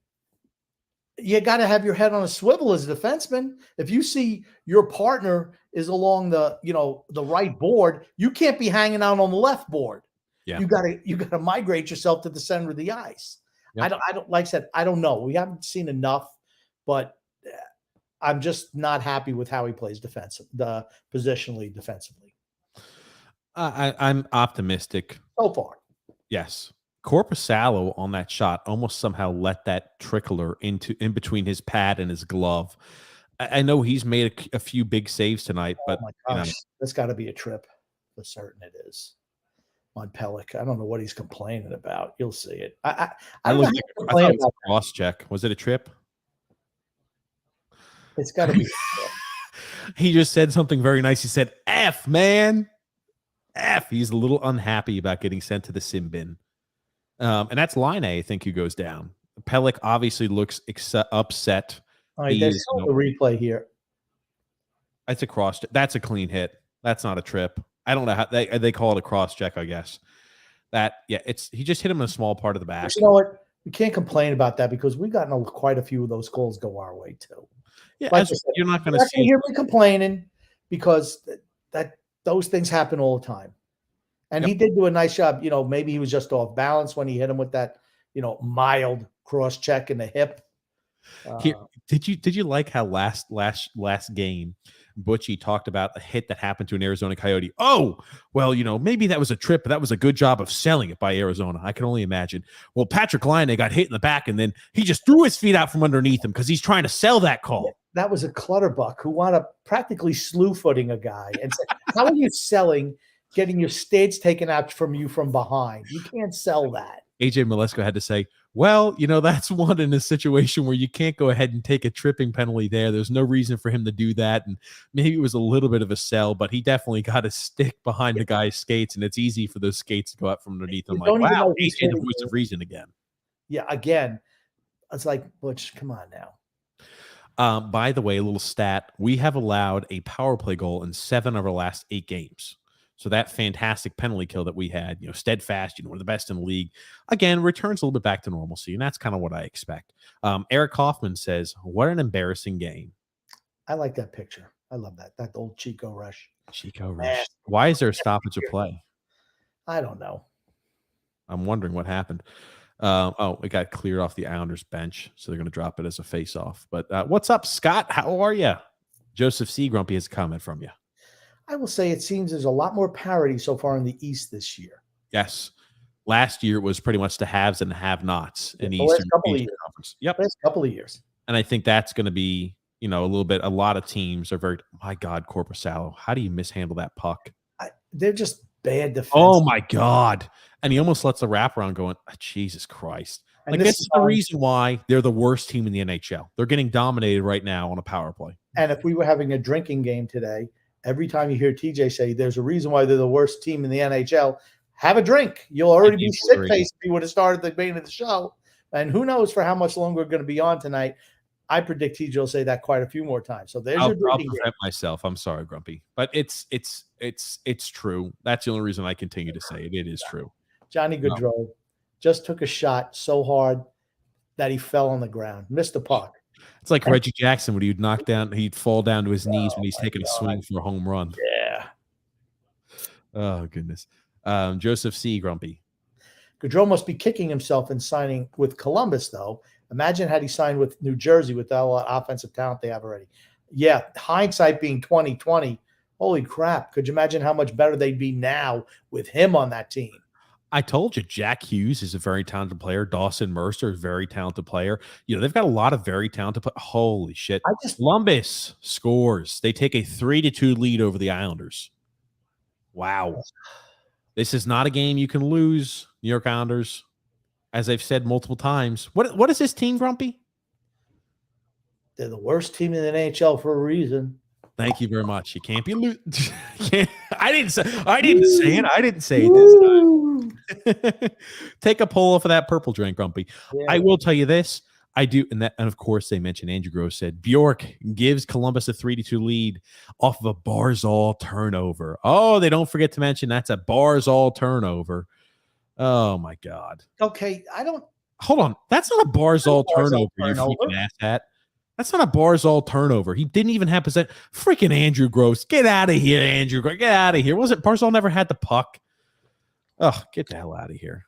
You got to have your head on a swivel as a defenseman. If you see your partner is along the right board, you can't be hanging out on the left board. Yeah. You got to migrate yourself to the center of the ice. Yep. I don't like I said, I don't know. We haven't seen enough, but I'm just not happy with how he plays positionally defensively. I'm optimistic so far. Yes. Korpisalo on that shot almost somehow let that trickler in between his pad and his glove. I know he's made a few big saves tonight, but my gosh, that's got to be a trip. For certain it is. On Pellick, I don't know what he's complaining about. You'll see it. I thought it was a cross check. Was it a trip? It's got to be. He just said something very nice. He said, "F, man, F." He's a little unhappy about getting sent to the sim bin. And that's Line A, I think, who goes down. Pellick obviously looks upset. All right, there's the replay here. That's a cross. That's a clean hit. That's not a trip. I don't know how they call it a cross check, I guess. He just hit him in a small part of the back. But you know what? We can't complain about that because we've gotten quite a few of those goals go our way too. Yeah, like you're not going to hear me complaining because those things happen all the time. And he did do a nice job. Maybe he was just off balance when he hit him with that, mild cross check in the hip. Did you like how last game Butchie talked about a hit that happened to an Arizona Coyote? Oh, well, maybe that was a trip, but that was a good job of selling it by Arizona. I can only imagine. Well, Patrick Laine got hit in the back, and then he just threw his feet out from underneath him because he's trying to sell that call. That was a Clutterbuck who wound up practically slew-footing a guy and said, how are you selling getting your states taken out from you from behind? You can't sell that. AJ Malesko had to say, well, that's one in a situation where you can't go ahead and take a tripping penalty there. There's no reason for him to do that. And maybe it was a little bit of a sell, but he definitely got a stick behind the guy's skates, and it's easy for those skates to go out from underneath him. Like, wow, AJ, the voice of reason again. Yeah, again. It's like, Butch, come on now. By the way, a little stat. We have allowed a power play goal in 7 of our last 8 games. So that fantastic penalty kill that we had, steadfast, one of the best in the league, again, returns a little bit back to normalcy. And that's kind of what I expect. Eric Hoffman says, what an embarrassing game. I like that picture. I love that. That old Chico Rush. Chico Rush. Why is there a stoppage of play? I don't know. I'm wondering what happened. It got cleared off the Islanders bench, so they're going to drop it as a face-off. But what's up, Scott? How are you? Joseph C. Grumpy has a comment from you. I will say it seems there's a lot more parity so far in the East this year. Yes. Last year it was pretty much the haves and the have-nots in the Eastern Conference. Yep. Last couple of years. And I think that's going to be, a lot of teams are very, my God, Korpisalo, how do you mishandle that puck? They're just bad defense. Oh, my God. And he almost lets the wraparound go in. Oh, Jesus Christ. And this is the reason why they're the worst team in the NHL. They're getting dominated right now on a power play. And if we were having a drinking game today, every time you hear TJ say there's a reason why they're the worst team in the NHL, have a drink. You'll already be sick-faced if you would have started the beginning of the show. And who knows for how much longer we're going to be on tonight. I predict TJ will say that quite a few more times. So there's your I'll drinking game. prevent myself. I'm sorry, Grumpy, but it's true. That's the only reason I continue to say it. It is true. Johnny No. Gaudreau just took a shot so hard that he fell on the ground, missed the puck. It's like Reggie Jackson when he'd knock down, he'd fall down to his knees when he's taking a swing for a home run. Yeah. Oh goodness. Joseph C. Grumpy. Gaudreau must be kicking himself in signing with Columbus, though. Imagine had he signed with New Jersey with all that offensive talent they have already. Yeah, hindsight being 2020. Holy crap. Could you imagine how much better they'd be now with him on that team? I told you, Jack Hughes is a very talented player. Dawson Mercer is a very talented player. You know, they've got a lot of very talented players. Holy shit. Columbus scores. They take a 3-2 lead over the Islanders. Wow. This is not a game you can lose, New York Islanders. As I've said multiple times. What is this team, Grumpy? They're the worst team in the NHL for a reason. Thank you very much. You can't be I didn't say it. I didn't say it this time. Take a pull off of that purple drink, Grumpy. Yeah. I will tell you this. I do, and of course they mentioned Andrew Gross said Bjork gives Columbus a 3-2 lead off of a Barzal turnover. Oh, they don't forget to mention that's a Barzal turnover. Oh my God. Okay, hold on. That's not a Barzal turnover, you freaking asshat. That's not a Barzal turnover. He didn't even have possession. Freaking Andrew Gross. Get out of here, Andrew Gross. Get out of here. Wasn't Barzal never had the puck? Oh, get the hell out of here.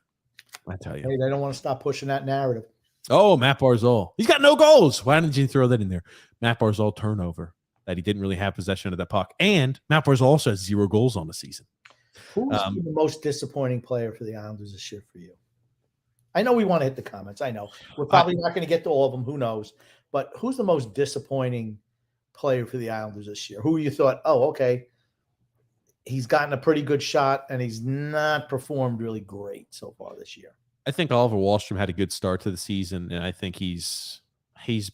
I tell you. Hey, they don't want to stop pushing that narrative. Oh, Matt Barzal. He's got no goals. Why didn't you throw that in there? Matt Barzal turnover. That he didn't really have possession of the puck. And Matt Barzal also has 0 goals on the season. Who's the most disappointing player for the Islanders this year for you? I know we want to hit the comments. I know. We're probably not going to get to all of them. Who knows? But who's the most disappointing player for the Islanders this year? Who you thought, oh, okay, he's gotten a pretty good shot and he's not performed really great so far this year? I think Oliver Wahlstrom had a good start to the season, and I think he's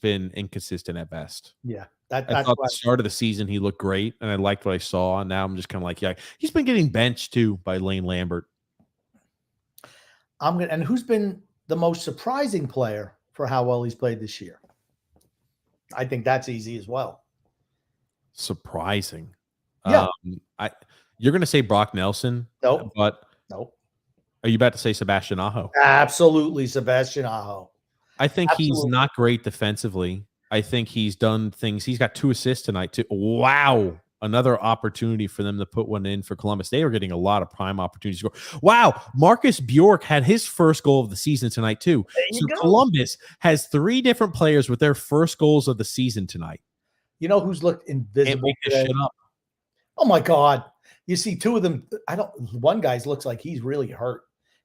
been inconsistent at best. Yeah. I thought the start of the season he looked great, and I liked what I saw. And now I'm just kind of like, yeah, he's been getting benched too by Lane Lambert. And who's been the most surprising player for how well he's played this year? I think that's easy as well. Surprising. Yeah. You're going to say Brock Nelson? Nope. But nope. Are you about to say Sebastian Aho? Absolutely, Sebastian Aho. I think he's not great defensively. I think he's done things. He's got 2 assists tonight too. Wow. Another opportunity for them to put one in for Columbus. They were getting a lot of prime opportunities to score. Wow. Marcus Bjork had his first goal of the season tonight too. So Columbus has 3 different players with their first goals of the season tonight. You know who's looked invisible today? Shit up. Oh my God. You see 2 of them. One guy's looks like he's really hurt.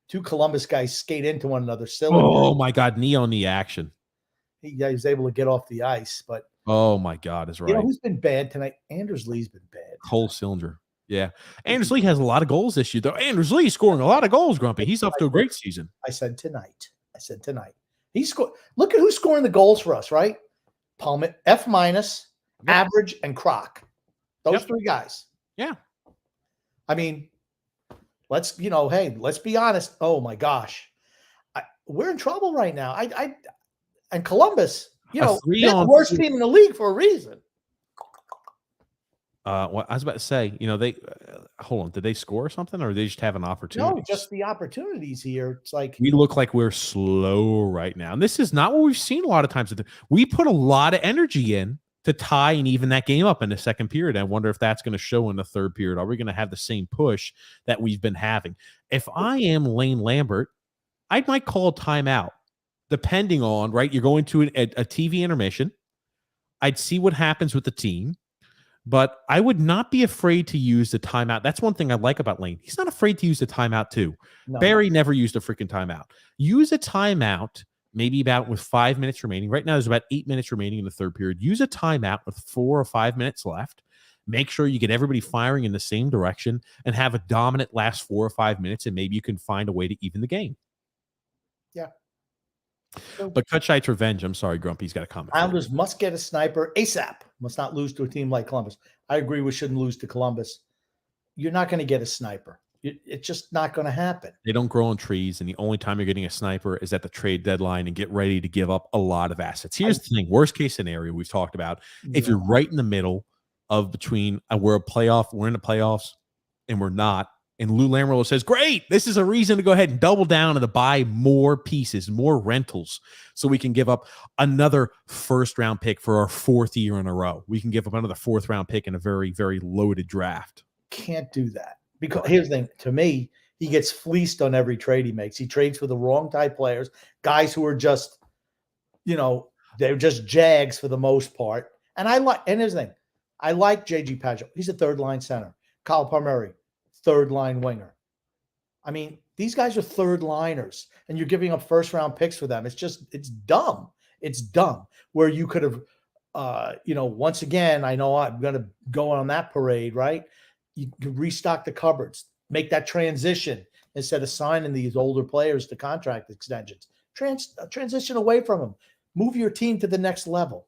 2 Columbus guys skate into one another. Oh my God. Knee on knee action. He was able to get off the ice, but oh my God, is right. You know who's been bad tonight? Anders Lee's been bad. Cole Sillinger. Yeah. Anders Lee has a lot of goals this year, though. Anders Lee scoring a lot of goals, Grumpy. He's up to a great season. I said tonight. He scored. Look at who's scoring the goals for us, right? Palmet, F-, Average, and Croc. Those 3 guys. Yeah. I mean, let's be honest. Oh my gosh. We're in trouble right now. And Columbus, they're the worst team in the league for a reason. Well, I was about to say, they hold on. Did they score something, or did they just have an opportunity? No, just the opportunities here. It's like we look like we're slow right now, and this is not what we've seen a lot of times. We put a lot of energy in to tie and even that game up in the second period. I wonder if that's going to show in the third period. Are we going to have the same push that we've been having? If I am Lane Lambert, I might call a timeout. Depending on, right, you're going to a TV intermission. I'd see what happens with the team, but I would not be afraid to use the timeout. That's one thing I like about Lane. He's not afraid to use the timeout too. No. Barry never used a freaking timeout. Use a timeout maybe about with 5 minutes remaining. Right now there's about 8 minutes remaining in the third period. Use a timeout with 4 or 5 minutes left. Make sure you get everybody firing in the same direction and have a dominant last 4 or 5 minutes, and maybe you can find a way to even the game. Yeah. But Kutchite's revenge. I'm sorry, Grumpy's got a comment. Islanders must get a sniper ASAP. Must not lose to a team like Columbus. I agree we shouldn't lose to Columbus. You're not going to get a sniper. It's just not going to happen. They don't grow on trees, and the only time you're getting a sniper is at the trade deadline and get ready to give up a lot of assets. Here's the thing: worst case scenario we've talked about. If you're right in the middle of between we're in the playoffs, and we're not, and Lou Lamoriello says, "Great, this is a reason to go ahead and double down and to buy more pieces, more rentals, so we can give up another first-round pick for our 4th year in a row. We can give up another 4th-round pick in a very, very loaded draft." Can't do that because here's the thing: to me, he gets fleeced on every trade he makes. He trades for the wrong type players, guys who are just, they're just jags for the most part. And here's the thing: I like JG Pageau. He's a 3rd-line center. Kyle Palmieri, 3rd-line winger. I mean, these guys are 3rd-liners, and you're giving up 1st-round picks for them. It's dumb. It's dumb. Where you could have, once again, I know I'm going to go on that parade, right? You could restock the cupboards, make that transition instead of signing these older players to contract extensions. Transition away from them. Move your team to the next level.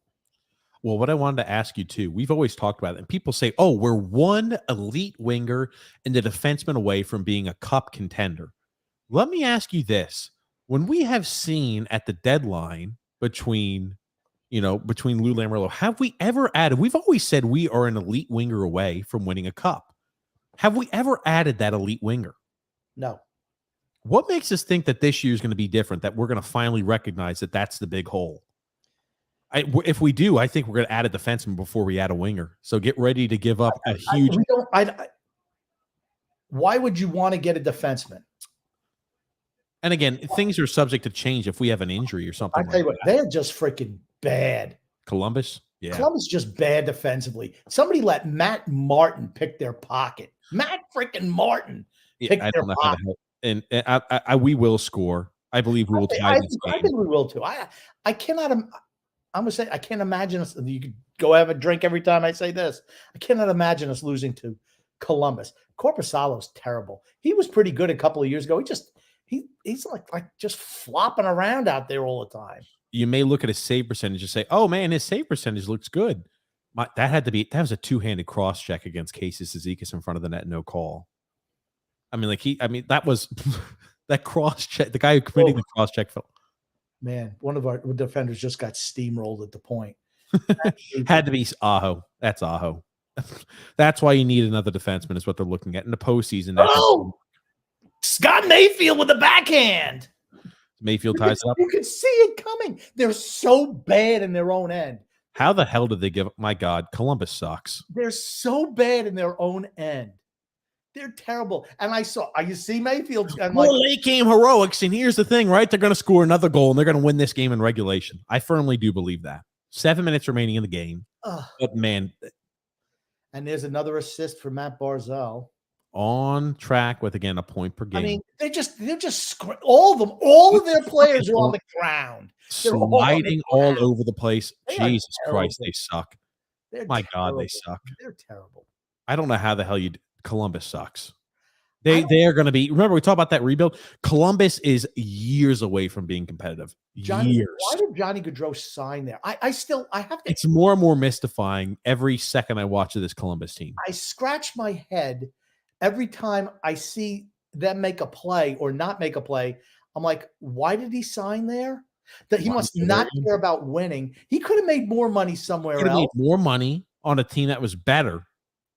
Well, what I wanted to ask you too, we've always talked about it, and people say, "Oh, we're one elite winger and the defenseman away from being a cup contender." Let me ask you this: when we have seen at the deadline between Lou Lamoriello, have we ever added? We've always said we are an elite winger away from winning a cup. Have we ever added that elite winger? No. What makes us think that this year is going to be different, that we're going to finally recognize that that's the big hole? If we do, I think we're going to add a defenseman before we add a winger. So get ready to give up a huge. Why would you want to get a defenseman? And again, things are subject to change if we have an injury or something. I tell you what, they're just freaking bad. Columbus? Yeah. Columbus is just bad defensively. Somebody let Matt Martin pick their pocket. Matt freaking Martin pick their pocket. And we will score. I believe we will tie this game. I think we will too. I cannot. I'm gonna say I can't imagine us. You could go have a drink every time I say this. I cannot imagine us losing to Columbus. Korpisalo's terrible. He was pretty good a couple of years ago. He's like just flopping around out there all the time. You may look at his save percentage and say, "Oh man, his save percentage looks good." That was a two-handed cross check against Casey Cizikas in front of the net, no call. I mean, that was that cross check. The guy who committed the cross check fell. Man, one of our defenders just got steamrolled at the point. Had to be Aho. That's Aho. That's why you need another defenseman, is what they're looking at in the postseason. Scott Mayfield with a backhand. Mayfield ties it up. You can see it coming. They're so bad in their own end. How the hell did they give up? My God, Columbus sucks. They're so bad in their own end. They're terrible. And you see Mayfield. Late game heroics. And here's the thing, right? They're going to score another goal and they're going to win this game in regulation. I firmly do believe that. 7 minutes remaining in the game. But man. And there's another assist for Matt Barzal. On track with, again, a point per game. I mean, they're just all of their players are on the ground. Sliding all over the place. Jesus Christ, they suck. God, they suck. They're terrible. I don't know how the hell Columbus sucks. They are going to be. Remember, we talked about that rebuild. Columbus is years away from being competitive. Years. Why did Johnny Gaudreau sign there? I have to. It's more and more mystifying every second I watch of this Columbus team. I scratch my head every time I see them make a play or not make a play. I'm like, why did he sign there? That he must not care about winning. He could have made more money somewhere else. Made more money on a team that was better.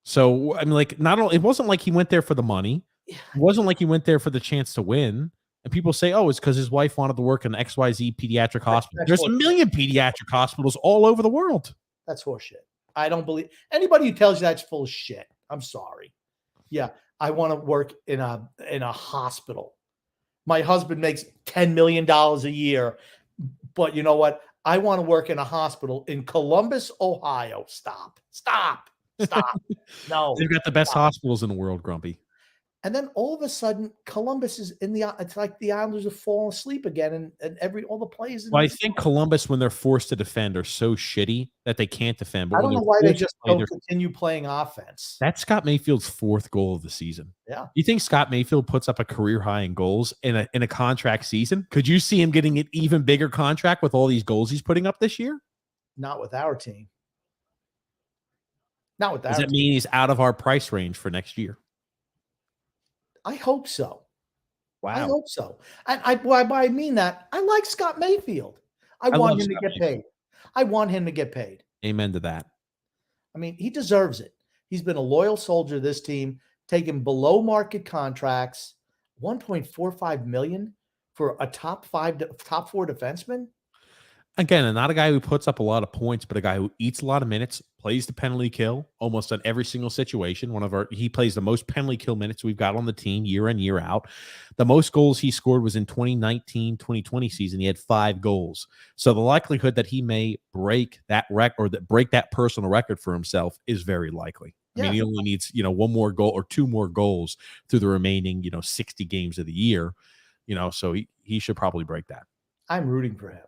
So I mean, it wasn't like he went there for the money. It wasn't like he went there for the chance to win. And people say, "Oh, it's because his wife wanted to work in an XYZ pediatric hospital." There's a million pediatric hospitals all over the world. That's horseshit. I don't believe anybody who tells you that's full of shit. I'm sorry. Yeah, I want to work in a hospital. My husband makes $10 million a year, but you know what? I want to work in a hospital in Columbus, Ohio. Stop. No. They've got the best hospitals in the world, Grumpy. And then all of a sudden, Columbus is it's like the Islanders have fallen asleep again, and all the plays. Well, I think Columbus, when they're forced to defend, are so shitty that they can't defend. But I don't know why they just don't continue playing offense. That's Scott Mayfield's 4th goal of the season. Yeah. You think Scott Mayfield puts up a career high in goals in a contract season? Could you see him getting an even bigger contract with all these goals he's putting up this year? Not with our team. Not with that. Does that mean he's out of our price range for next year? I hope so. I Wow. hope so. And why I mean that, I like Scott Mayfield. I I want love him to Scott get Mayfield. paid. I want him to get paid. Amen to that. I mean, he deserves it. He's been a loyal soldier of this team, taking below market contracts, 1.45 million for a top 4 defenseman. Again, and not a guy who puts up a lot of points, but a guy who eats a lot of minutes, plays the penalty kill almost on every single situation. He plays the most penalty kill minutes we've got on the team year in, year out. The most goals he scored was in 2019-2020 season. He had 5 goals. So the likelihood that he may break that break that personal record for himself is very likely. I mean, he only needs, one more goal or 2 more goals through the remaining, 60 games of the year, so he should probably break that. I'm rooting for him.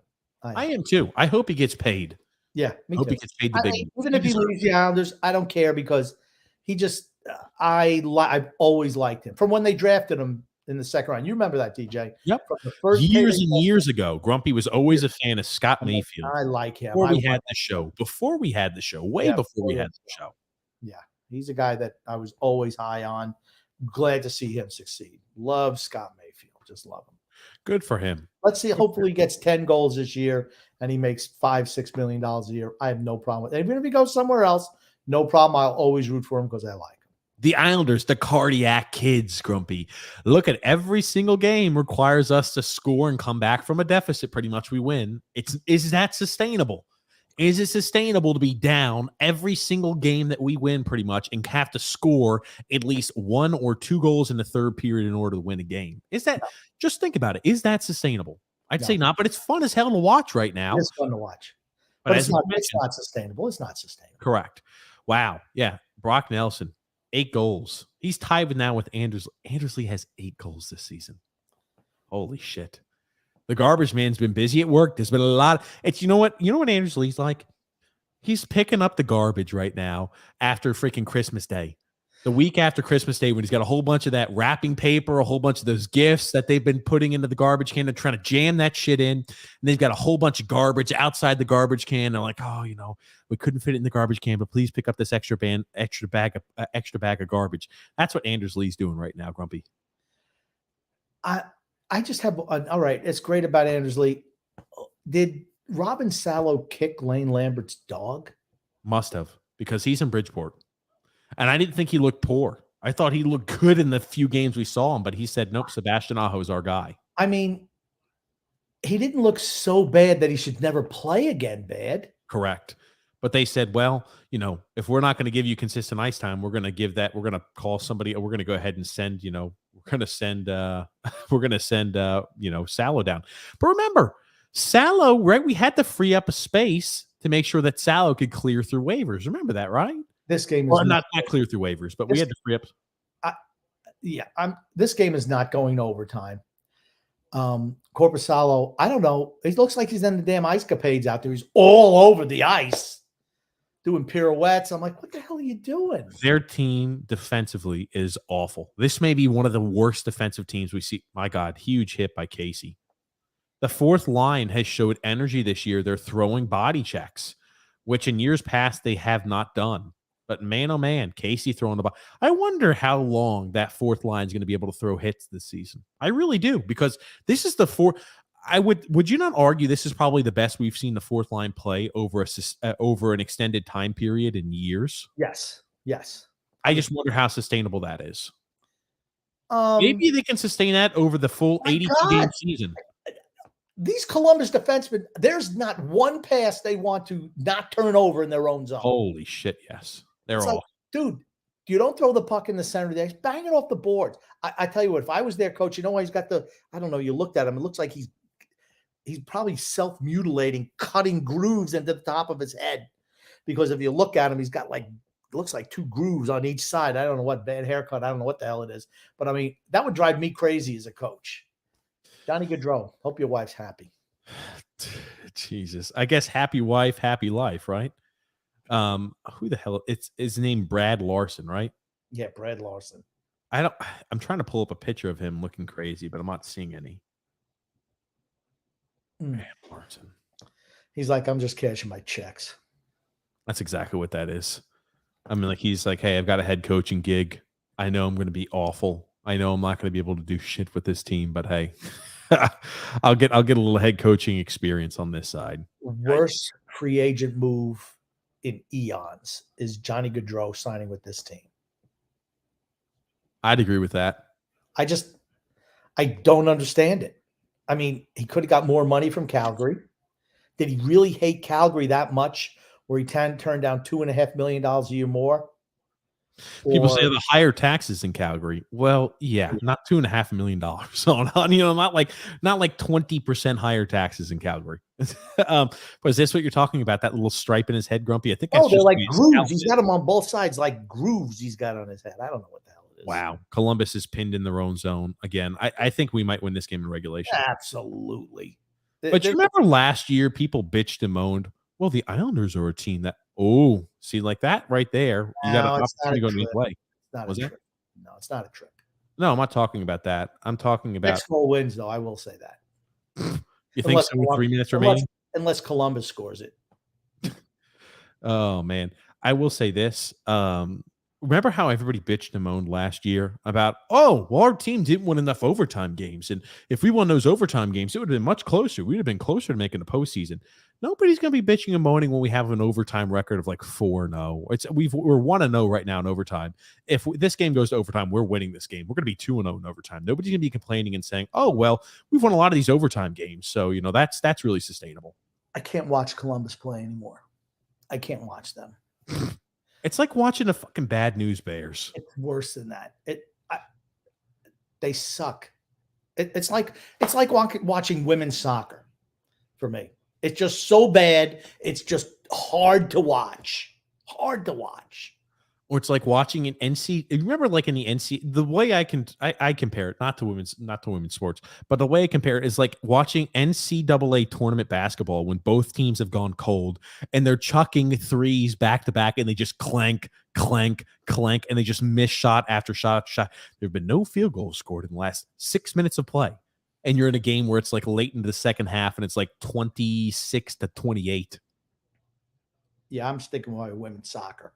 I am too. I hope he gets paid. Yeah, me I hope too. he gets paid the big money. Even if he leaves the Islanders, I don't care because he just I've always liked him from when they drafted him in the second round. You remember that, DJ? Yep. From the first Years and years ago, Grumpy was always a fan of Scott Mayfield. I like him. Before we had the show, way before we had the show. Yeah, he's a guy that I was always high on. Glad to see him succeed. Love Scott Mayfield. Just love him. Good for him. Let's see. Hopefully, he gets 10 goals this year and he makes $5-6 million a year. I have no problem with it. Even if he goes somewhere else, no problem. I'll always root for him because I like him. The Islanders, the cardiac kids, Grumpy. Look at every single game requires us to score and come back from a deficit. Pretty much we win. Is that sustainable? Is it sustainable to be down every single game that we win pretty much and have to score at least 1 or 2 goals in the third period in order to win a game? Just think about it. Is that sustainable? I'd say not, but it's fun as hell to watch right now. It's fun to watch. But it's not sustainable. It's not sustainable. Correct. Wow. Yeah. Brock Nelson, 8 goals. He's tied now with Anders. Anders Lee has 8 goals this season. Holy shit. The garbage man's been busy at work. There's been a lot. It's you know what Anders Lee's like? He's picking up the garbage right now after freaking Christmas Day. The week after Christmas Day, when he's got a whole bunch of that wrapping paper, a whole bunch of those gifts that they've been putting into the garbage can, they're trying to jam that shit in. And they've got a whole bunch of garbage outside the garbage can. They're like, oh, we couldn't fit it in the garbage can, but please pick up this extra bag of garbage. That's what Anders Lee's doing right now, Grumpy. I just have all right. It's great about Anders Lee. Did Robin Salo kick Lane Lambert's dog? Must have, because he's in Bridgeport. And I didn't think he looked poor. I thought he looked good in the few games we saw him, but he said, nope, Sebastian Aho is our guy. I mean, he didn't look so bad that he should never play again bad. Correct. But they said, well, if we're not going to give you consistent ice time, we're going to call somebody, we're going to go ahead and send, Salo down. But remember, Salo, right? We had to free up a space to make sure that Salo could clear through waivers. Remember that, right? This game is not clear through waivers, but we had to free up. This game is not going to overtime. Korpisalo, I don't know. It looks like he's in the damn ice capades out there. He's all over the ice doing pirouettes. I'm like, what the hell are you doing? Their team defensively is awful. This may be one of the worst defensive teams we see. My God, huge hit by Casey. The fourth line has showed energy this year. They're throwing body checks, which in years past they have not done. But man, oh man, Casey throwing the ball. I wonder how long that fourth line is going to be able to throw hits this season. I really do, because this is the fourth. Would you not argue this is probably the best we've seen the fourth line play over an extended time period in years? Yes. I just wonder how sustainable that is. Maybe they can sustain that over the full 82-game season. These Columbus defensemen, there's not one pass they want to not turn over in their own zone. Holy shit, yes. They're all. Like, dude, you don't throw the puck in the center of the ice. Bang it off the boards. I tell you what, if I was their coach, why he's got I don't know, you looked at him, it looks like he's probably self-mutilating, cutting grooves into the top of his head. Because if you look at him, he's got looks like 2 grooves on each side. I don't know what bad haircut. I don't know what the hell it is. But, I mean, that would drive me crazy as a coach. Johnny Gaudreau, hope your wife's happy. Jesus. I guess happy wife, happy life, right? Who the hell? It's his name, Brad Larson, right? Yeah, Brad Larson. I'm trying to pull up a picture of him looking crazy, but I'm not seeing any. Brad Larson. He's like, I'm just cashing my checks. That's exactly what that is. I mean, he's like, hey, I've got a head coaching gig. I know I'm going to be awful. I know I'm not going to be able to do shit with this team, but hey, I'll get a little head coaching experience on this side. Worst free agent move in eons is Johnny Gaudreau signing with this team. I'd agree with that. I don't understand it. I mean, he could have got more money from Calgary. Did he really hate Calgary that much where he turned down $2.5 million a year more? People say the higher taxes in Calgary. Well, yeah, not $2.5 million on not like 20% higher taxes in Calgary. But is this what you're talking about? That little stripe in his head, Grumpy? I think that's they're just like grooves. He's got them on both sides, like grooves he's got on his head. I don't know what the hell it is. Wow. Columbus is pinned in their own zone. Again, I think we might win this game in regulation. Absolutely. But you remember last year, people bitched and moaned, well, the Islanders are a team that, see, like that right there, you got an opportunity to go to play. Was it? No, it's not a trick. No, I'm not talking about that. I'm talking about next goal wins, though. I will say that. You think so with 3 minutes remaining? Unless Columbus scores it. Oh, man. I will say this. Remember how everybody bitched and moaned last year about, our team didn't win enough overtime games. And if we won those overtime games, it would have been much closer. We'd have been closer to making the postseason. Nobody's going to be bitching and moaning when we have an overtime record of like 4-0. We're 1-0 right now in overtime. If this game goes to overtime, we're winning this game. We're going to be 2-0 in overtime. Nobody's going to be complaining and saying, we've won a lot of these overtime games. So, that's really sustainable. I can't watch Columbus play anymore. I can't watch them. It's like watching the fucking Bad News Bears. It's worse than that. They suck. It's like watching women's soccer for me. It's just so bad. It's just hard to watch. Hard to watch. Or it's like watching an NC. Remember, like in the NC, the way I compare it, not to women's sports, but the way I compare it is like watching NCAA tournament basketball when both teams have gone cold and they're chucking threes back to back and they just clank, clank, clank, and they just miss shot after shot after shot. There have been no field goals scored in the last 6 minutes of play, and you're in a game where it's like late into the second half and it's like 26-28. Yeah, I'm sticking with women's soccer.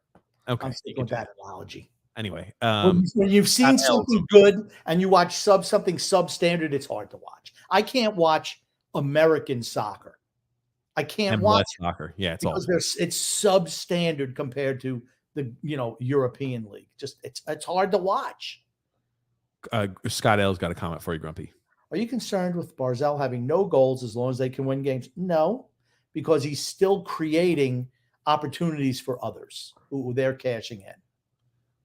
Okay. I'm sticking with that analogy. Anyway, when you've seen something good and you watch something substandard, it's hard to watch. I can't watch American soccer. I can't watch soccer. Yeah, it's substandard compared to the European league. Just it's hard to watch. Scott L's got a comment for you, Grumpy. Are you concerned with Barzal having no goals as long as they can win games? No, because he's still creating opportunities for others who they're cashing in.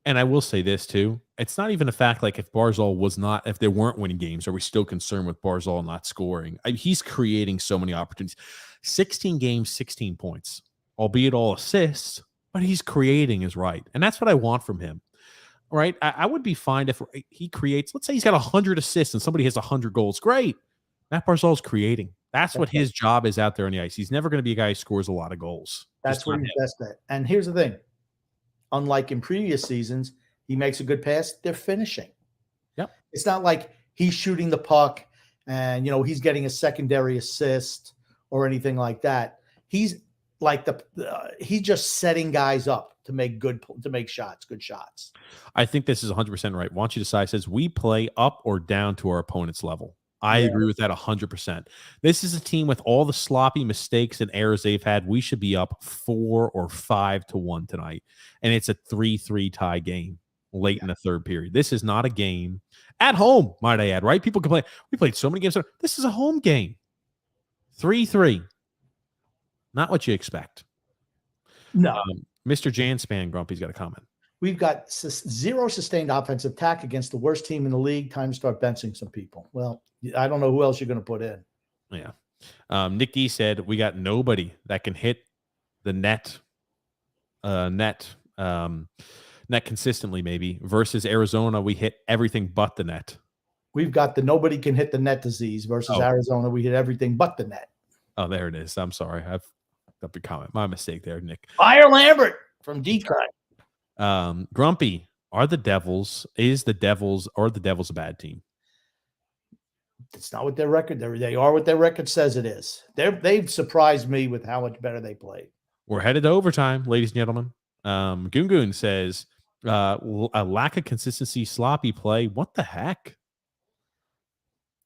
And I will say this too. It's not even a fact like if they weren't winning games, are we still concerned with Barzal not scoring? He's creating so many opportunities. 16 games, 16 points, albeit all assists, but he's creating is right. And that's what I want from him. Right. I would be fine if he creates, let's say he's got 100 assists and somebody has 100 goals. Great. Matt Barzal is creating. That's what his job is out there on the ice. He's never going to be a guy who scores a lot of goals. That's what he's best at. And here's the thing. Unlike in previous seasons, he makes a good pass, they're finishing. Yep. It's not like he's shooting the puck and, he's getting a secondary assist or anything like that. He's like he's just setting guys up to make good shots. I think this is 100% right. Want you to decide, says we play up or down to our opponent's level. I agree with that 100%. This is a team with all the sloppy mistakes and errors they've had. We should be up 4 or 5-1 tonight. And it's a 3-3 tie game late in the third period. This is not a game at home, might I add, right? People complain. We played so many games. This is a home game. 3-3. Not what you expect. No. Mr. Janspan, Grumpy's got a comment. We've got zero sustained offensive attack against the worst team in the league. Time to start benching some people. Well, I don't know who else you're going to put in. Yeah. Nick D said, we got nobody that can hit the net consistently, maybe. Versus Arizona, we hit everything but the net. We've got the nobody can hit the net disease versus Arizona. We hit everything but the net. Oh, there it is. I'm sorry. I've got the comment. My mistake there, Nick. Fire Lambert from Detroit. Grumpy, are the Devils a bad team? It's not what their record. They are what their record says it is. They've surprised me with how much better they played. We're headed to overtime, ladies and gentlemen. Goon says, A lack of consistency, sloppy play. What the heck?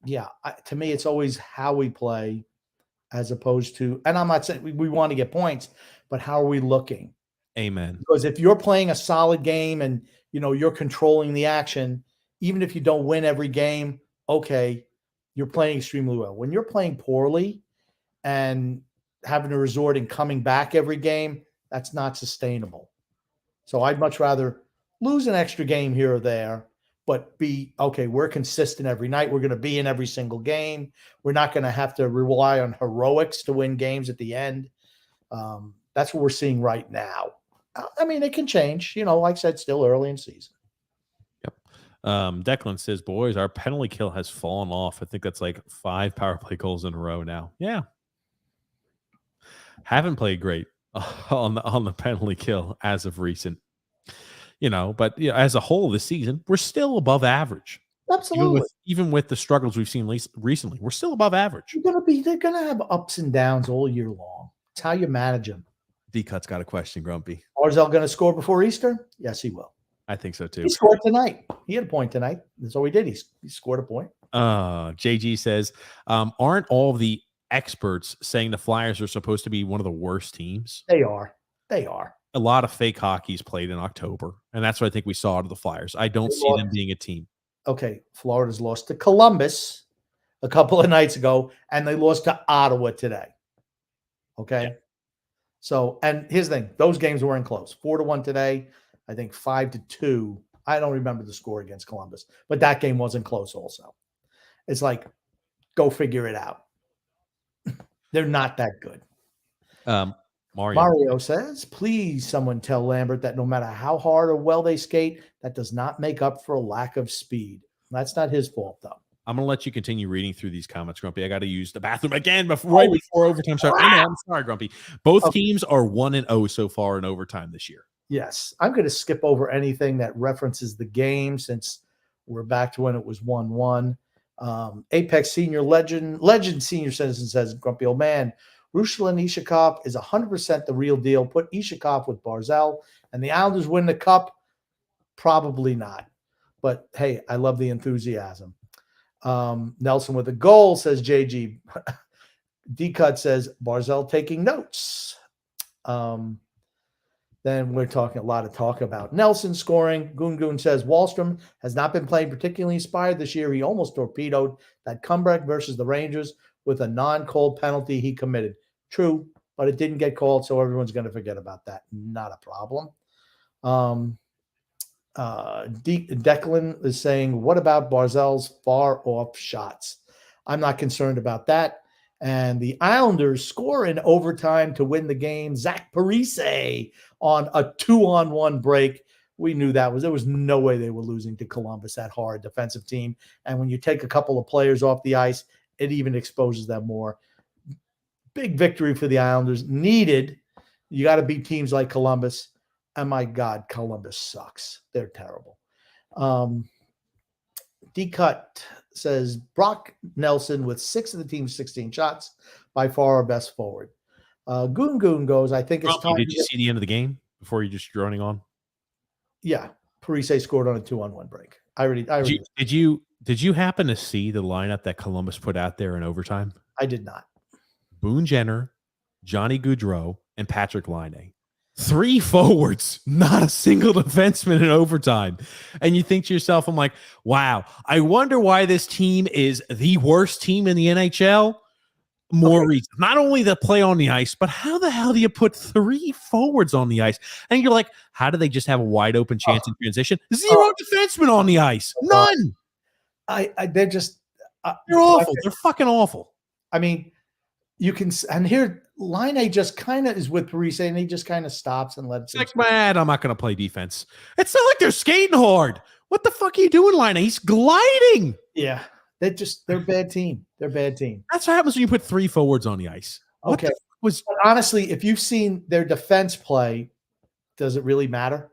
Yeah, to me, it's always how we play as opposed to, and I'm not saying we want to get points, but how are we looking? Amen. Because if you're playing a solid game and you're controlling the action, even if you don't win every game, okay, you're playing extremely well. When you're playing poorly and having to resort and coming back every game, that's not sustainable. So I'd much rather lose an extra game here or there, but be okay. We're consistent every night. We're going to be in every single game. We're not going to have to rely on heroics to win games at the end. That's what we're seeing right now. I mean, it can change. Like I said, still early in season. Yep. Declan says, boys, our penalty kill has fallen off. I think that's like 5 power play goals in a row now. Yeah. Haven't played great on the penalty kill as of recent. But as a whole this season, we're still above average. Absolutely. Even with the struggles we've seen recently, we're still above average. They're gonna have ups and downs all year long. It's how you manage them. D-Cut's got a question, Grumpy. Barzal going to score before Easter? Yes, he will. I think so too. He scored tonight. He had a point tonight. That's all he did. He scored a point. JG says, aren't all of the experts saying the Flyers are supposed to be one of the worst teams? They are. A lot of fake hockey's played in October, and that's what I think we saw to the Flyers. I don't see them being a team. Okay, Florida's lost to Columbus a couple of nights ago, and they lost to Ottawa today. Okay. Yeah. So, and here's the thing. Those games weren't close. 4-1 today. I think 5-2. I don't remember the score against Columbus, but that game wasn't close also. It's like, go figure it out. They're not that good. Mario says, please someone tell Lambert that no matter how hard or well they skate, that does not make up for a lack of speed. That's not his fault, though. I'm going to let you continue reading through these comments, Grumpy. I got to use the bathroom again before overtime starts. I'm sorry, Grumpy. Both teams are 1-0 so far in overtime this year. Yes. I'm going to skip over anything that references the game since we're back to when it was 1-1. Apex Senior Legend Senior Citizen says, Grumpy old man, Ruslan Ishakov is 100% the real deal. Put Ishakov with Barzal, and the Islanders win the cup? Probably not. But, hey, I love the enthusiasm. Nelson with a goal, says JG. D-Cut says, Barzal taking notes. Then we're talking a lot of talk about Nelson scoring. Goon says, Wallstrom has not been playing particularly inspired this year. He almost torpedoed that comeback versus the Rangers with a non-called penalty he committed. True, but it didn't get called, so everyone's going to forget about that. Not a problem. Declan is saying, what about Barzal's far-off shots? I'm not concerned about that. And the Islanders score in overtime to win the game. Zach Parise on a 2-on-1 break. We knew there was no way they were losing to Columbus, that hard defensive team. And when you take a couple of players off the ice, it even exposes them more. Big victory for the Islanders. Needed. You got to beat teams like Columbus. And my God, Columbus sucks. They're terrible. D-Cut says, Brock Nelson with 6 of the team's 16 shots, by far our best forward. Goon goes, I think it's time. Did you see the end of the game before you just droning on? Yeah. Parise scored on a 2-on-1 break. Did you happen to see the lineup that Columbus put out there in overtime? I did not. Boone Jenner, Johnny Gaudreau, and Patrick Laine. 3 forwards, not a single defenseman in overtime. And you think to yourself, I'm like, wow, I wonder why this team is the worst team in the NHL. More reasons. Not only the play on the ice, but how the hell do you put 3 forwards on the ice? And you're like, how do they just have a wide open chance in transition? 0 defensemen on the ice. None. They're just they're awful. They're fucking awful. I mean, you can, and here Laine just kind of is with Parise, and he just kind of stops and lets. It's like, man, I'm not going to play defense. It's not like they're skating hard. What the fuck are you doing, Laine? He's gliding. Yeah, they're a bad team. They're a bad team. That's what happens when you put 3 forwards on the ice. Okay. But honestly, if you've seen their defense play, does it really matter?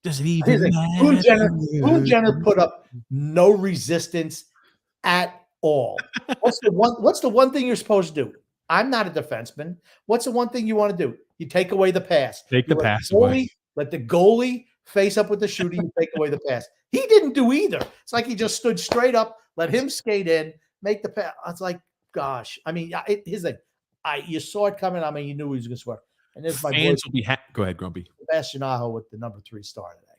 Does it even matter? Boone Jenner put up no resistance at all. What's the one thing you're supposed to do? I'm not a defenseman. What's the one thing you want to do? You take away the pass. Take the pass away. Let the goalie face up with the shooter, you take away the pass. He didn't do either. It's like he just stood straight up, let him skate in, make the pass. It's like, gosh. I mean, you saw it coming. I mean, you knew he was going to score. And there's my boy. Will be go ahead, Grumpy. Sebastian Aho with the number 3 star today.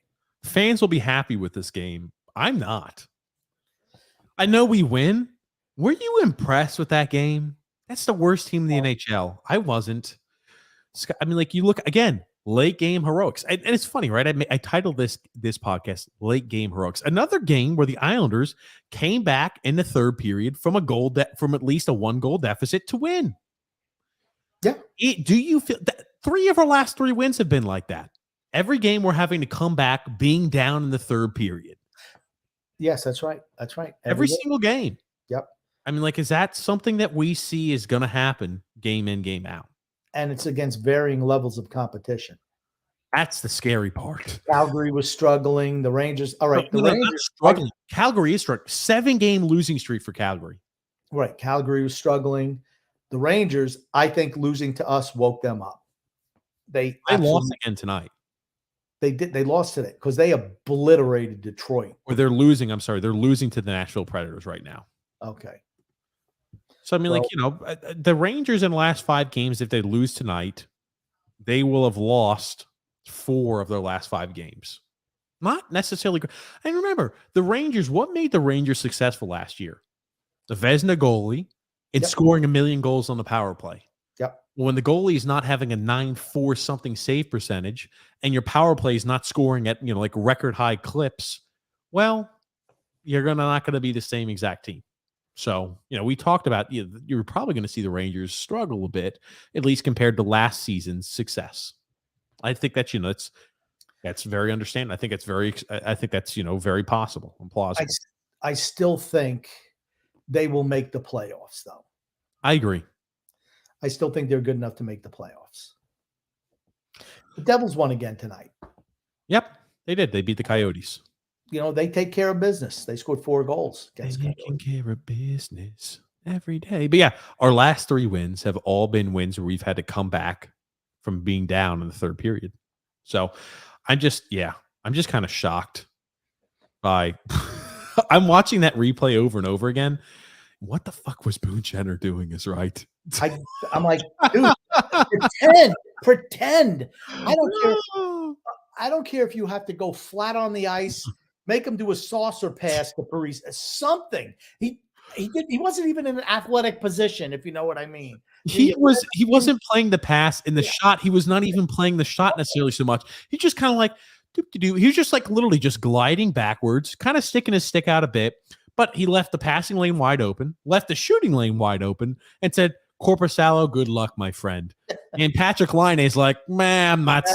Fans will be happy with this game. I'm not. I know we win. Were you impressed with that game? That's the worst team in the NHL. I wasn't. I mean, like, you look again, late game heroics, and it's funny, right? I titled this podcast "Late Game Heroics." Another game where the Islanders came back in the third period from from at least a 1-goal deficit to win. Yeah. Do you feel that 3 of our last 3 wins have been like that? Every game we're having to come back being down in the third period. Yes, that's right. That's right. Every single game. Yep. I mean, like, is that something that we see is going to happen game in, game out? And it's against varying levels of competition. That's the scary part. Calgary was struggling. The Rangers. All right. The Rangers struggling. Calgary is struggling. 7-game losing streak for Calgary. Right. Calgary was struggling. The Rangers, I think, losing to us woke them up. They lost again tonight. They did. They lost today because they obliterated Detroit. Or they're losing. I'm sorry. They're losing to the Nashville Predators right now. Okay. So, I mean, the Rangers in the last 5 games, if they lose tonight, they will have lost 4 of their last 5 games. Not necessarily. And remember, the Rangers, what made the Rangers successful last year? The Vezina goalie and scoring 1 million goals on the power play. Yep. When the goalie is not having a 9.4 something save percentage and your power play is not scoring at, like record high clips, well, you're not going to be the same exact team. So, we talked about, you're probably going to see the Rangers struggle a bit, at least compared to last season's success. I think that's, that's very understandable. I think that's very possible and plausible. I still think they will make the playoffs, though. I agree. I still think they're good enough to make the playoffs. The Devils won again tonight. Yep, they did. They beat the Coyotes. They take care of business. They scored 4 goals. Taking care of business every day. But yeah, our last 3 wins have all been wins where we've had to come back from being down in the third period. So I'm just kind of shocked by I'm watching that replay over and over again. What the fuck was Boone Jenner doing is right. I'm like, dude, pretend. I don't care if you have to go flat on the ice. Make him do a saucer pass to Paris. Something. He wasn't even in an athletic position, if you know what I mean. He wasn't playing the pass in the shot. He was not even playing the shot necessarily so much. He just kind of like he was just like literally just gliding backwards, kind of sticking his stick out a bit, but he left the passing lane wide open, left the shooting lane wide open, and said, Corpusalo, good luck, my friend. And Patrick Laine is like, man, I'm not.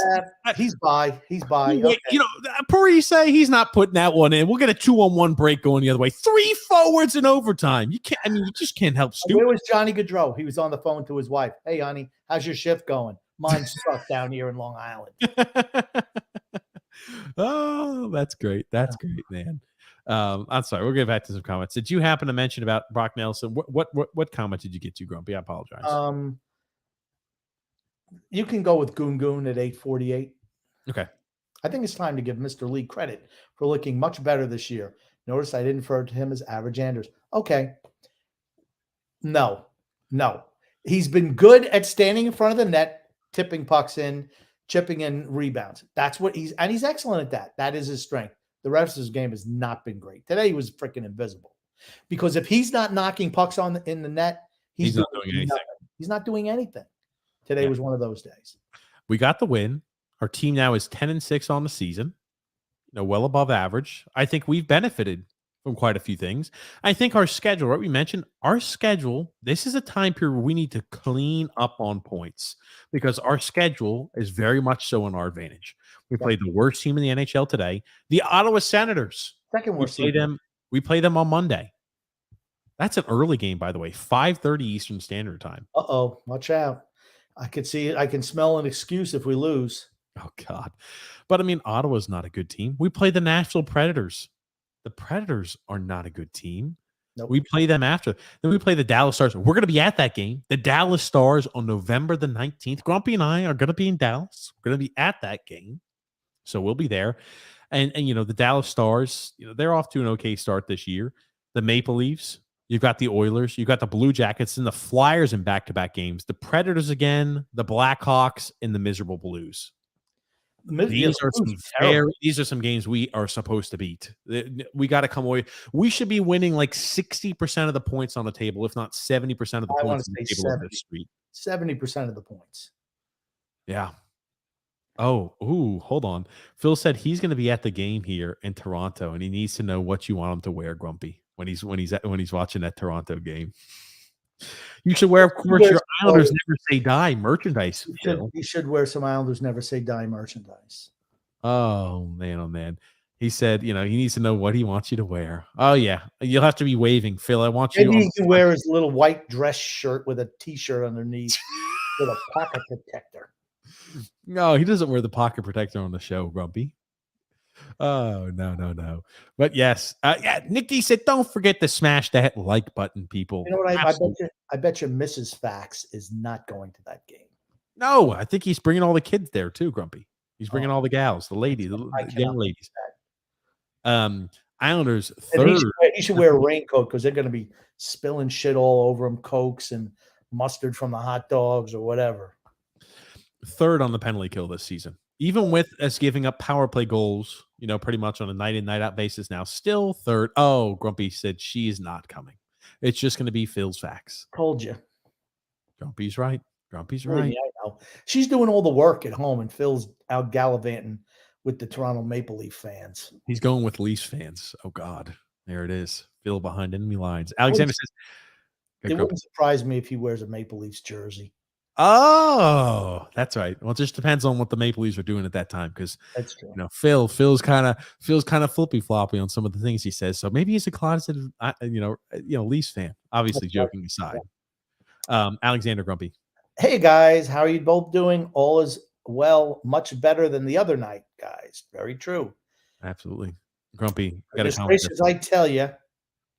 He's by. Okay. Parise, he's not putting that one in. We'll get a 2-on-1 break going the other way. 3 forwards in overtime. You just can't help stupid. Where was Johnny Gaudreau? He was on the phone to his wife. Hey, honey, how's your shift going? Mine's stuck down here in Long Island. Oh, that's great. That's great, man. I'm sorry. We'll get back to some comments. Did you happen to mention about Brock Nelson? What comment did you get to, Grumpy? I apologize. You can go with Goon Goon at 848. Okay. I think it's time to give Mr. Lee credit for looking much better this year. Notice I didn't refer to him as average Anders. Okay. No. He's been good at standing in front of the net, tipping pucks in, chipping in rebounds. That's what he's excellent at that. That is his strength. The rest of his game has not been great. Today he was freaking invisible. Because if he's not knocking pucks in the net, he's not doing anything. He's not doing anything. Today was one of those days. We got the win. Our team now is 10-6 on the season. Well above average. I think we've benefited from quite a few things. I think our schedule, right? We mentioned our schedule. This is a time period where we need to clean up on points because our schedule is very much so in our advantage. We played the worst team in the NHL today, the Ottawa Senators. Second worst. We play them on Monday. That's an early game, by the way, 5:30 Eastern Standard Time. Uh-oh, watch out. I can see it. I can smell an excuse if we lose. Oh, God. But, I mean, Ottawa's not a good team. We play the Nashville Predators. The Predators are not a good team. Nope. We play them after. Then we play the Dallas Stars. We're going to be at that game. The Dallas Stars on November the 19th. Grumpy and I are going to be in Dallas. We're going to be at that game. So we'll be there. And the Dallas Stars, they're off to an okay start this year. The Maple Leafs, you've got the Oilers, you've got the Blue Jackets and the Flyers in back-to-back games. The Predators again, the Blackhawks, and the miserable Blues. These are some games we are supposed to beat. We got to come away. We should be winning like 60% of the points on the table, if not 70% of the points on the table of this street. 70% of the points. Yeah. Hold on. Phil said he's going to be at the game here in Toronto, and he needs to know what you want him to wear, Grumpy, when he's watching that Toronto game. You should wear, of course, your Islanders Never Say Die merchandise. You should wear some Islanders Never Say Die merchandise. Oh man. He said, he needs to know what he wants you to wear. Oh yeah, you'll have to be waving, Phil. I want you. Maybe he can wear his little white dress shirt with a T-shirt underneath with a pocket protector. No, he doesn't wear the pocket protector on the show, Grumpy. Oh, no. But yes, Nikki said, don't forget to smash that like button, people. You know what? I bet you Mrs. Fax is not going to that game. No, I think he's bringing all the kids there too, Grumpy. He's bringing all the gals, the ladies, the young ladies. Islanders third. He should wear a raincoat because they're going to be spilling shit all over him, Cokes and mustard from the hot dogs or whatever. Third on the penalty kill this season, even with us giving up power play goals, pretty much on a night in, night out basis now, still third. Oh, Grumpy said she is not coming. It's just going to be Phil's Facts. Told you. Grumpy's right. Yeah, I know. She's doing all the work at home, and Phil's out gallivanting with the Toronto Maple Leaf fans. He's going with Leafs fans. Oh, God. There it is. Phil behind enemy lines. Alexander says, it wouldn't surprise me if he wears a Maple Leafs jersey. Oh, that's right. Well, it just depends on what the Maple Leafs are doing at that time, because that's true. Phil's kind of flippy floppy on some of the things he says. So maybe he's a closeted, Leafs fan. Obviously, that's joking aside. Alexander Grumpy. Hey guys, how are you both doing? All is well, much better than the other night, guys. Very true. Absolutely, Grumpy. As I tell you,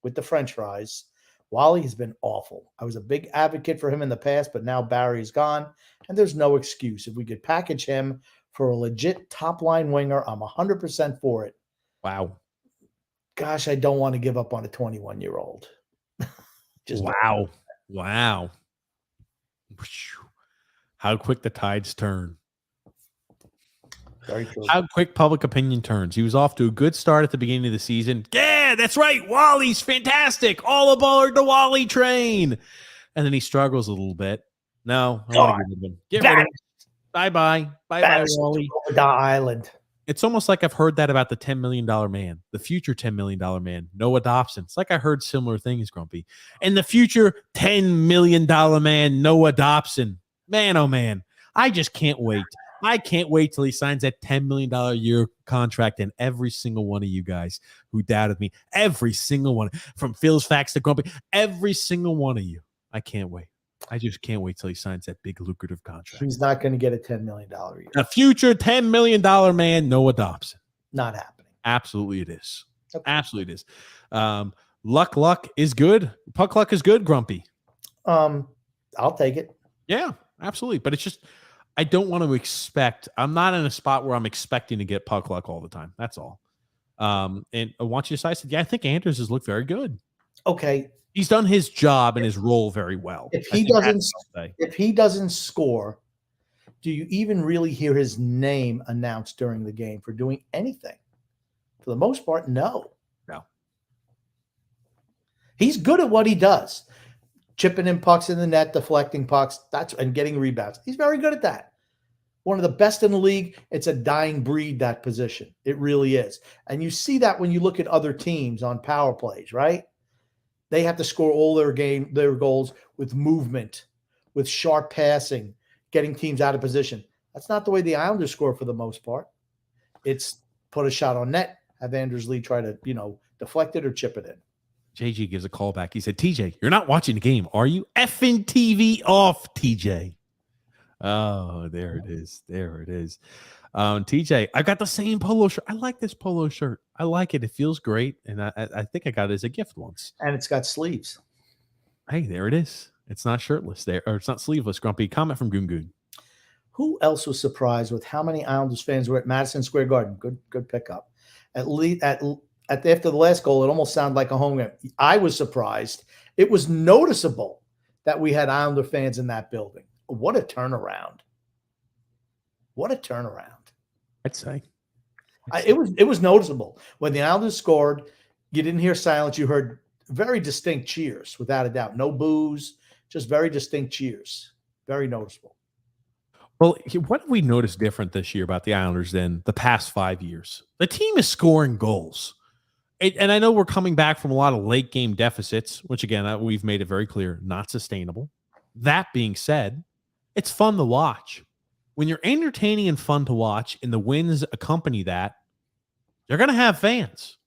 with the French fries. Wally has been awful. I was a big advocate for him in the past, but now Barry's gone, and there's no excuse. If we could package him for a legit top-line winger, I'm 100% for it. Wow. Gosh, I don't want to give up on a 21-year-old. Just wow. How quick the tides turn. Very true. How quick public opinion turns. He was off to a good start at the beginning of the season. Yeah, that's right. Wally's fantastic. All aboard the Wally train. And then he struggles a little bit. No, I want to get rid of him. Get rid of him. Bye-bye. Bye-bye, Wally. The island. It's almost like I've heard that about the $10 million man, the future $10 million man, Noah Dobson. It's like I heard similar things, Grumpy. And the future $10 million man, Noah Dobson. Man, oh man. I just can't wait. I can't wait till he signs that $10 million a year contract. And every single one of you guys who doubted me, every single one, from Phil's Facts to Grumpy, every single one of you, I can't wait. I just can't wait till he signs that big lucrative contract. He's not going to get a $10 million a year. A future $10 million man, Noah Dobson. Not happening. Absolutely it is. Okay. Absolutely it is. Luck is good. Puck luck is good, Grumpy. I'll take it. Yeah, absolutely. But it's just, I don't want to expect. I'm not in a spot where I'm expecting to get puck luck all the time. That's all. And I want you to say, I said, yeah, I think Anders has looked very good. Okay. He's done his job and his role very well. If he doesn't score, do you even really hear his name announced during the game for doing anything? For the most part, no. He's good at what he does. Chipping in pucks in the net, deflecting pucks, and getting rebounds. He's very good at that. One of the best in the league. It's a dying breed, that position. It really is. And you see that when you look at other teams on power plays, right? They have to score all their goals with movement, with sharp passing, getting teams out of position. That's not the way the Islanders score for the most part. It's put a shot on net, have Anders Lee try to, deflect it or chip it in. JG gives a call back. He said, TJ, you're not watching the game, are you? Effing TV off, TJ. Oh, there it is. There it is. TJ, I got the same polo shirt. I like this polo shirt. I like it. It feels great. And I think I got it as a gift once. And it's got sleeves. Hey, there it is. It's not shirtless there, or it's not sleeveless, Grumpy. Comment from Goon Goon. Who else was surprised with how many Islanders fans were at Madison Square Garden? Good pickup. At least after the last goal, it almost sounded like a home game. I was surprised. It was noticeable that we had Islander fans in that building. What a turnaround! What a turnaround! I'd say. It was noticeable when the Islanders scored. You didn't hear silence. You heard very distinct cheers, without a doubt. No boos, just very distinct cheers. Very noticeable. Well, what have we noticed different this year about the Islanders than the past 5 years? The team is scoring goals. And I know we're coming back from a lot of late game deficits, which, again, we've made it very clear, not sustainable. That being said, it's fun to watch. When you're entertaining and fun to watch and the wins accompany that, you're going to have fans.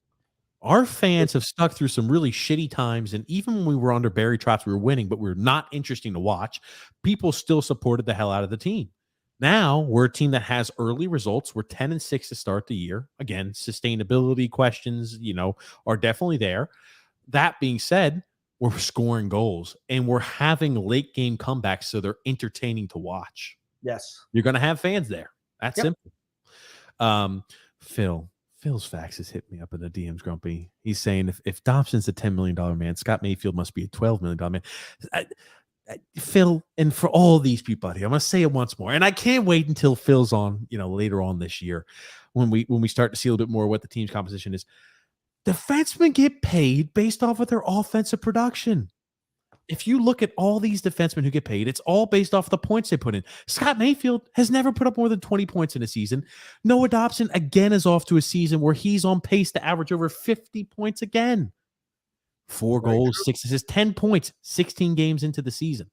Our fans have stuck through some really shitty times, and even when we were under Barry Trotz, we were winning, but we were not interesting to watch. People still supported the hell out of the team. Now we're a team that has early results. We're 10-6 to start the year. Again, sustainability questions, are definitely there. That being said, we're scoring goals and we're having late game comebacks, so they're entertaining to watch. Yes, you're going to have fans there. That's simple. Phil's fax has hit me up in the DMs, Grumpy. He's saying if Dobson's a $10 million man, Scott Mayfield must be a $12 million man. Phil, and for all these people out here, I'm going to say it once more, and I can't wait until Phil's on, later on this year when we start to see a little bit more what the team's composition is. Defensemen get paid based off of their offensive production. If you look at all these defensemen who get paid, it's all based off the points they put in. Scott Mayfield has never put up more than 20 points in a season. Noah Dobson, again, is off to a season where he's on pace to average over 50 points again. 4 goals, 6 assists, 10 points, 16 games into the season.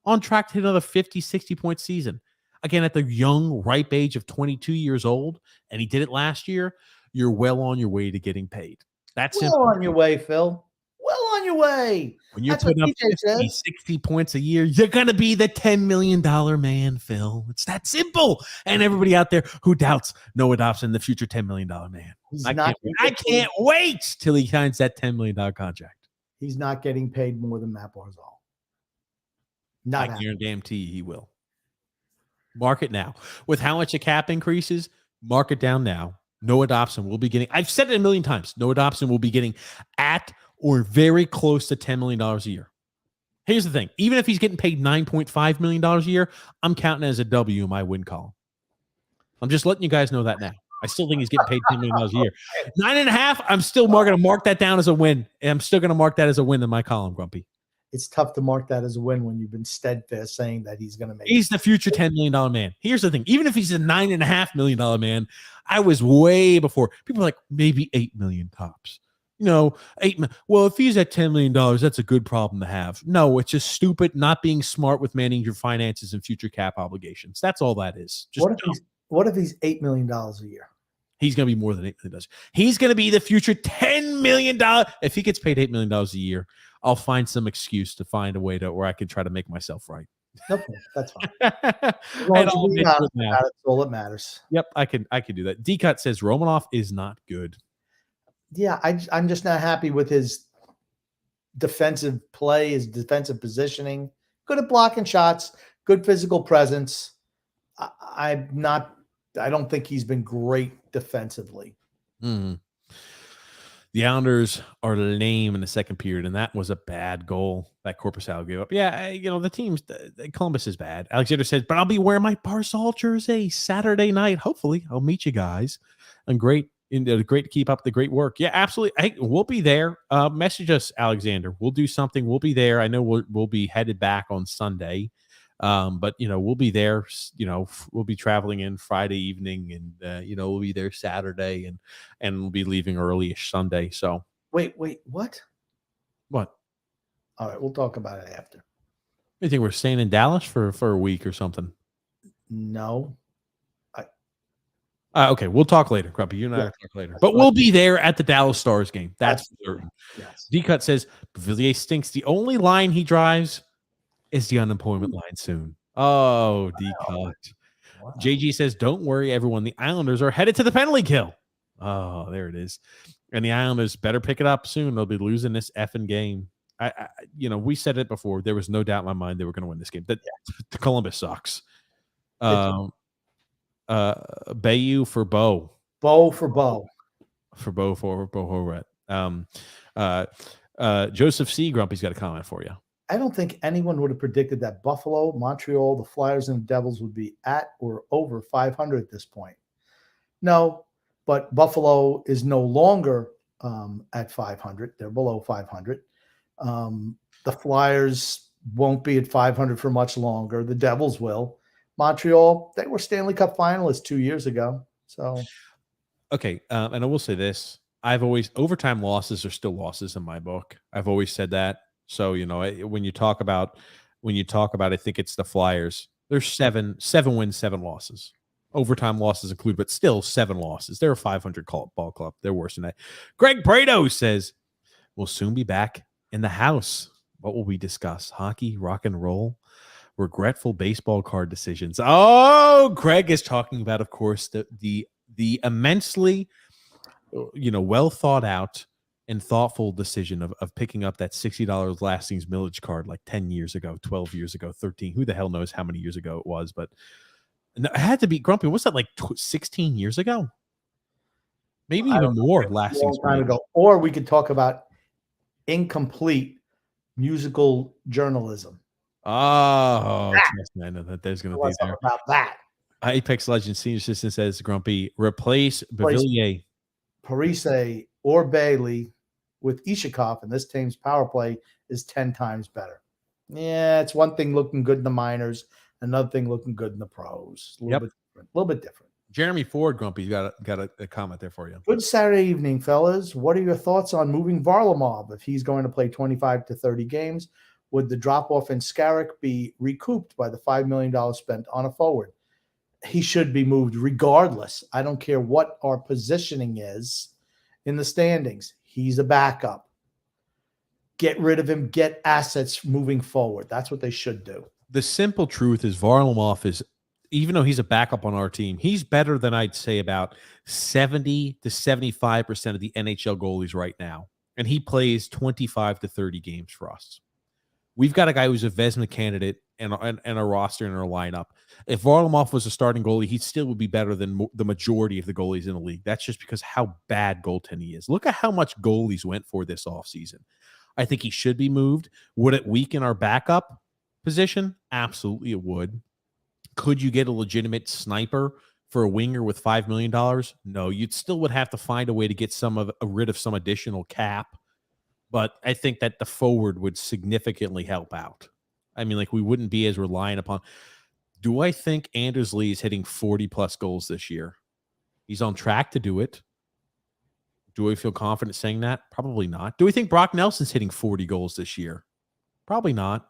On track to hit another 50, 60-point season. Again, at the young, ripe age of 22 years old, and he did it last year, you're well on your way to getting paid. That's well on your way, Phil. Well on your way. When you're putting up 50, 60 points a year, you're going to be the $10 million man, Phil. It's that simple. And everybody out there who doubts Noah Dobson, the future $10 million man. I can't wait till he signs that $10 million contract. He's not getting paid more than Matt Barzal. I guarantee he will. Mark it now. With how much the cap increases, mark it down now. Noah Dobson will be getting, I've said it a million times, Noah Dobson will be getting at or very close to $10 million a year. Here's the thing. Even if he's getting paid $9.5 million a year, I'm counting it as a W in my win column. I'm just letting you guys know that now. I still think he's getting paid $10 million a year. 9.5, I'm still going to mark that down as a win. And I'm still going to mark that as a win in my column, Grumpy. It's tough to mark that as a win when you've been steadfast saying that he's going to make He's the future $10 million man. Here's the thing. Even if he's a $9.5 million man, I was way before. People are like, maybe $8 million tops. Well, if he's at $10 million, that's a good problem to have. No, it's just stupid not being smart with managing your finances and future cap obligations. That's all that is. Just what if he's $8 million a year? He's going to be more than $8 million. He's going to be the future $10 million. If he gets paid $8 million a year, I'll find some excuse to find a way to where I can try to make myself right. Okay, that's fine. That's all that matters. Yep, I can do that. D-Cut says Romanov is not good. Yeah, I'm just not happy with his defensive play, his defensive positioning. Good at blocking shots, good physical presence. I don't think he's been great defensively. Mm. The Islanders are lame in the second period, and that was a bad goal that Korpisalo gave up. Yeah, the team's Columbus is bad. Alexander says, but I'll be wearing my Barzal jersey Saturday night. Hopefully, I'll meet you guys. And great to keep up the great work. Yeah, absolutely. Hey, we'll be there. Message us, Alexander. We'll do something. We'll be there. I know we'll be headed back on Sunday. But we'll be there, we'll be traveling in Friday evening and, we'll be there Saturday and we'll be leaving early-ish Sunday. So wait, what? What? All right. We'll talk about it after. You think we're staying in Dallas for a week or something? No. Okay. We'll talk later, Grumpy. You and I will talk later, but we'll be there at the Dallas Stars game. That's for certain. Yes. D-Cut says Villiers stinks. The only line he drives is the unemployment line soon. Oh, D-Cut. Wow. JG says, don't worry, everyone. The Islanders are headed to the penalty kill. Oh, there it is. And the Islanders better pick it up soon. They'll be losing this effing game. We said it before. There was no doubt in my mind they were going to win this game. The Columbus sucks. Bayou for Bo. Bo for Bo. For Bo Horvat. Joseph C. Grumpy's got a comment for you. I don't think anyone would have predicted that Buffalo, Montreal, the Flyers, and the Devils would be at or over 500 at this point. No, but Buffalo is no longer at 500. They're below 500. The Flyers won't be at 500 for much longer. The Devils will. Montreal, they were Stanley Cup finalists 2 years ago. So, okay, and I will say this: I've always overtime losses are still losses in my book. I've always said that. So when you talk about, I think it's the Flyers. There's seven wins, 7 losses. Overtime losses included, but still 7 losses. They're a 500 ball club. They're worse than that. Greg Prado says, we'll soon be back in the house. What will we discuss? Hockey, rock and roll, regretful baseball card decisions. Oh, Greg is talking about, of course, the immensely, well thought out and thoughtful decision of picking up that $60 Lastings Millage card like 10 years ago, 12 years ago, 13. Who the hell knows how many years ago it was, but it had to be, Grumpy. What's that, like 16 years ago? Maybe even more. Lastings time ago. Or we could talk about incomplete musical journalism. Oh, trust me, I know that there's going to be there. About that. Apex Legends Senior Assistant says, Grumpy, replace Bavillier, Parise, or Bailey with Ishikov, and this team's power play is 10 times better. Yeah, it's one thing looking good in the minors, another thing looking good in the pros. A little bit different. Jeremy Ford, Grumpy, got a comment there for you. Good Saturday evening, fellas. What are your thoughts on moving Varlamov if he's going to play 25 to 30 games? Would the drop-off in Skarek be recouped by the $5 million spent on a forward? He should be moved regardless. I don't care what our positioning is in the standings. He's a backup. Get rid of him. Get assets moving forward. That's what they should do. The simple truth is Varlamov is, even though he's a backup on our team, he's better than I'd say about 70 to 75% of the NHL goalies right now. And he plays 25 to 30 games for us. We've got a guy who's a Vezina candidate and a roster in our lineup. If Varlamov was a starting goalie, he still would be better than the majority of the goalies in the league. That's just because how bad goaltending is. Look at how much goalies went for this offseason. I think he should be moved. Would it weaken our backup position? Absolutely it would. Could you get a legitimate sniper for a winger with $5 million? No, you'd still would have to find a way to get rid of some additional cap. But I think that the forward would significantly help out. I mean, like, we wouldn't be as reliant upon. Do I think Anders Lee is hitting 40-plus goals this year? He's on track to do it. Do I feel confident saying that? Probably not. Do we think Brock Nelson's hitting 40 goals this year? Probably not.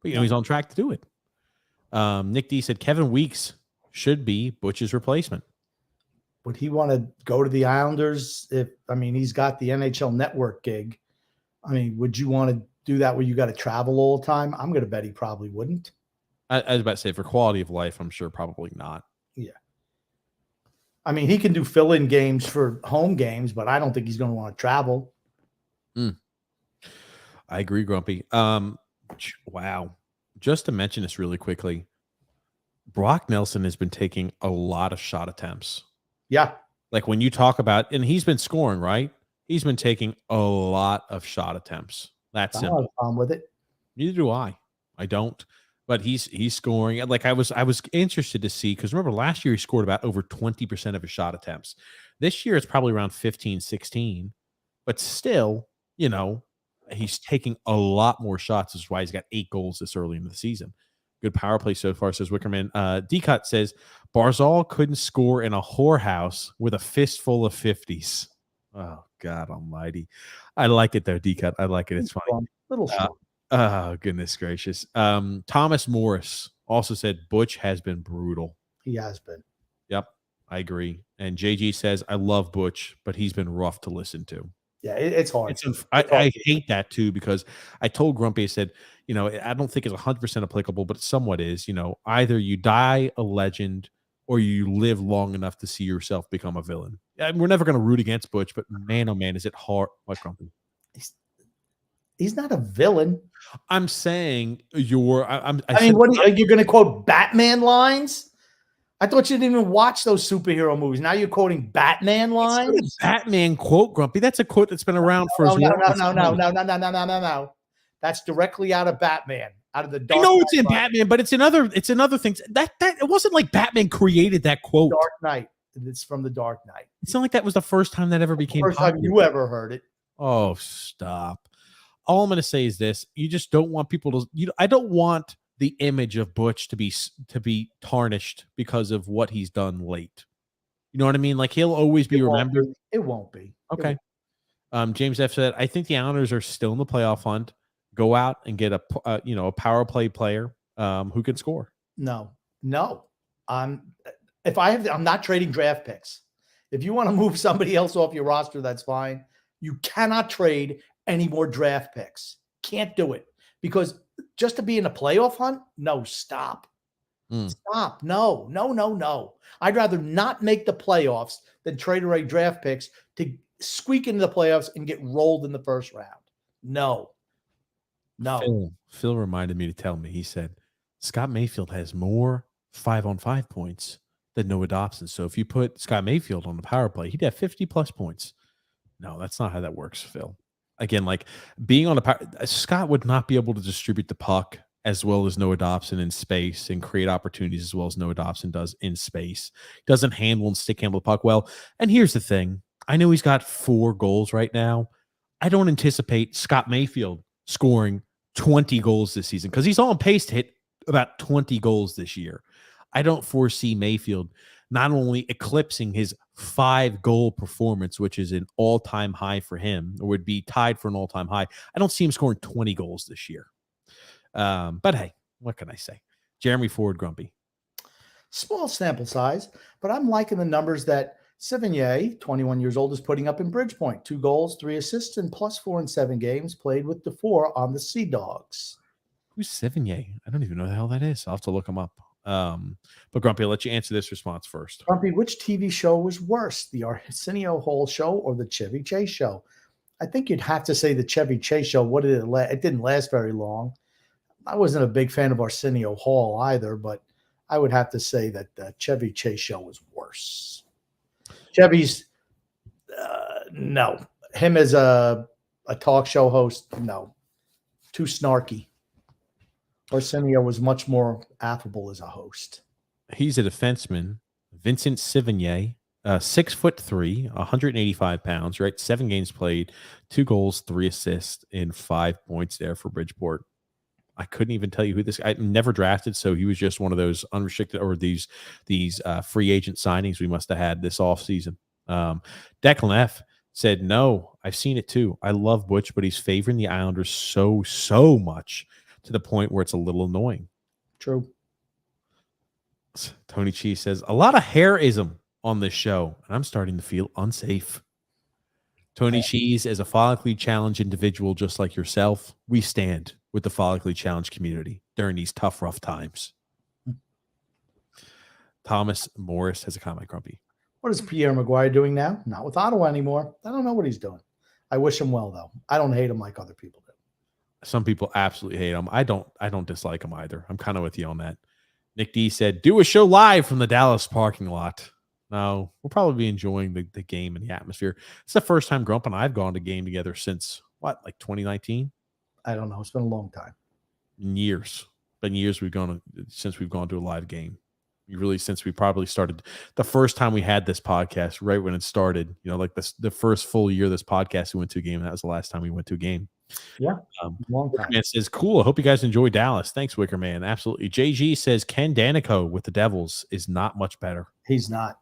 But, he's on track to do it. Nick D said Kevin Weeks should be Butch's replacement. Would he want to go to the Islanders? He's got the NHL Network gig. Would you want to do that where you got to travel all the time? I'm going to bet he probably wouldn't. I was about to say, for quality of life, I'm sure probably not. Yeah. He can do fill-in games for home games, but I don't think he's going to want to travel. I agree, Grumpy. Wow. Just to mention this really quickly, Brock Nelson has been taking a lot of shot attempts. Yeah. Like when you talk about, and he's been scoring, right? He's been taking a lot of shot attempts. That's simple. I don't have a problem with it. Neither do I. I don't. But he's scoring. Like I was interested to see, because remember last year he scored about over 20% of his shot attempts. This year it's probably around 15, 16. But still, he's taking a lot more shots. That's why he's got 8 goals this early in the season. Good power play so far, says Wickerman. D-Cut says, Barzal couldn't score in a whorehouse with a fistful of 50s. Oh, God almighty. I like it, though, D-Cut. I like it. It's funny. Little strong. Oh, goodness gracious. Thomas Morris also said, Butch has been brutal. He has been. Yep, I agree. And JG says, I love Butch, but he's been rough to listen to. Yeah, it's hard. I hate that too, because I told Grumpy, I said, I don't think it's 100% applicable, but it somewhat is. Either you die a legend or you live long enough to see yourself become a villain. We're never going to root against Butch, but man, oh man, is it hard. What, Grumpy? He's not a villain. I'm saying I I mean, what are you going to quote Batman lines? I thought you didn't even watch those superhero movies. Now you're quoting Batman lines. It's not a Batman quote, Grumpy. That's a quote that's been around for as long as No. That's directly out of Batman, out of the Dark I know Knight it's in line. Batman, but it's in other things. That it wasn't like Batman created that quote. Dark Knight. It's from the Dark Knight. It's not like that was the first time that ever became First popular. time you ever heard it. Oh, stop. All I'm going to say is this. You just don't want people to I don't want the image of Butch to be tarnished because of what he's done late. You know what I mean? Like he'll always be remembered. It won't be. Okay. James F said, I think the Islanders are still in the playoff hunt. Go out and get a power play player who can score. No. I'm not trading draft picks. If you want to move somebody else off your roster, that's fine. You cannot trade any more draft picks. Can't do it because just to be in a playoff hunt, no, stop. Stop. No. I'd rather not make the playoffs than trade away draft picks to squeak into the playoffs and get rolled in the first round. No. Phil reminded me to tell me, he said, Scott Mayfield has more 5-on-5 points than Noah Dobson. So if you put Scott Mayfield on the power play, he'd have 50 plus points. No, that's not how that works, Phil. Again, like being on the power, Scott would not be able to distribute the puck as well as Noah Dobson in space and create opportunities as well as Noah Dobson does in space. He doesn't handle and stick handle the puck well. And here's the thing. I know he's got 4 goals right now. I don't anticipate Scott Mayfield scoring 20 goals this season because he's on pace to hit about 20 goals this year. I don't foresee Mayfield not only eclipsing his 5-goal performance, which is an all-time high for him, or would be tied for an all-time high. I don't see him scoring 20 goals this year. But hey, what can I say? Jeremy Ford, Grumpy. Small sample size, but I'm liking the numbers that Sevigny, 21 years old, is putting up in Bridgeport. 2 goals, 3 assists, and +4 in 7 games played with the 4 on the Sea Dogs. Who's Sevigny? I don't even know the hell that is. I'll have to look him up. But Grumpy, I'll let you answer this response first. Grumpy, which TV show was worse, the Arsenio Hall show or the Chevy Chase show? I think you'd have to say the Chevy Chase show. What did it didn't last very long. I wasn't a big fan of Arsenio Hall either, but I would have to say that the Chevy Chase show was worse. Chevy's, no. Him as a talk show host, no. Too snarky. Arsenio was much more affable as a host. He's a defenseman, Vincent Sevigny, 6'3", 185 pounds, right? 7 games played, 2 goals, 3 assists, and 5 points there for Bridgeport. I couldn't even tell you who this guy. Never drafted, so he was just one of those unrestricted or these free agent signings we must have had this offseason. Declan F said, no, I've seen it too. I love Butch, but he's favoring the Islanders so much to the point where it's a little annoying. True. Tony Cheese says, a lot of hairism on this show, and I'm starting to feel unsafe. Tony Cheese, as a follically challenged individual just like yourself, we stand with the follically challenged community during these tough, rough times. Thomas Morris has a comment, Grumpy. What is Pierre Maguire doing now? Not with Ottawa anymore. I don't know what he's doing. I wish him well, though. I don't hate him like other people do. Some people absolutely hate him. I don't dislike him either. I'm kind of with you on that. Nick D said, do a show live from the Dallas parking lot. No, we'll probably be enjoying the game and the atmosphere. It's the first time Grump and I have gone to game together since, what, like 2019? I don't know. It's been a long time. Years. Been years since we've gone to a live game. Really, since we probably started the first time we had this podcast, right when it started, like the first full year of this podcast, we went to a game. And that was the last time we went to a game. Yeah. Long time. Wickerman says, cool. I hope you guys enjoy Dallas. Thanks, Wickerman. Absolutely. JG says Ken Danico with the Devils is not much better. He's not.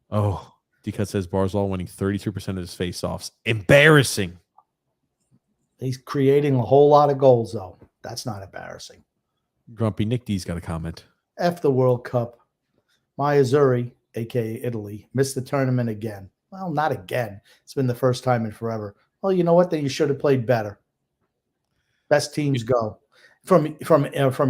Oh, Decut says Barzal winning 32% of his faceoffs. Embarrassing. He's creating a whole lot of goals, though. That's not embarrassing. Grumpy Nick D's got a comment. F the World Cup. My Azzurri, a.k.a. Italy, missed the tournament again. Well, not again. It's been the first time in forever. Well, you know what? Then you should have played better. Best teams go. From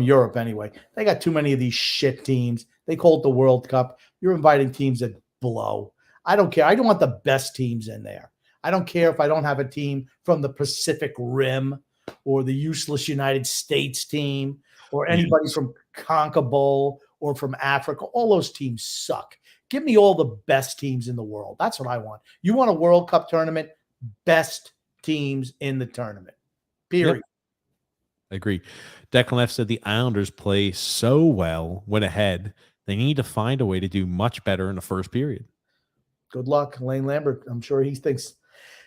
Europe, anyway. They got too many of these shit teams. They call it the World Cup. You're inviting teams that blow. I don't care. I don't want the best teams in there. I don't care if I don't have a team from the Pacific Rim or the useless United States team or anybody from CONCACAF or from Africa. All those teams suck. Give me all the best teams in the world. That's what I want. You want a World Cup tournament? Best teams in the tournament. Period. Yep. I agree. Declan F said the Islanders play so well, went ahead. They need to find a way to do much better in the first period. Good luck, Lane Lambert. I'm sure he thinks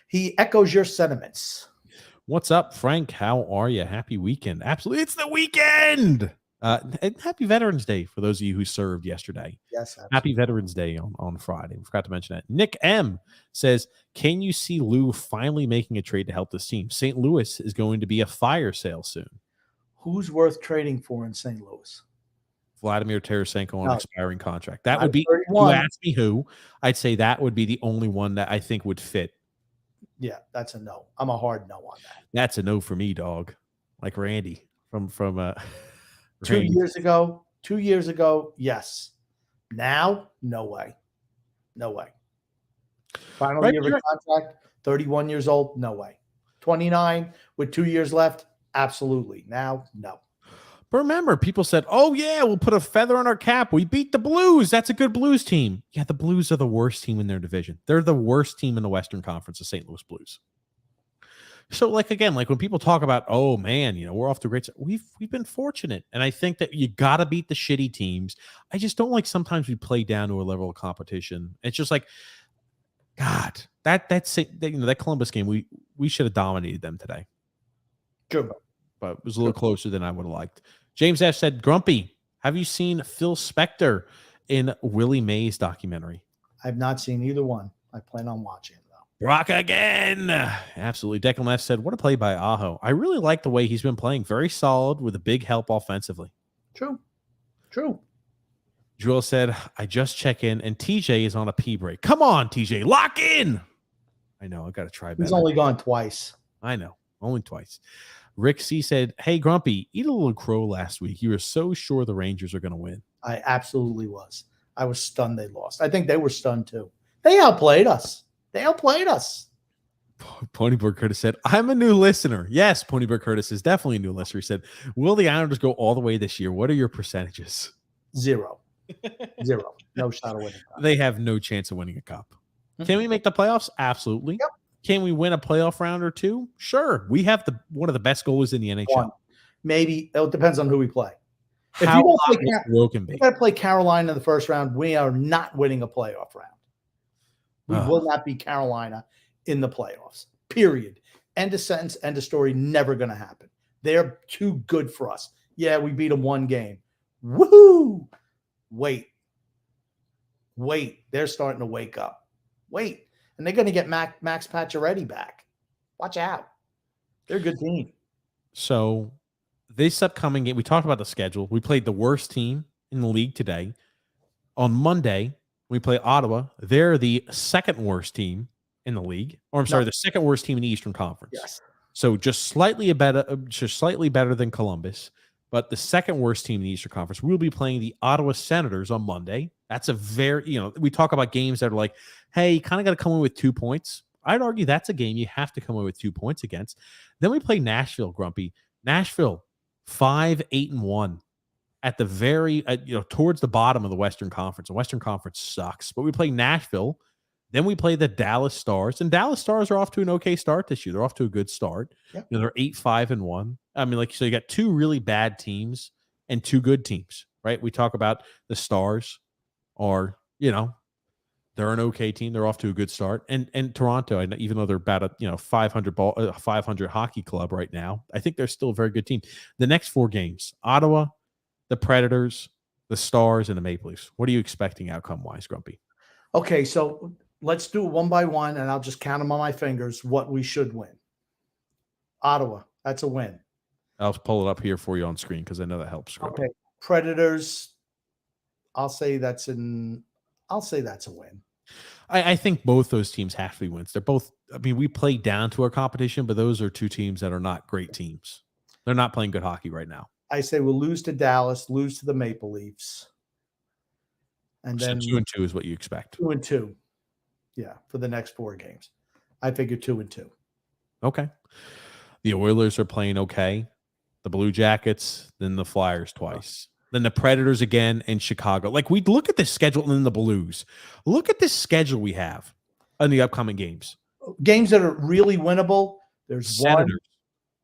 he echoes your sentiments. What's up, Frank? How are you? Happy weekend. Absolutely. It's the weekend. And happy Veterans Day for those of you who served yesterday. Yes. Absolutely. Happy Veterans Day on Friday. We forgot to mention that. Nick M says, can you see Lou finally making a trade to help this team? St. Louis is going to be a fire sale soon. Who's worth trading for in St. Louis? Vladimir Tarasenko on an expiring contract. That would be, 31. you ask me who, I'd say that would be the only one that I think would fit. Yeah, that's a no. I'm a hard no on that. That's a no for me, dog. Like Randy from 2 years ago. 2 years ago, yes. Now, no way. No way. Final year of a contract, 31 years old, no way. 29 with 2 years left, absolutely. Now, no. But remember, people said, oh, yeah, we'll put a feather on our cap. We beat the Blues. That's a good Blues team. Yeah, the Blues are the worst team in their division. They're the worst team in the Western Conference, the St. Louis Blues. So, again, when people talk about, oh, man, we're off to a great start, we've been fortunate. And I think that you got to beat the shitty teams. I just don't like sometimes we play down to a level of competition. It's just like, God, that Columbus game, we should have dominated them today. True. But it was a little closer than I would have liked. James F. said, Grumpy, have you seen Phil Spector in Willie Mays documentary? I've not seen either one. I plan on watching it, though. Brock again. Absolutely. Declan F. said, what a play by Aho. I really like the way he's been playing. Very solid with a big help offensively. True. Joel said, I just check in, and TJ is on a pee break. Come on, TJ, lock in. I know. I got to try better. He's only gone twice. I know. Only twice. Rick C said, hey, Grumpy, eat a little crow last week. You were so sure the Rangers are going to win. I absolutely was. I was stunned they lost. I think they were stunned too. They outplayed us. Ponyberg Curtis said, I'm a new listener. Yes, Ponyberg Curtis is definitely a new listener. He said, will the Islanders go all the way this year? What are your percentages? 0. No shot of winning. They have no chance of winning a cup. Can we make the playoffs? Absolutely. Yep. Can we win a playoff round or two? Sure. We have one of the best goalies in the NHL. One. Maybe. It depends on who we play. If How you got to play Carolina in the first round, we are not winning a playoff round. We will not be Carolina in the playoffs. Period. End of sentence, end of story. Never going to happen. They're too good for us. Yeah, we beat them one game. Woohoo! Wait. They're starting to wake up. Wait. And they're going to get Max Pacioretty back. Watch out. They're a good team. So this upcoming game, we talked about the schedule. We played the worst team in the league today. On Monday, we play Ottawa. They're the second worst team in the league. Or the second worst team in the Eastern Conference. Yes. So just slightly better than Columbus. But the second worst team in the Eastern Conference, we'll be playing the Ottawa Senators on Monday. That's a very, we talk about games that are like, hey, you kind of got to come in with 2 points. I'd argue that's a game you have to come in with 2 points against. Then we play Nashville, Grumpy. Nashville, 5-8-1 at the very, towards the bottom of the Western Conference. The Western Conference sucks. But we play Nashville. Then we play the Dallas Stars. And Dallas Stars are off to an okay start this year. They're off to a good start. Yep. They're 8-5-1. I mean, so you got 2 really bad teams and 2 good teams, right? We talk about the Stars are, they're an okay team. They're off to a good start. And Toronto, even though they're about a 500 hockey club right now, I think they're still a very good team. The next 4 games, Ottawa, the Predators, the Stars, and the Maple Leafs. What are you expecting outcome-wise, Grumpy? Okay, so let's do it one by one, and I'll just count them on my fingers what we should win. Ottawa, that's a win. I'll pull it up here for you on screen because I know that helps. Grumpy. Okay, Predators, I'll say that's a win. I think both those teams have to be wins. They're both, we play down to our competition, but those are 2 teams that are not great teams. They're not playing good hockey right now. I say we'll lose to Dallas, lose to the Maple Leafs. And then 2-2 is what you expect. 2-2. Yeah, for the next 4 games. I figure 2-2. Okay. The Oilers are playing okay. The Blue Jackets, then the Flyers twice. Then the Predators again in Chicago. Like, we look at this schedule and then the Blues. Look at this schedule we have in the upcoming games. Games that are really winnable. There's Senators, 1,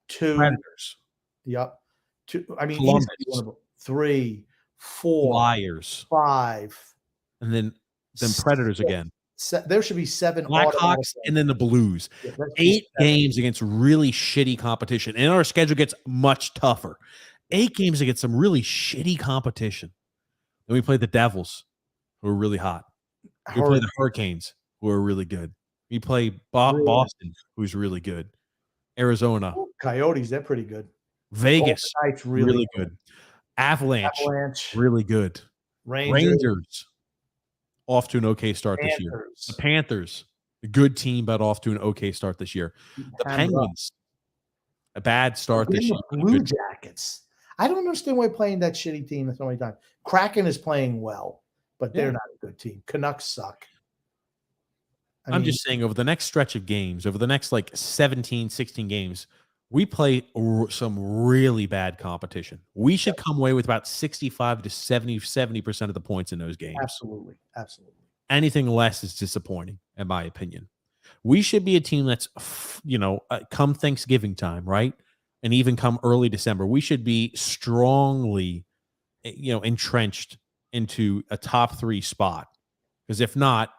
2. Predators, Yep. 2. I mean, Columbus, easily winnable. 3, 4, Flyers, 5. and then Predators 6. again. There should be 7 Blackhawks, and then the Blues. Yeah, 8 games against really shitty competition. And our schedule gets much tougher. 8 games against some really shitty competition. Then we play the Devils, who are really hot. We play the Hurricanes, who are really good. We play Boston, who's really good. Arizona. Coyotes, they're pretty good. Vegas, Knights, really good. Avalanche, really good. Rangers, off to an okay start this year. The Panthers, a good team, but off to an okay start this year. The Penguins, a bad start this year. Blue Jackets. I don't understand why playing that shitty team so many times. Kraken is playing well, but they're not a good team. Canucks suck. I'm just saying, over the next stretch of games, over the next like 17, 16 games, we play some really bad competition. We should come away with about 65 to 70% of the points in those games. Absolutely. Absolutely. Anything less is disappointing, in my opinion. We should be a team that's, come Thanksgiving time, right? And even come early December, we should be strongly, entrenched into a top 3 spot. Because if not,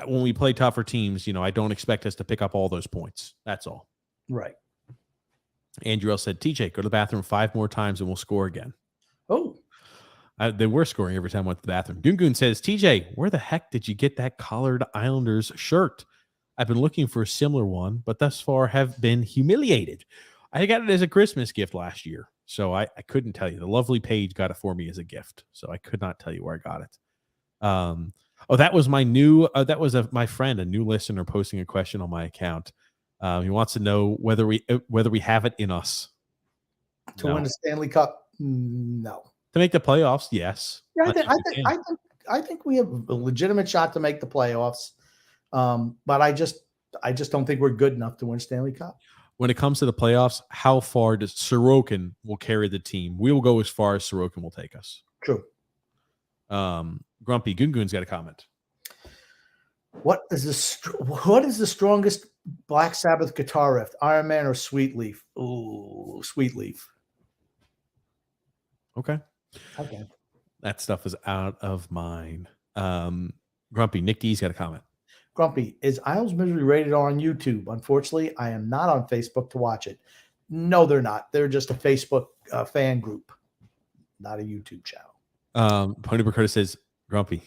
when we play tougher teams, I don't expect us to pick up all those points. That's all. Right. Andrew L said, TJ, go to the bathroom 5 more times and we'll score again. Oh. They were scoring every time I went to the bathroom. Gungun says, TJ, where the heck did you get that collared Islanders shirt? I've been looking for a similar one, but thus far have been humiliated. I got it as a Christmas gift last year, so I couldn't tell you. The lovely Paige got it for me as a gift, so I could not tell you where I got it. That was my new. That was my friend, a new listener, posting a question on my account. He wants to know whether we have it in us to win a Stanley Cup. No. To make the playoffs, yes. Yeah, I think we have a legitimate shot to make the playoffs. But I just don't think we're good enough to win Stanley Cup. When it comes to the playoffs, how far does Sorokin will carry the team? We will go as far as Sorokin will take us. True. Grumpy Gungun's got a comment. What is the strongest Black Sabbath guitar riff? Iron Man or Sweet Leaf? Ooh, Sweet Leaf. Okay. That stuff is out of mine. Grumpy, Nick D's got a comment. Grumpy, is Isles Misery rated R on YouTube? Unfortunately, I am not on Facebook to watch it. No, they're not. They're just a Facebook fan group, not a YouTube channel. Pony Burkota says, Grumpy,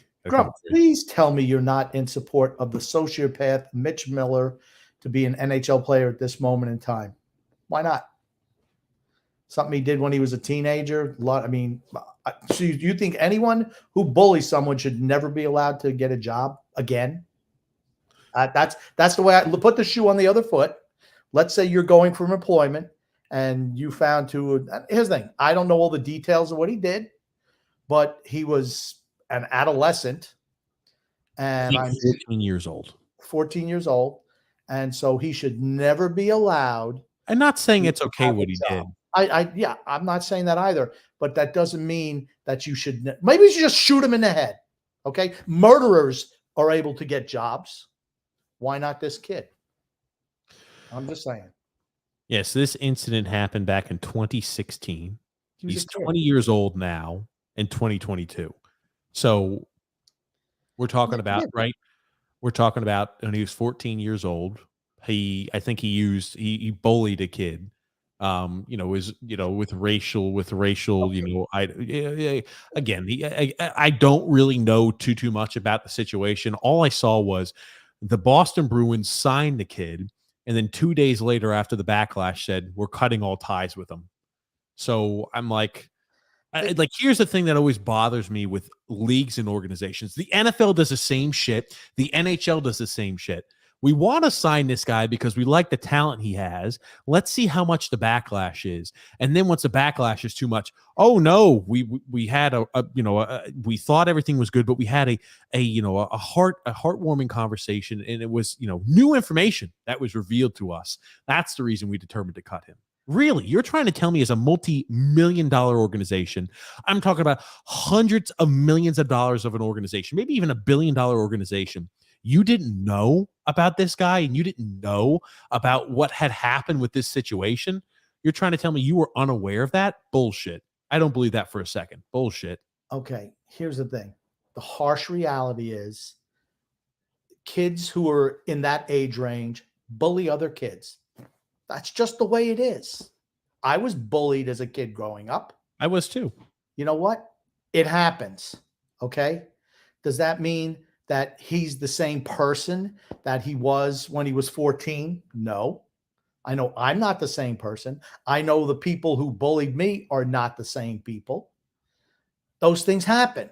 please tell me you're not in support of the sociopath Mitch Miller to be an NHL player at this moment in time. Why not? Something he did when he was a teenager. So you think anyone who bullies someone should never be allowed to get a job again? That's the way I put the shoe on the other foot. Let's say you're going from employment and you found here's the thing. I don't know all the details of what he did, but he was an adolescent and I'm 14 years old. 14 years old. And so he should never be allowed. I'm not saying it's okay what he did. I'm not saying that either, but that doesn't mean that you should. Maybe you should just shoot him in the head. Okay. Murderers are able to get jobs. Why not this kid? I'm just saying. Yes, this incident happened back in 2016. He's 20 years old now in 2022. So we're talking about, right? We're talking about when he was 14 years old. He bullied a kid. With racial, I don't really know too much about the situation. All I saw was the Boston Bruins signed the kid, and then 2 days later, after the backlash, said we're cutting all ties with him. So I'm like, here's the thing that always bothers me with leagues and organizations. The NFL does the same shit. The NHL does the same shit. We want to sign this guy because we like the talent he has. Let's see how much the backlash is. And then once the backlash is too much, oh no, we had we thought everything was good, but we had a heartwarming conversation, and it was, new information that was revealed to us. That's the reason we determined to cut him. Really? You're trying to tell me as a multi-million-dollar organization, I'm talking about hundreds of millions of dollars of an organization, maybe even $1 billion organization, you didn't know about this guy and you didn't know about what had happened with this situation? You're trying to tell me you were unaware of that? Bullshit. I don't believe that for a second. Bullshit. Okay, here's the thing. The harsh reality is kids who are in that age range bully other kids. That's just the way it is. I was bullied as a kid growing up. I was too. You know what? It happens. Okay. Does that mean that he's the same person that he was when he was 14? No. I know I'm not the same person. I know the people who bullied me are not the same people. Those things happen.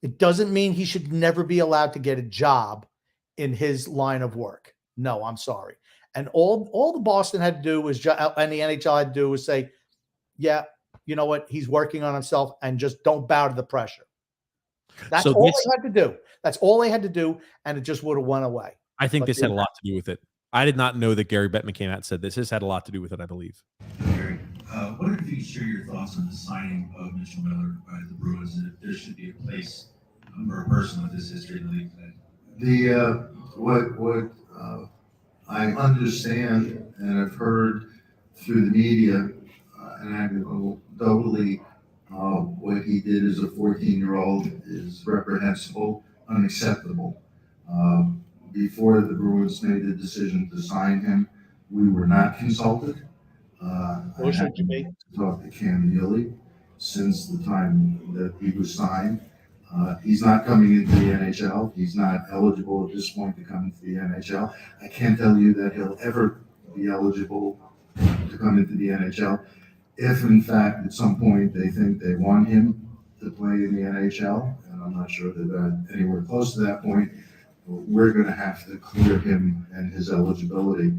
It doesn't mean he should never be allowed to get a job in his line of work. No, I'm sorry. And all the Boston had to do was, and the NHL had to do was say, yeah, you know what? He's working on himself, and just don't bow to the pressure. That's all they had to do. That's all they had to do, and it just would have went away. I think this had a lot to do with it. I did not know that Gary Bettman came out and said this. This had a lot to do with it, I believe. Gary, wonder if you could share your thoughts on the signing of Mitchell Miller by the Bruins, and if there should be a place for a person with this history in the league today. What I understand and I've heard through the media, and I know totally what he did as a 14-year-old is reprehensible, unacceptable. Before the Bruins made the decision to sign him, we were not consulted. I had to talk to Cam Neely since the time that he was signed. He's not coming into the NHL. He's not eligible at this point to come into the NHL. I can't tell you that he'll ever be eligible to come into the NHL. If, in fact, at some point they think they want him to play in the NHL, and I'm not sure that they're anywhere close to that point, we're going to have to clear him and his eligibility,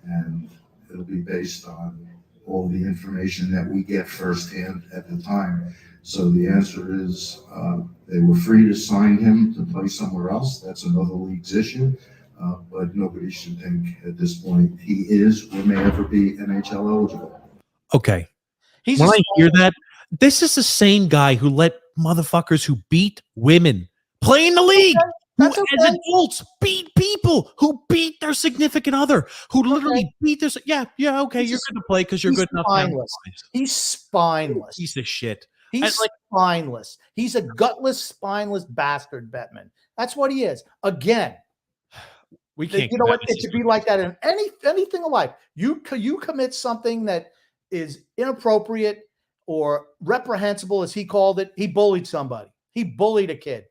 and it'll be based on all the information that we get firsthand at the time. So the answer is they were free to sign him to play somewhere else. That's another league's issue. But nobody should think at this point he is or may ever be NHL eligible. Okay. When I hear that, this is the same guy who let motherfuckers who beat women play in the league. Who, as adults, beat people, who beat their significant other, who literally beat their. Yeah, okay, you're going to play because you're good enough. He's spineless. Piece of shit. He's spineless. He's a gutless, spineless bastard, Bettman. That's what he is. Again, we can't. You know what? It should be like that in anything in life. You commit something that is inappropriate or reprehensible, as he called it. He bullied somebody. He bullied a kid.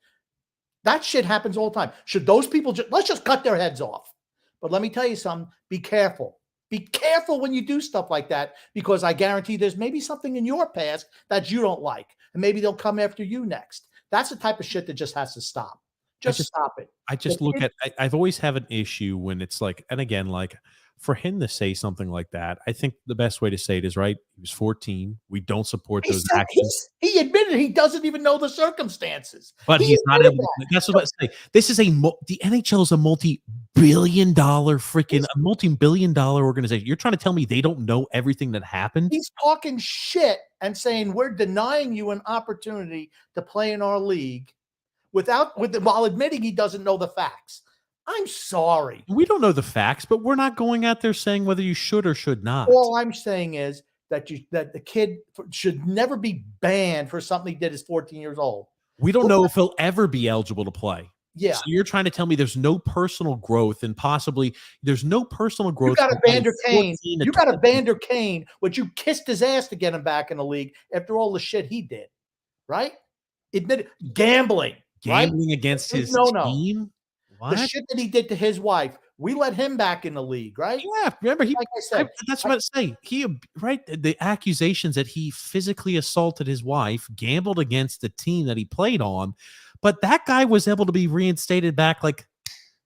That shit happens all the time. Should those people let's just cut their heads off? But let me tell you something. Be careful. Be careful when you do stuff like that, because I guarantee there's maybe something in your past that you don't like, and maybe they'll come after you next. That's the type of shit that just has to stop. Just stop it. I just look at. I've always have an issue when it's like, and again, like for him to say something like that, I think the best way to say it is, right, he was 14. We don't support those actions. He admitted he doesn't even know the circumstances. But he's not able. That's what I say. This is the NHL is a multi-billion-dollar organization. You're trying to tell me they don't know everything that happened? He's talking shit and saying we're denying you an opportunity to play in our league while admitting he doesn't know the facts. I'm sorry. We don't know the facts, but we're not going out there saying whether you should or should not. All I'm saying is that the kid should never be banned for something he did as 14 years old. We don't know if he'll ever be eligible to play. Yeah. So you're trying to tell me there's no personal growth, and possibly there's no personal growth. You got Evander Kane. You got Evander Kane, but you kissed his ass to get him back in the league after all the shit he did, right? Admitted gambling against his team. What? The shit that he did to his wife, we let him back in the league, right? Yeah, remember like I said, that's what I say. The accusations that he physically assaulted his wife, gambled against the team that he played on, but that guy was able to be reinstated back like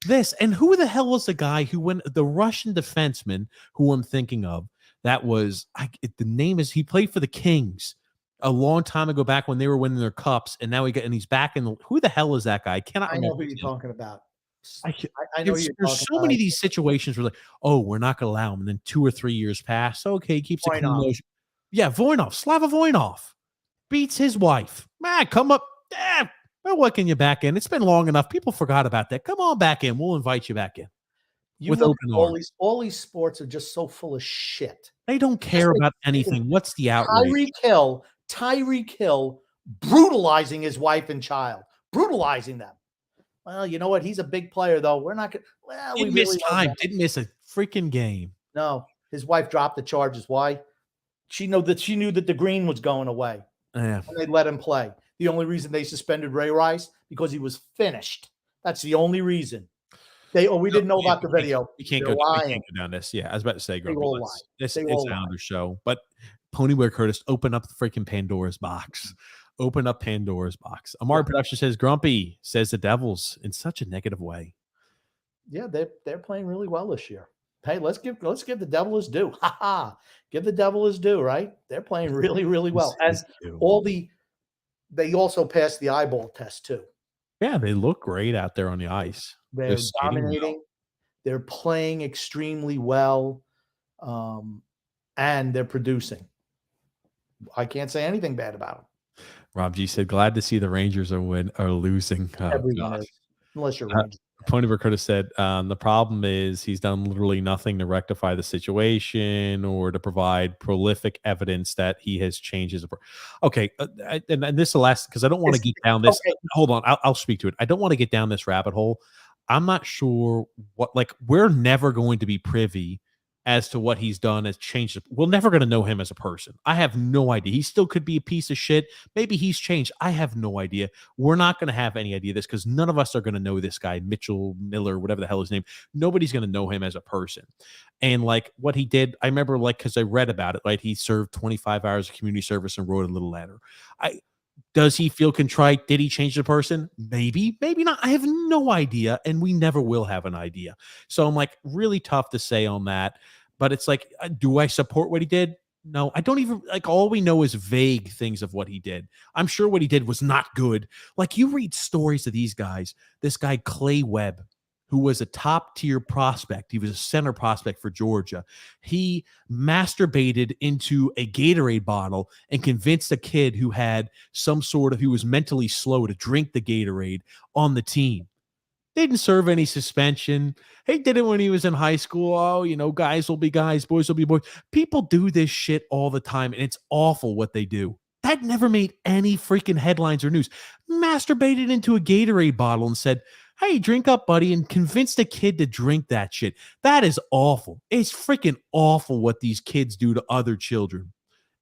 This, and who the hell was the guy who went, the Russian defenseman who I'm thinking of? That was the name is, he played for the Kings a long time ago, back when they were winning their cups, and now he's back in the, who the hell is that guy? I cannot I remember. know who you're talking about. I know there's, you're there's talking so about. many of these situations where like, oh, we're not going to allow him, and then 2 or 3 years pass. Okay, he keeps it clean. Voinov. Yeah, Voinov, Slava Voinov beats his wife. Man, come up. Well, what can you back in? It's been long enough. People forgot about that. Come on back in. We'll invite you back in. You With look open at arms. all these sports are just so full of shit. They don't care about anything. What's the outrage? Tyreek Hill brutalizing his wife and child, brutalizing them. Well, you know what? He's a big player, though. We're not going. Well, Didn't miss time. Didn't miss a freaking game. No, his wife dropped the charges. Why? She knew that the green was going away, Yeah. and they let him play. The only reason they suspended Ray Rice because he was finished. That's the only reason. We didn't know about the video. We can't go down this. Yeah, I was about to say, this is another show. But Ponywear Curtis, open up the freaking Pandora's box. Open up Pandora's box. Amari Production says, Grumpy says the Devils in such a negative way. Yeah, they're playing really well this year. Hey, let's give the Devil his due. Ha ha! Give the Devil his due, right? They're playing really, really well. And they also passed the eyeball test too. Yeah, they look great out there on the ice. They're dominating. Well. They're playing extremely well, and they're producing. I can't say anything bad about them. Rob G said, glad to see the Rangers are losing. Everyone is, unless you're Rangers. Ponywear Curtis said, the problem is he's done literally nothing to rectify the situation or to provide prolific evidence that he has changed his approach. Okay, and this is the last, because I don't want to get down this. Okay. Hold on, I'll speak to it. I don't want to get down this rabbit hole. I'm not sure we're never going to be privy as to what he's done has changed. We're never going to know him as a person. I have no idea. He still could be a piece of shit. Maybe he's changed. I have no idea. We're not going to have any idea of this because none of us are going to know this guy, Mitchell Miller, whatever the hell his name. Nobody's going to know him as a person. And like what he did, I remember because I read about it, he served 25 hours of community service and wrote a little letter. Does he feel contrite? Did he change the person? Maybe, maybe not. I have no idea, and we never will have an idea. So I'm really tough to say on that. But it's do I support what he did? No, I don't even all we know is vague things of what he did. I'm sure what he did was not good. You read stories of these guys, this guy Clay Webb, who was a top tier prospect. He was a center prospect for Georgia. He masturbated into a Gatorade bottle and convinced a kid who had who was mentally slow to drink the Gatorade on the team. Didn't serve any suspension. He did it when he was in high school. Oh, guys will be guys, boys will be boys. People do this shit all the time, and it's awful what they do. That never made any freaking headlines or news. Masturbated into a Gatorade bottle and said, hey, drink up, buddy, and convinced a kid to drink that shit. That is awful. It's freaking awful what these kids do to other children.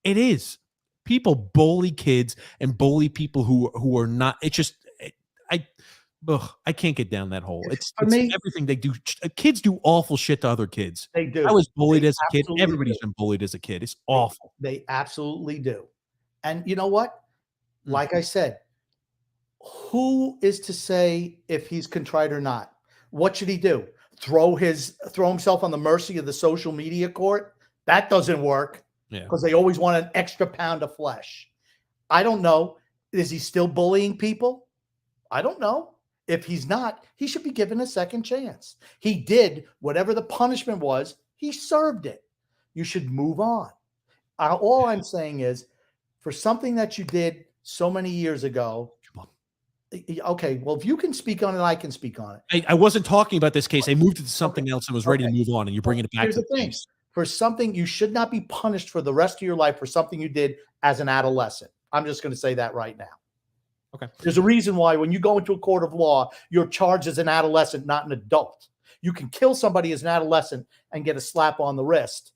It is. People bully kids and bully people who are not. It's just, I can't get down that hole. It's everything they do. Kids do awful shit to other kids. They do. I was bullied as a kid. Everybody's been bullied as a kid. It's awful. They absolutely do. And you know what? Like I said, who is to say if he's contrite or not? What should he do? Throw himself on the mercy of the social media court? That doesn't work because they always want an extra pound of flesh. I don't know. Is he still bullying people? I don't know. If he's not, he should be given a second chance. He did whatever the punishment was. He served it. You should move on. All I'm saying is, for something that you did so many years ago, okay, well, if you can speak on it, I can speak on it. I wasn't talking about this case. I moved it to something else and was ready to move on, and you're bringing it back. Here's the thing. For something, you should not be punished for the rest of your life for something you did as an adolescent. I'm just going to say that right now. Okay. There's a reason why when you go into a court of law, you're charged as an adolescent, not an adult. You can kill somebody as an adolescent and get a slap on the wrist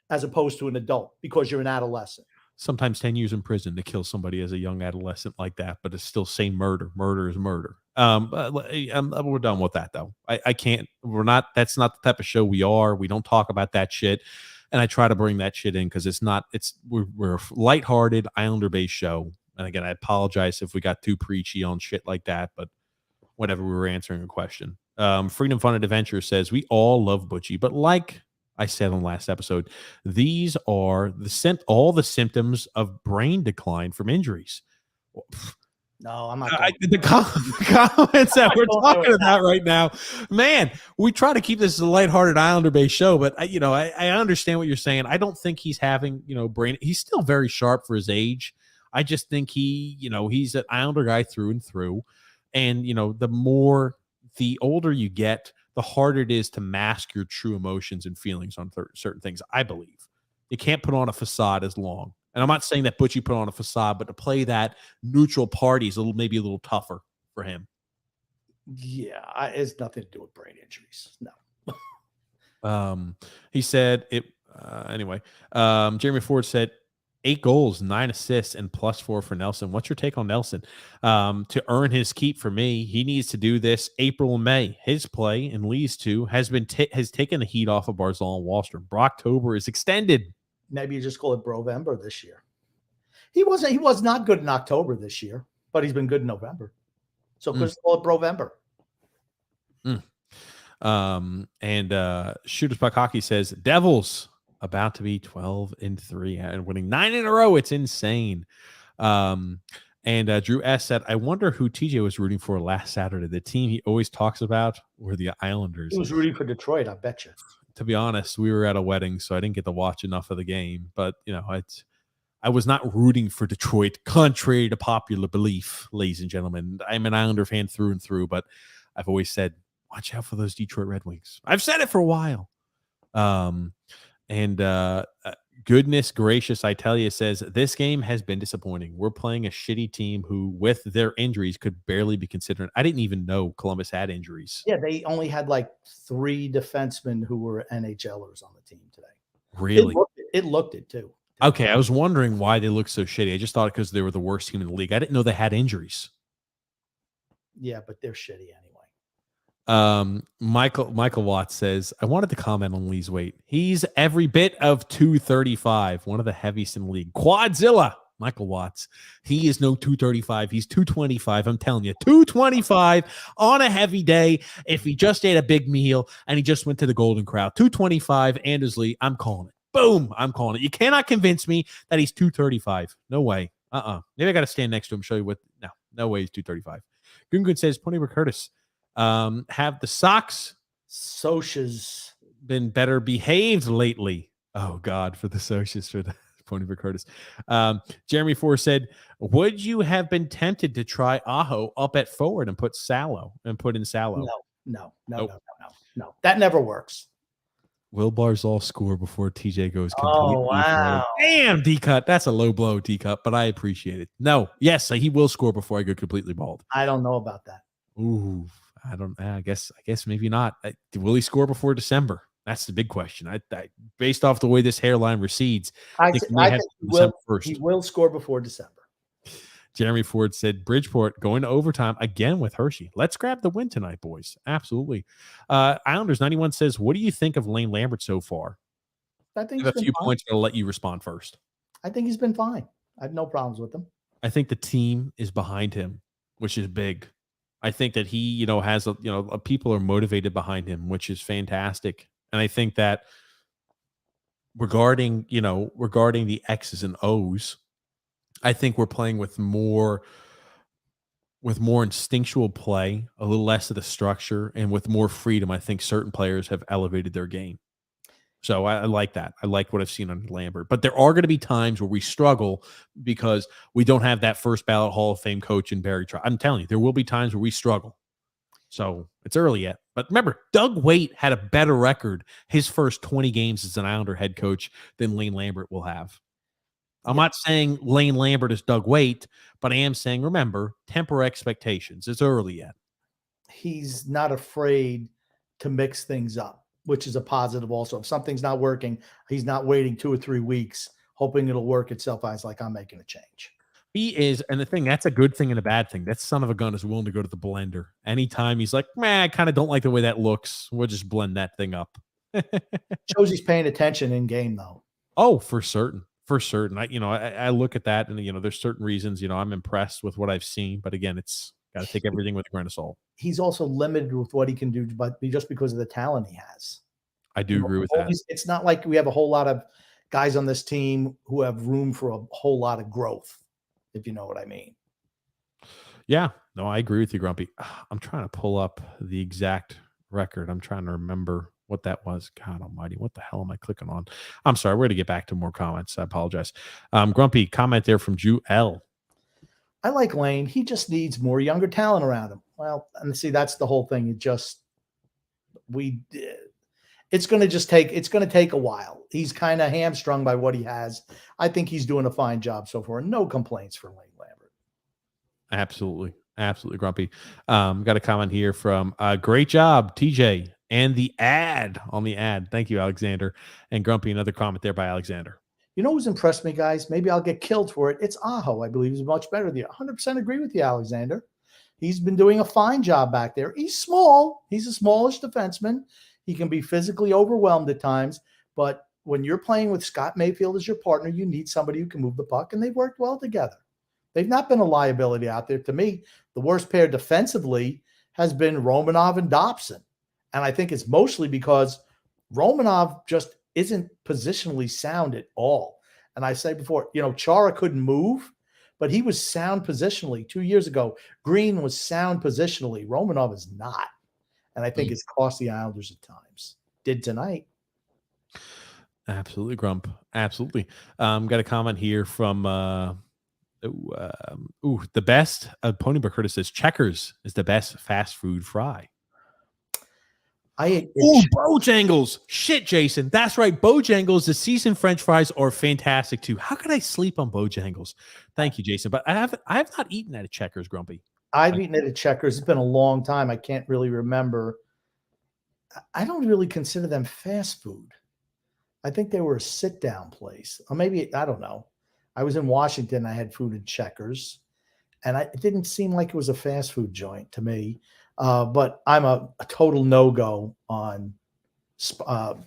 as opposed to an adult because you're an adolescent. Sometimes 10 years in prison to kill somebody as a young adolescent like that, but it's still same murder. Murder is murder. We're done with that though. I can't, that's not the type of show we are. We don't talk about that shit. And I try to bring that shit in because we're a lighthearted Islander-based show. And again, I apologize if we got too preachy on shit like that, but whatever, we were answering a question. Freedom Fun and Adventure says, we all love Butchie, but like I said on the last episode, these are all the symptoms of brain decline from injuries. No, I'm not. The comments that we're talking about right now, man, we try to keep this a lighthearted Islander-based show, but I understand what you're saying. I don't think he's having, brain. He's still very sharp for his age. I just think he's an Islander guy through and through. And, the older you get, the harder it is to mask your true emotions and feelings on certain things. I believe you can't put on a facade as long. And I'm not saying that Butchie put on a facade, but to play that neutral party is maybe a little tougher for him. Yeah, it has nothing to do with brain injuries. No. He said it anyway. Jeremy Ford said 8 goals, 9 assists, and +4 for Nelson. What's your take on Nelson? To earn his keep for me, he needs to do this April and May. His play in Lee's 2 has taken the heat off of Barzal and Wallstrom. Brocktober is extended. Maybe you just call it Brovember this year. He was not good in October this year, but he's been good in November. So just call it Brovember. Shooters Puck Hockey says Devils about to be 12-3 and winning 9 in a row. It's insane. Drew S said, I wonder who TJ was rooting for last Saturday. The team he always talks about were the Islanders. He was rooting for Detroit, I bet you. To be honest, we were at a wedding, so I didn't get to watch enough of the game. But, I was not rooting for Detroit, contrary to popular belief, ladies and gentlemen. I'm an Islander fan through and through, but I've always said, watch out for those Detroit Red Wings. I've said it for a while. Goodness gracious, I tell you, says, this game has been disappointing. We're playing a shitty team who, with their injuries, could barely be considered. I didn't even know Columbus had injuries. Yeah, they only had like 3 defensemen who were NHLers on the team today. Really? It looked it too. Okay, I was wondering why they looked so shitty. I just thought because they were the worst team in the league. I didn't know they had injuries. Yeah, but they're shitty anyway. Michael Watts says, I wanted to comment on Lee's weight. He's every bit of 235, one of the heaviest in the league. Quadzilla, Michael Watts. He is no 235. He's 225. I'm telling you, 225 on a heavy day. If he just ate a big meal and he just went to the Golden Corral, 225, Anders Lee, I'm calling it. Boom, I'm calling it. You cannot convince me that he's 235. No way. Maybe I got to stand next to him, show you what. No way he's 235. Gungun says, Pony Curtis. Have the Sox Sochas been better behaved lately? Oh God, for the Sochas, for the Pony Curtis. Jeremy Ford said, would you have been tempted to try Aho up at forward and put in Salo? No. That never works. Will Barzal score before TJ goes completely? Oh, wow. Damn, D-Cut. That's a low blow, D-Cut, but I appreciate it. No, yes, he will score before I go completely bald. I don't know about that. Ooh, I guess maybe not. Will he score before December? That's the big question. I based off the way this hairline recedes, I think he will score before December. Jeremy Ford said, Bridgeport going to overtime again with Hershey. Let's grab the win tonight, boys. Absolutely. Islanders 91 says, what do you think of Lane Lambert so far? I think I have a few points. I'll let you respond first. I think he's been fine. I have no problems with him. I think the team is behind him, which is big. I think that he, has people are motivated behind him, which is fantastic. And I think that regarding the X's and O's, I think we're playing with more instinctual play, a little less of the structure, and with more freedom. I think certain players have elevated their game. So I like that. I like what I've seen on Lambert. But there are going to be times where we struggle because we don't have that first ballot Hall of Fame coach in Barry Trotz. I'm telling you, there will be times where we struggle. So it's early yet. But remember, Doug Waite had a better record his first 20 games as an Islander head coach than Lane Lambert will have. I'm not saying Lane Lambert is Doug Waite, but I am saying, remember, temper expectations. It's early yet. He's not afraid to mix things up, which is a positive also. If something's not working, he's not waiting 2 or 3 weeks, hoping it'll work itself out. It's like, I'm making a change. He is, and the thing, that's a good thing and a bad thing. That son of a gun is willing to go to the blender. Anytime he's like, man, I kind of don't like the way that looks. We'll just blend that thing up. Shows he's paying attention in game, though. Oh, for certain. For certain. I look at that and, there's certain reasons, I'm impressed with what I've seen. But again, it's Got to take everything with a grain of salt. He's also limited with what he can do, but just because of the talent he has. I do agree with that. It's not like we have a whole lot of guys on this team who have room for a whole lot of growth, if you know what I mean. Yeah, no, I agree with you, Grumpy. I'm trying to pull up the exact record. I'm trying to remember what that was. God almighty, what the hell am I clicking on? I'm sorry. We're going to get back to more comments. I apologize. Grumpy, comment there from Drew L. I like Lane. He just needs more younger talent around him. Well, and see, that's the whole thing. It's going to take a while. He's kind of hamstrung by what he has. I think he's doing a fine job so far. No complaints for Lane Lambert. Absolutely. Absolutely, Grumpy. Got a comment here from great job, TJ, and the ad on the ad. Thank you, Alexander. And Grumpy, another comment there by Alexander. You know who's impressed me, guys? Maybe I'll get killed for it. It's Aho. I believe he's much better than you. 100% agree with you, Alexander. He's been doing a fine job back there. He's small. He's a smallish defenseman. He can be physically overwhelmed at times. But when you're playing with Scott Mayfield as your partner, you need somebody who can move the puck, and they've worked well together. They've not been a liability out there. To me, the worst pair defensively has been Romanov and Dobson. And I think it's mostly because Romanov just isn't positionally sound at all. And I say before, Chara couldn't move, but he was sound positionally 2 years ago. Green was sound positionally. Romanov is not. And I think it's cost the Islanders at times. Did tonight. Absolutely, Grump. Absolutely. Got a comment here from the best. Ponybook Curtis says Checkers is the best fast food fry. Bojangles. Shit, Jason. That's right. Bojangles, the seasoned French fries are fantastic too. How could I sleep on Bojangles? Thank you, Jason. But I have not eaten at a Checkers, Grumpy. I've eaten at a Checkers. It's been a long time. I can't really remember. I don't really consider them fast food. I think they were a sit-down place. Or maybe, I don't know. I was in Washington. I had food at Checkers. And it didn't seem like it was a fast food joint to me. But I'm a total no-go on stuff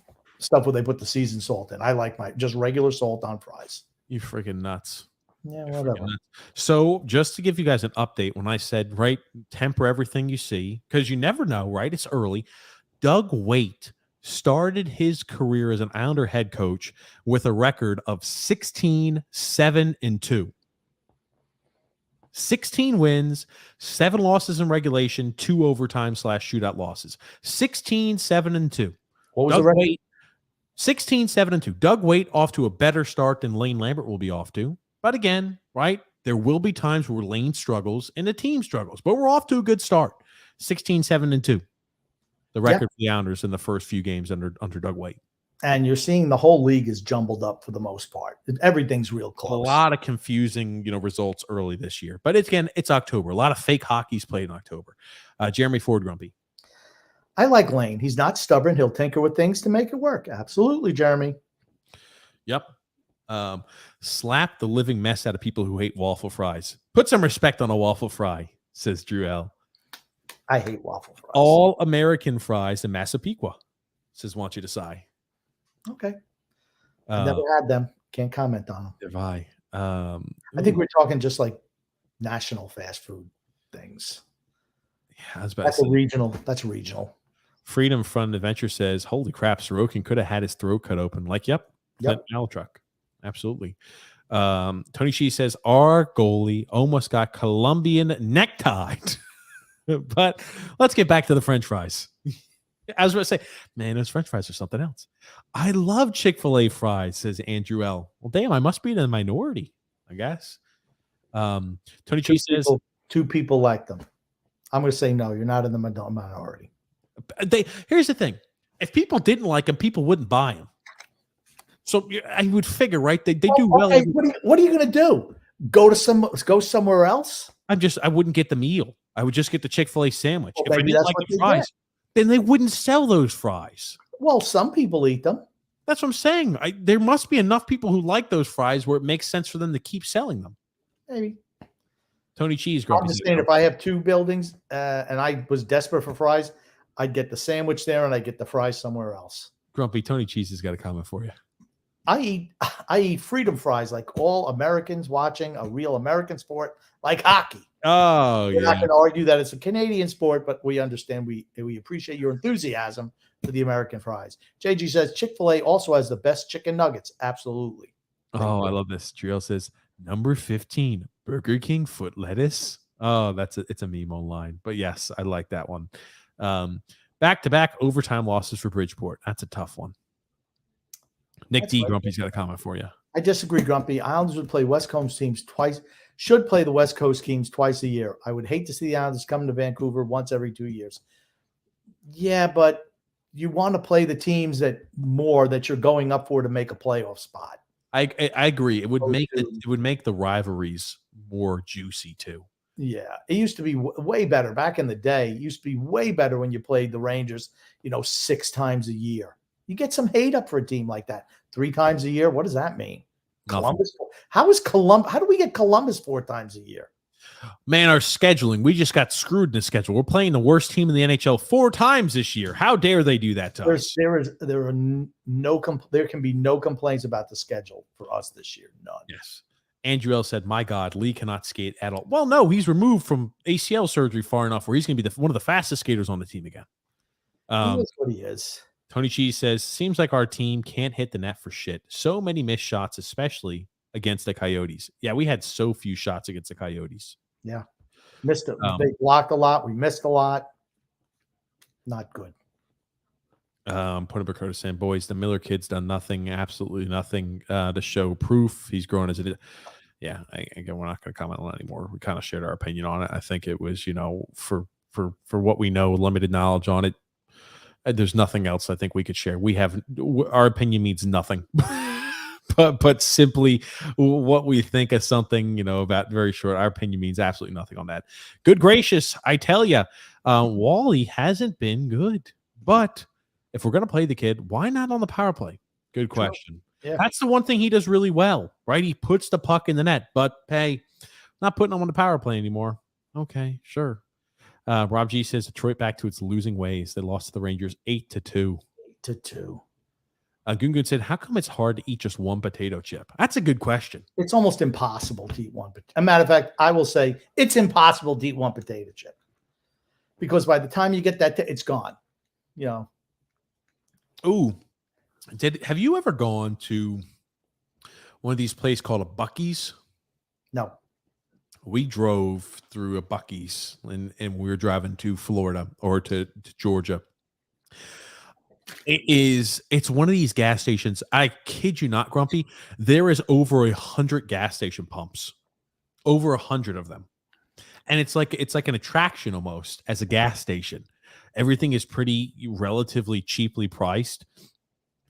where they put the seasoned salt in. I like my just regular salt on fries. You freaking nuts. Yeah, whatever. So just to give you guys an update, when I said, right, temper everything you see, because you never know, right? It's early. Doug Waite started his career as an Islander head coach with a record of 16-7-2. 16 wins, 7 losses in regulation, 2 overtime/shootout losses. 16-7-2. What was the record? 16-7-2. Doug Waite off to a better start than Lane Lambert will be off to. But again, right, there will be times where Lane struggles and the team struggles. But we're off to a good start. 16-7-2. The record for the Islanders in the first few games under Doug Waite. And you're seeing the whole league is jumbled up for the most part. Everything's real close. A lot of confusing, results early this year. But it's October. A lot of fake hockey's played in October. Jeremy Ford, Grumpy. I like Lane. He's not stubborn. He'll tinker with things to make it work. Absolutely, Jeremy. Yep. Slap the living mess out of people who hate waffle fries. Put some respect on a waffle fry, says Drew L. I hate waffle fries. All American fries in Massapequa, says Want You to Sigh. Okay. I've never had them. Can't comment on them. Have I? I think we're talking just like national fast food things. Yeah, I was about That's to say. regional. That's regional. Freedom from Adventure says, holy crap, Sorokin could have had his throat cut open. Like, yep. Truck. Absolutely. Tony Shee says, our goalie almost got Colombian necktied. But let's get back to the French fries. I was going to say, man, those French fries are something else. I love Chick-fil-A fries, says Andrew L. Well, damn, I must be in the minority, I guess. Tony Shee says, 2 people like them. I'm going to say no. You're not in the minority. Here's the thing: if people didn't like them, people wouldn't buy them. So I would figure, right? They do well. Okay, what are you going to do? Go somewhere else? I wouldn't get the meal. I would just get the Chick-fil-A sandwich. Well, if I didn't like the fries, then they wouldn't sell those fries. Well, some people eat them. That's what I'm saying. There must be enough people who like those fries where it makes sense for them to keep selling them. Maybe. Tony Cheese. I'm just saying, if I have 2 buildings and I was desperate for fries, I'd get the sandwich there and I'd get the fries somewhere else. Grumpy, Tony Cheese has got a comment for you. I eat freedom fries like all Americans watching a real American sport like hockey. Oh, We're not yeah. going to argue that it's a Canadian sport, but we understand we appreciate your enthusiasm for the American fries. JG says Chick-fil-A also has the best chicken nuggets. Absolutely. Oh, I love this. Triel says number 15, Burger King foot lettuce. Oh, it's a meme online. But yes, I like that one. Back-to-back overtime losses for Bridgeport. That's a tough one. Nick That's D. right. Grumpy's got a comment for you. I disagree, Grumpy. Islanders would play West Coast teams twice. Should play the West Coast teams twice a year. I would hate to see the Islanders come to Vancouver once every 2 years. Yeah, but you want to play the teams that you're going up for to make a playoff spot. I agree. It would make the rivalries more juicy too. Yeah, it used to be way better back in the day. It used to be way better when you played the Rangers, 6 times a year. You get some hate up for a team like that. 3 times a year. What does that mean? Nothing. Columbus. How do we get Columbus 4 times a year? Man, our scheduling, we just got screwed in the schedule. We're playing the worst team in the NHL 4 times this year. How dare they do that to us? There can be no complaints about the schedule for us this year. None. Yes. Andrew L said, "My God, Lee cannot skate at all." Well, no, he's removed from ACL surgery far enough where he's going to be one of the fastest skaters on the team again. He is what he is. Tony Cheese says, "Seems like our team can't hit the net for shit. So many missed shots, especially against the Coyotes." Yeah, we had so few shots against the Coyotes. Yeah. Missed it. They blocked a lot. We missed a lot. Not good. Puerto saying, "Boys, the Miller kid's done nothing, absolutely nothing to show proof he's grown as it is." Yeah, again, we're not going to comment on that anymore. We kind of shared our opinion on it. I think it was, for what we know, limited knowledge on it. There's nothing else I think we could share. Our opinion means nothing, but simply what we think of something, about very short. Our opinion means absolutely nothing on that. Good gracious, I tell you, Wally hasn't been good, but if we're going to play the kid, why not on the power play? Good question. Yeah. That's the one thing he does really well, right? He puts the puck in the net, but hey, not putting him on the power play anymore. Okay, sure. Rob G says Detroit back to its losing ways. They lost to the Rangers 8-2. 8-2. Gungun said, "How come it's hard to eat just one potato chip?" That's a good question. It's almost impossible to eat one. As a matter of fact, I will say it's impossible to eat one potato chip because by the time you get that, it's gone. Ooh, have you ever gone to one of these places called a Buc-ee's? No. We drove through a Buc-ee's and we were driving to Florida or to Georgia. It's one of these gas stations. I kid you not, Grumpy. There is over 100 gas station pumps, over 100 of them. And it's like an attraction almost as a gas station. Everything is pretty relatively cheaply priced.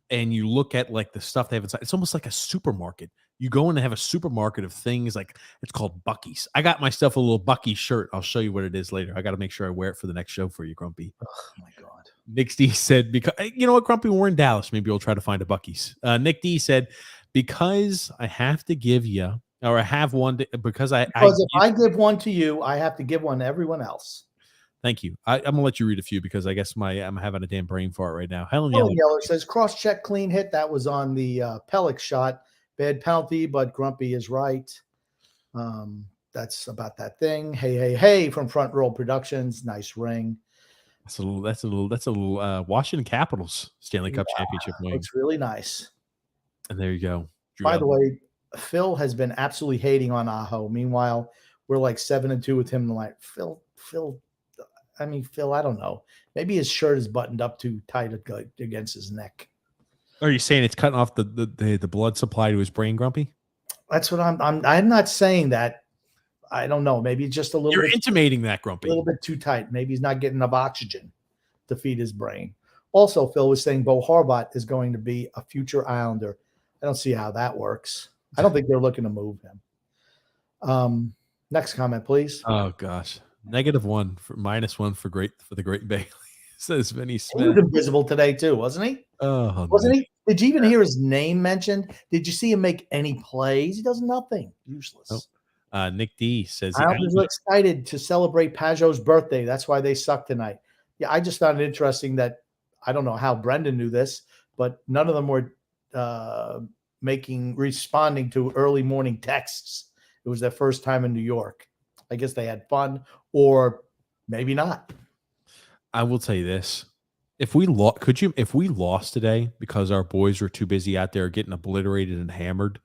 And you look at like the stuff they have inside. It's almost like a supermarket. You go in and have a supermarket of things like it's called Buc-ee's. I got myself a little Buc-ee's shirt. I'll show you what it is later. I got to make sure I wear it for the next show for you, Grumpy. Oh my God. Nick D said, because you know what, Grumpy, when we're in Dallas, maybe we'll try to find a Buc-ee's. Nick D said, because I have to give you, or I have one because if I give one to you, I have to give one to everyone else. Thank you. I'm gonna let you read a few because I guess I'm having a damn brain fart right now. Helen Yeller says cross-check clean hit. That was on the Pellick shot. Bad penalty, but Grumpy is right. That's about that thing. Hey from Front Row Productions. Nice ring. That's a little Washington Capitals Stanley Cup championship wing. It's really nice. And there you go. By the way, Phil has been absolutely hating on Aho. Meanwhile, we're like 7-2 with him. Like Phil, I don't know. Maybe his shirt is buttoned up too tight against his neck. Are you saying it's cutting off the blood supply to his brain, Grumpy? That's what I'm not saying that. I don't know. Maybe it's just a little. You're intimating that, Grumpy. A little bit too tight. Maybe he's not getting enough oxygen to feed his brain. Also, Phil was saying Bo Horvat is going to be a future Islander. I don't see how that works. I don't think they're looking to move him. Next comment, please. Oh gosh. -1 for -1 for the Great Bailey, says Vinny Smith. He was invisible today too, wasn't he? Oh, wasn't he? Did you even hear his name mentioned? Did you see him make any plays? He does nothing. Useless. Oh. Nick D says I was excited to celebrate Pajot's birthday. That's why they suck tonight. Yeah, I just found it interesting that I don't know how Brendan knew this, but none of them were responding to early morning texts. It was their first time in New York. I guess they had fun, or maybe not. I will tell you this. If we lost today because our boys were too busy out there getting obliterated and hammered,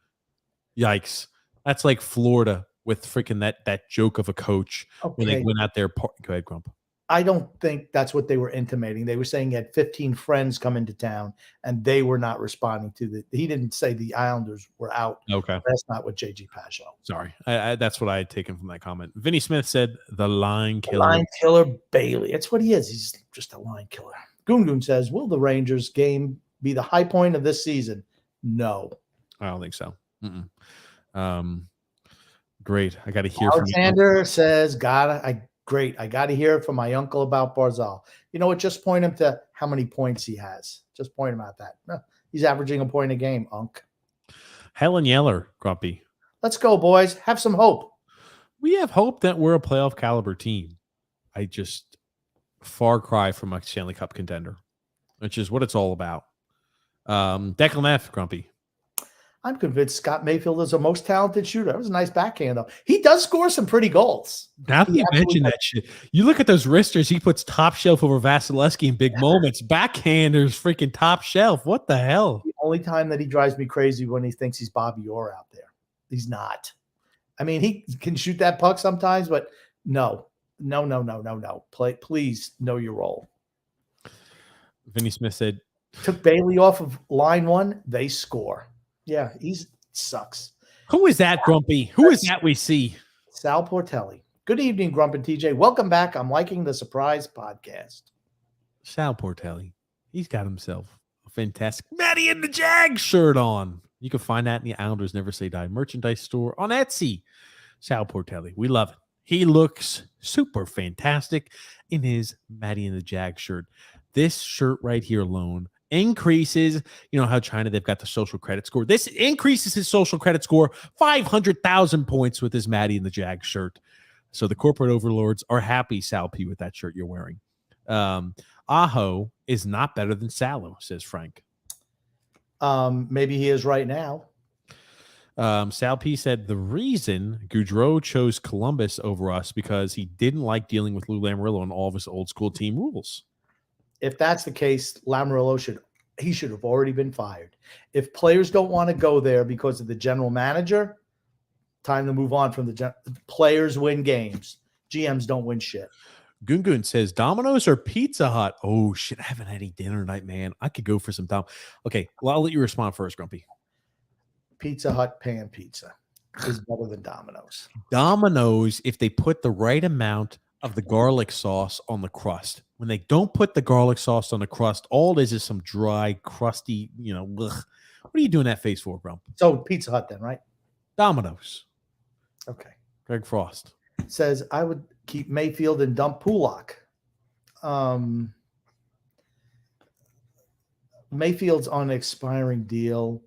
yikes. That's like Florida with freaking that joke of a coach when they Okay. went out there. Go ahead, Grump. I don't think that's what they were intimating. They were saying he had 15 friends come into town, and they were not responding to the. He didn't say the Islanders were out. Okay. That's not what JG Pageau. Sorry. That's what I had taken from that comment. Vinny Smith said the line killer. Line killer Bailey. That's what he is. He's just a line killer. Goon says, will the Rangers game be the high point of this season? No. I don't think so. Great. I got to hear Alexander says, great. I got to hear from my uncle about Barzal. You know what? Just point him to how many points he has. Just point him at that. No, he's averaging a point a game, Unc. Helen Yeller, Grumpy. Let's go, boys. Have some hope. We have hope that we're a playoff caliber team. I just far cry from a Stanley Cup contender, which is what it's all about. Declan F, Grumpy. I'm convinced Scott Mayfield is the most talented shooter. That was a nice backhand, though. He does score some pretty goals. Now that you mention that shit, you look at those wristers, he puts top shelf over Vasilevsky in big moments. Backhanders freaking top shelf. What the hell? The only time that he drives me crazy when he thinks he's Bobby Orr out there. He's not. I mean, he can shoot that puck sometimes, but no. Please know your role. Vinny Smith said, took Bailey off of line one. They score. Yeah, he sucks. Who is that, Grumpy? Who is that we see? Sal Portelli. Good evening, Grump and TJ. Welcome back. I'm liking the surprise podcast. Sal Portelli. He's got himself a fantastic Matty and the Jag shirt on. You can find that in the Islanders Never Say Die merchandise store on Etsy. Sal Portelli. We love it. He looks super fantastic in his Matty and the Jag shirt. This shirt right here alone increases, you know how China, they've got the social credit score. This increases his social credit score 500,000 points with his Matty and the Jag shirt. So the corporate overlords are happy, Sal P, with that shirt you're wearing. Aho is not better than Salo, says Frank. Maybe he is right now. Sal P said the reason Gaudreau chose Columbus over us because he didn't like dealing with Lou Lamoriello and all of his old school team rules. If that's the case, Lamoriello should have already been fired. If players don't want to go there because of the general manager, time to move on from the players win games. GMs don't win shit. Gungun says Domino's or Pizza Hut. Oh shit, I haven't had any dinner tonight, man. I could go for some Okay, well, I'll let you respond first, Grumpy. Pizza Hut pan pizza is better than Domino's. Domino's, if they put the right amount of the garlic sauce on the crust. When they don't put the garlic sauce on the crust, all it is some dry, crusty, ugh. What are you doing that face for, Grump? So Pizza Hut then, right? Domino's. Okay. Greg Frost says, I would keep Mayfield and dump Pulak. Mayfield's on an expiring deal.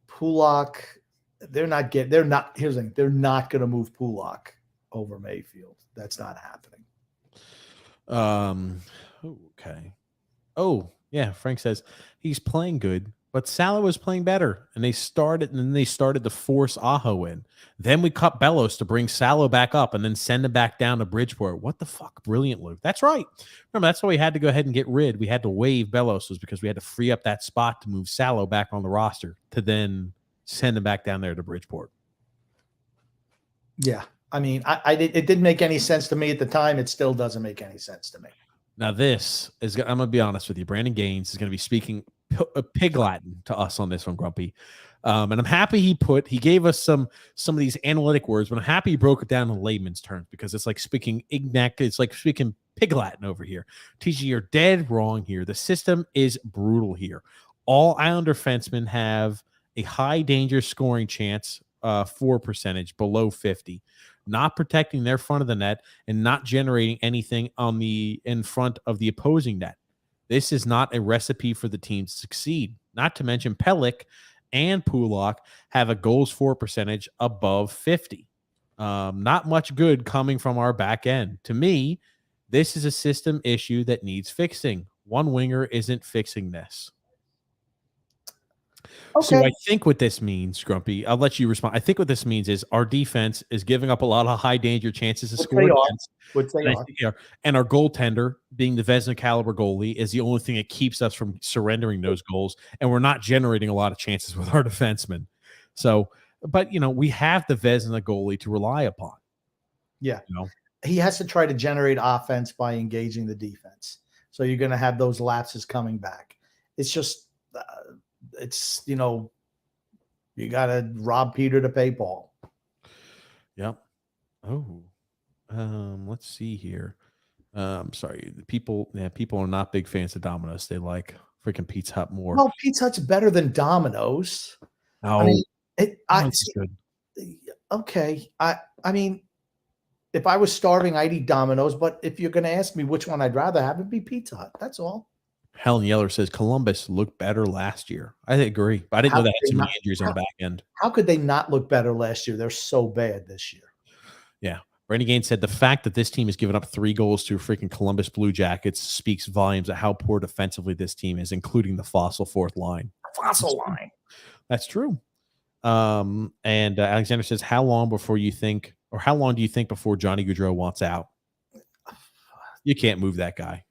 Pulak, they're not going to move Pulak over Mayfield. That's not happening. Okay. Oh, yeah. Frank says he's playing good, but Salah was playing better. And they started to force Aho in. Then we cut Bellows to bring Salah back up and then send him back down to Bridgeport. What the fuck? Brilliant, Luke. That's right. Remember, that's why we had to go ahead and get rid. We had to waive Bellows was because we had to free up that spot to move Salah back on the roster to then send him back down there to Bridgeport. Yeah. I mean, it didn't make any sense to me at the time. It still doesn't make any sense to me. Now, this is, I'm going to be honest with you. Brandon Gaines is going to be speaking pig Latin to us on this one, Grumpy. And I'm happy he gave us some of these analytic words, but I'm happy he broke it down in layman's terms because it's like speaking it's like speaking pig Latin over here. TG, you're dead wrong here. The system is brutal here. All Islander defensemen have a high danger scoring chance for percentage below 50. Not protecting their front of the net and not generating anything in front of the opposing net. This is not a recipe for the team to succeed. Not to mention Pellick and Pulak have a goals for percentage above 50. Not much good coming from our back end. To me, this is a system issue that needs fixing. One winger isn't fixing this. So Okay. I think what this means, Grumpy, I'll let you respond. I think what this means is our defense is giving up a lot of high danger chances to Which score they are. against. Which they And I are. think they are. And our goaltender, being the Vezina caliber goalie, is the only thing that keeps us from surrendering those goals. And we're not generating a lot of chances with our defensemen. So, but we have the Vezina goalie to rely upon. Yeah. You know, He has to try to generate offense by engaging the defense. So you're going to have those lapses coming back. It's just, you got to rob Peter to pay Paul. Yep. Oh, let's see here. Sorry, people are not big fans of Domino's. They like freaking Pizza Hut more. Well, Pizza Hut's better than Domino's. No, I mean, Domino's is good. okay. I mean, if I was starving, I'd eat Domino's. But if you're going to ask me which one I'd rather have, it'd be Pizza Hut. That's all. Helen Yeller says Columbus looked better last year. I agree, but I didn't know they had so many injuries on the back end. How could they not look better last year? They're so bad this year. Yeah. Randy Gaines said the fact that this team has given up 3 goals to freaking Columbus Blue Jackets speaks volumes of how poor defensively this team is, including the fossil fourth line. Fossil line. That's true. And Alexander says, how long do you think before Johnny Gaudreau wants out? You can't move that guy.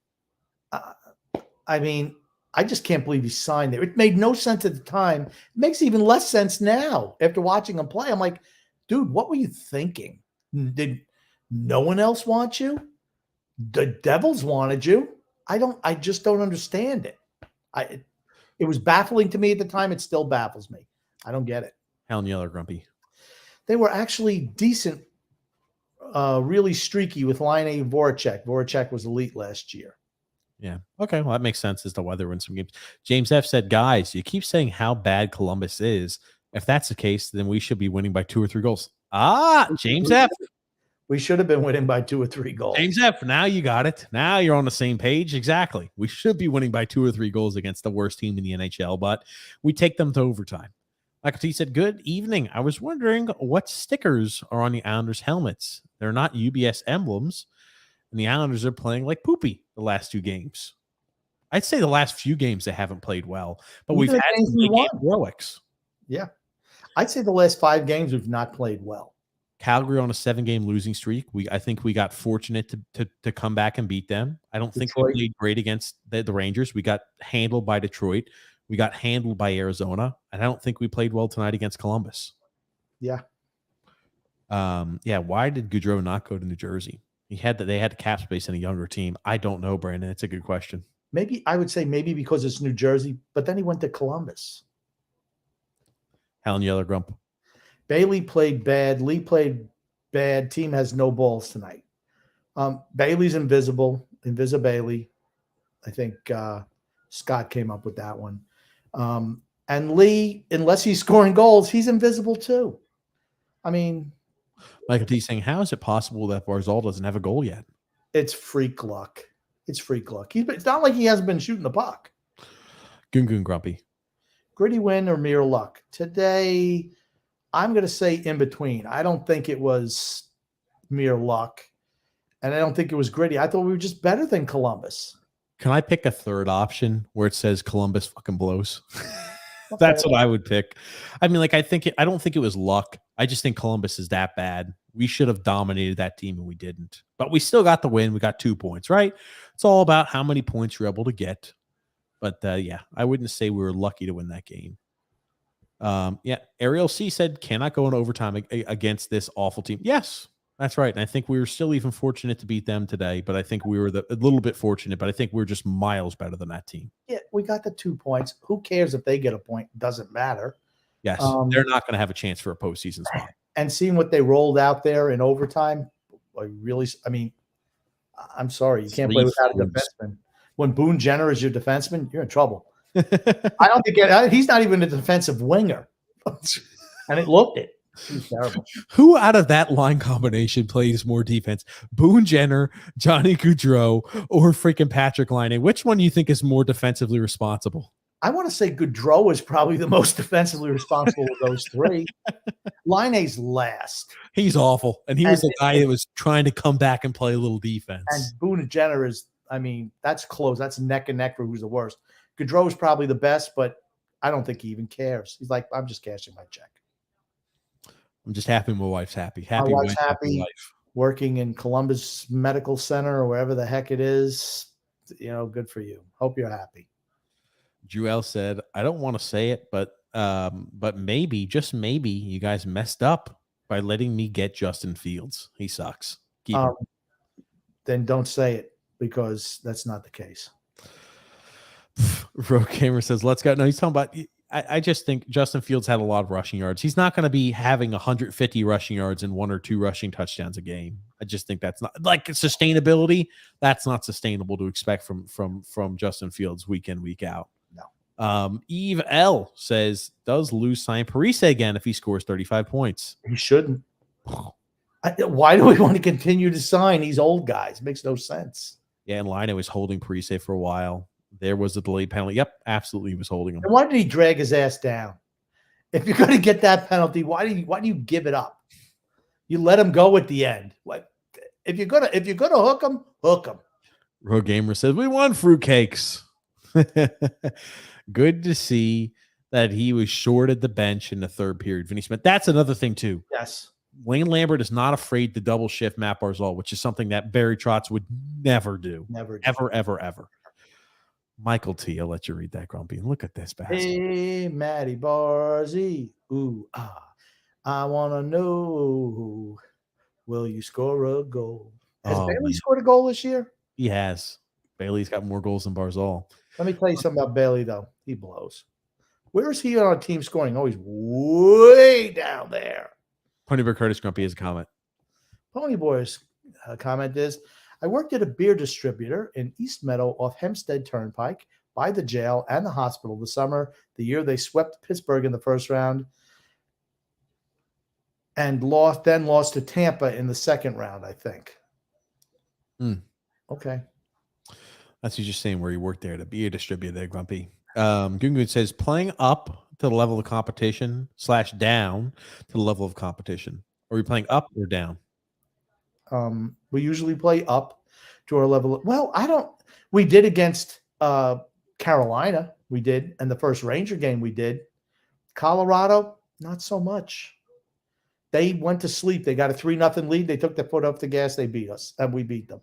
I mean, I just can't believe he signed there. It made no sense at the time. It makes even less sense now after watching him play. I'm like, dude, what were you thinking? Did no one else want you? The Devils wanted you. I just don't understand it. It was baffling to me at the time. It still baffles me. I don't get it. Helen Yeller, Grumpy. They were actually decent, really streaky with Line A Voracek. Voracek was elite last year. Yeah. Okay. Well, that makes sense as to why they were in some games. James F said, guys, you keep saying how bad Columbus is. If that's the case, then we should be winning by 2 or 3 goals. James F. We should have been winning by 2 or 3 goals. James F. Now you got it. Now you're on the same page. Exactly. We should be winning by 2 or 3 goals against the worst team in the NHL, but we take them to overtime. Like he said, good evening. I was wondering what stickers are on the Islanders' helmets. They're not UBS emblems, and the Islanders are playing like poopy the last 2 games. I'd say the last few games they haven't played well, but we've had some big game heroics. Yeah. I'd say the last 5 games we've not played well. Calgary on a 7-game losing streak. I think we got fortunate to come back and beat them. I don't think we played great against the Rangers. We got handled by Detroit. We got handled by Arizona. And I don't think we played well tonight against Columbus. Yeah. Why did Gaudreau not go to New Jersey? They had the cap space in a younger team. I don't know, Brandon. It's a good question. Maybe I would say because it's New Jersey, but then he went to Columbus. Helen Yeller, Grump. Bailey played bad. Lee played bad. Team has no balls tonight. Bailey's invisible. Bailey. I think Scott came up with that one. And Lee, unless he's scoring goals, he's invisible too. I mean, Michael T saying, how is it possible that Barzal doesn't have a goal yet? It's freak luck. It's freak luck. It's not like he hasn't been shooting the puck. Goon Grumpy. Gritty win or mere luck? Today, I'm going to say in between. I don't think it was mere luck, and I don't think it was gritty. I thought we were just better than Columbus. Can I pick a third option where it says Columbus fucking blows? That's what I would pick. I mean, like, I don't think it was luck. I just think Columbus is that bad. We should have dominated that team, and we didn't. But we still got the win. We got 2 points, right? It's all about how many points you're able to get. But, I wouldn't say we were lucky to win that game. Ariel C said, cannot go in overtime against this awful team. Yes, that's right. And I think we were still even fortunate to beat them today. But I think we were a little bit fortunate. But I think we're just miles better than that team. Yeah, we got the 2 points. Who cares if they get a point? Doesn't matter. Yes, they're not going to have a chance for a postseason spot. And seeing what they rolled out there in overtime, I'm sorry, you can't play without a defenseman. When Boone Jenner is your defenseman, you're in trouble. I don't think he's not even a defensive winger. And it looked it. He's terrible. Who out of that line combination plays more defense? Boone Jenner, Johnny Gaudreau, or freaking Patrick Laine? Which one do you think is more defensively responsible? I want to say Gaudreau is probably the most defensively responsible of those 3. Laine's last. He's awful. And he was the guy that was trying to come back and play a little defense. And Boone Jenner is, that's close. That's neck and neck for who's the worst. Gaudreau is probably the best, but I don't think he even cares. He's like, I'm just cashing my check. I'm just happy my wife's happy. My Happy wife's wife, happy happy, life. working in Columbus Medical Center or wherever the heck it is. Good for you. Hope you're happy. Jewel said, I don't want to say it, but maybe, just maybe, you guys messed up by letting me get Justin Fields. He sucks. Keep him. Then don't say it, because that's not the case. Rogue Gamer says, let's go. No, he's talking about, I just think Justin Fields had a lot of rushing yards. He's not going to be having 150 rushing yards and 1 or 2 rushing touchdowns a game. I just think that's not like sustainability. That's not sustainable to expect from Justin Fields week in, week out. No. Eve L says, does Lou sign Parise again if he scores 35 points? He shouldn't. Why do we want to continue to sign these old guys? It makes no sense. Yeah, and Lino was holding Parise for a while. There was a delayed penalty. Yep, absolutely, he was holding him. And why did he drag his ass down? If you're going to get that penalty, why do you give it up? You let him go at the end. Like, if you're gonna hook him, hook him. Rogue Gamer says, we won fruitcakes. Good to see that he was short at the bench in the third period. Vinny Smith. That's another thing too. Yes. Wayne Lambert is not afraid to double shift Matt Barzal, which is something that Barry Trotz would never do. Never do. Ever. Michael T, I'll let you read that, Grumpy. Look at this bastard. Hey, Matty Barzy. Ooh, I want to know, will you score a goal? Has Bailey scored a goal this year? He has. Bailey's got more goals than Barzal. Let me tell you something about Bailey, though. He blows. Where is he on a team scoring? Oh, he's way down there. Ponyboy Curtis Grumpy has a comment. Ponyboy's comment is, I worked at a beer distributor in East Meadow off Hempstead Turnpike by the jail and the hospital the summer, the year they swept Pittsburgh in the first round and lost to Tampa in the second round, I think. Okay. That's what you're saying, where you worked there to be a distributor there, Grumpy. Gungun says, playing up to the level of competition / down to the level of competition. Are we playing up or down? We usually play up to our level. We did against Carolina. We did. And the first Ranger game we did. Colorado, not so much. They went to sleep. They got a 3-0 lead. They took their foot off the gas. They beat us, and we beat them.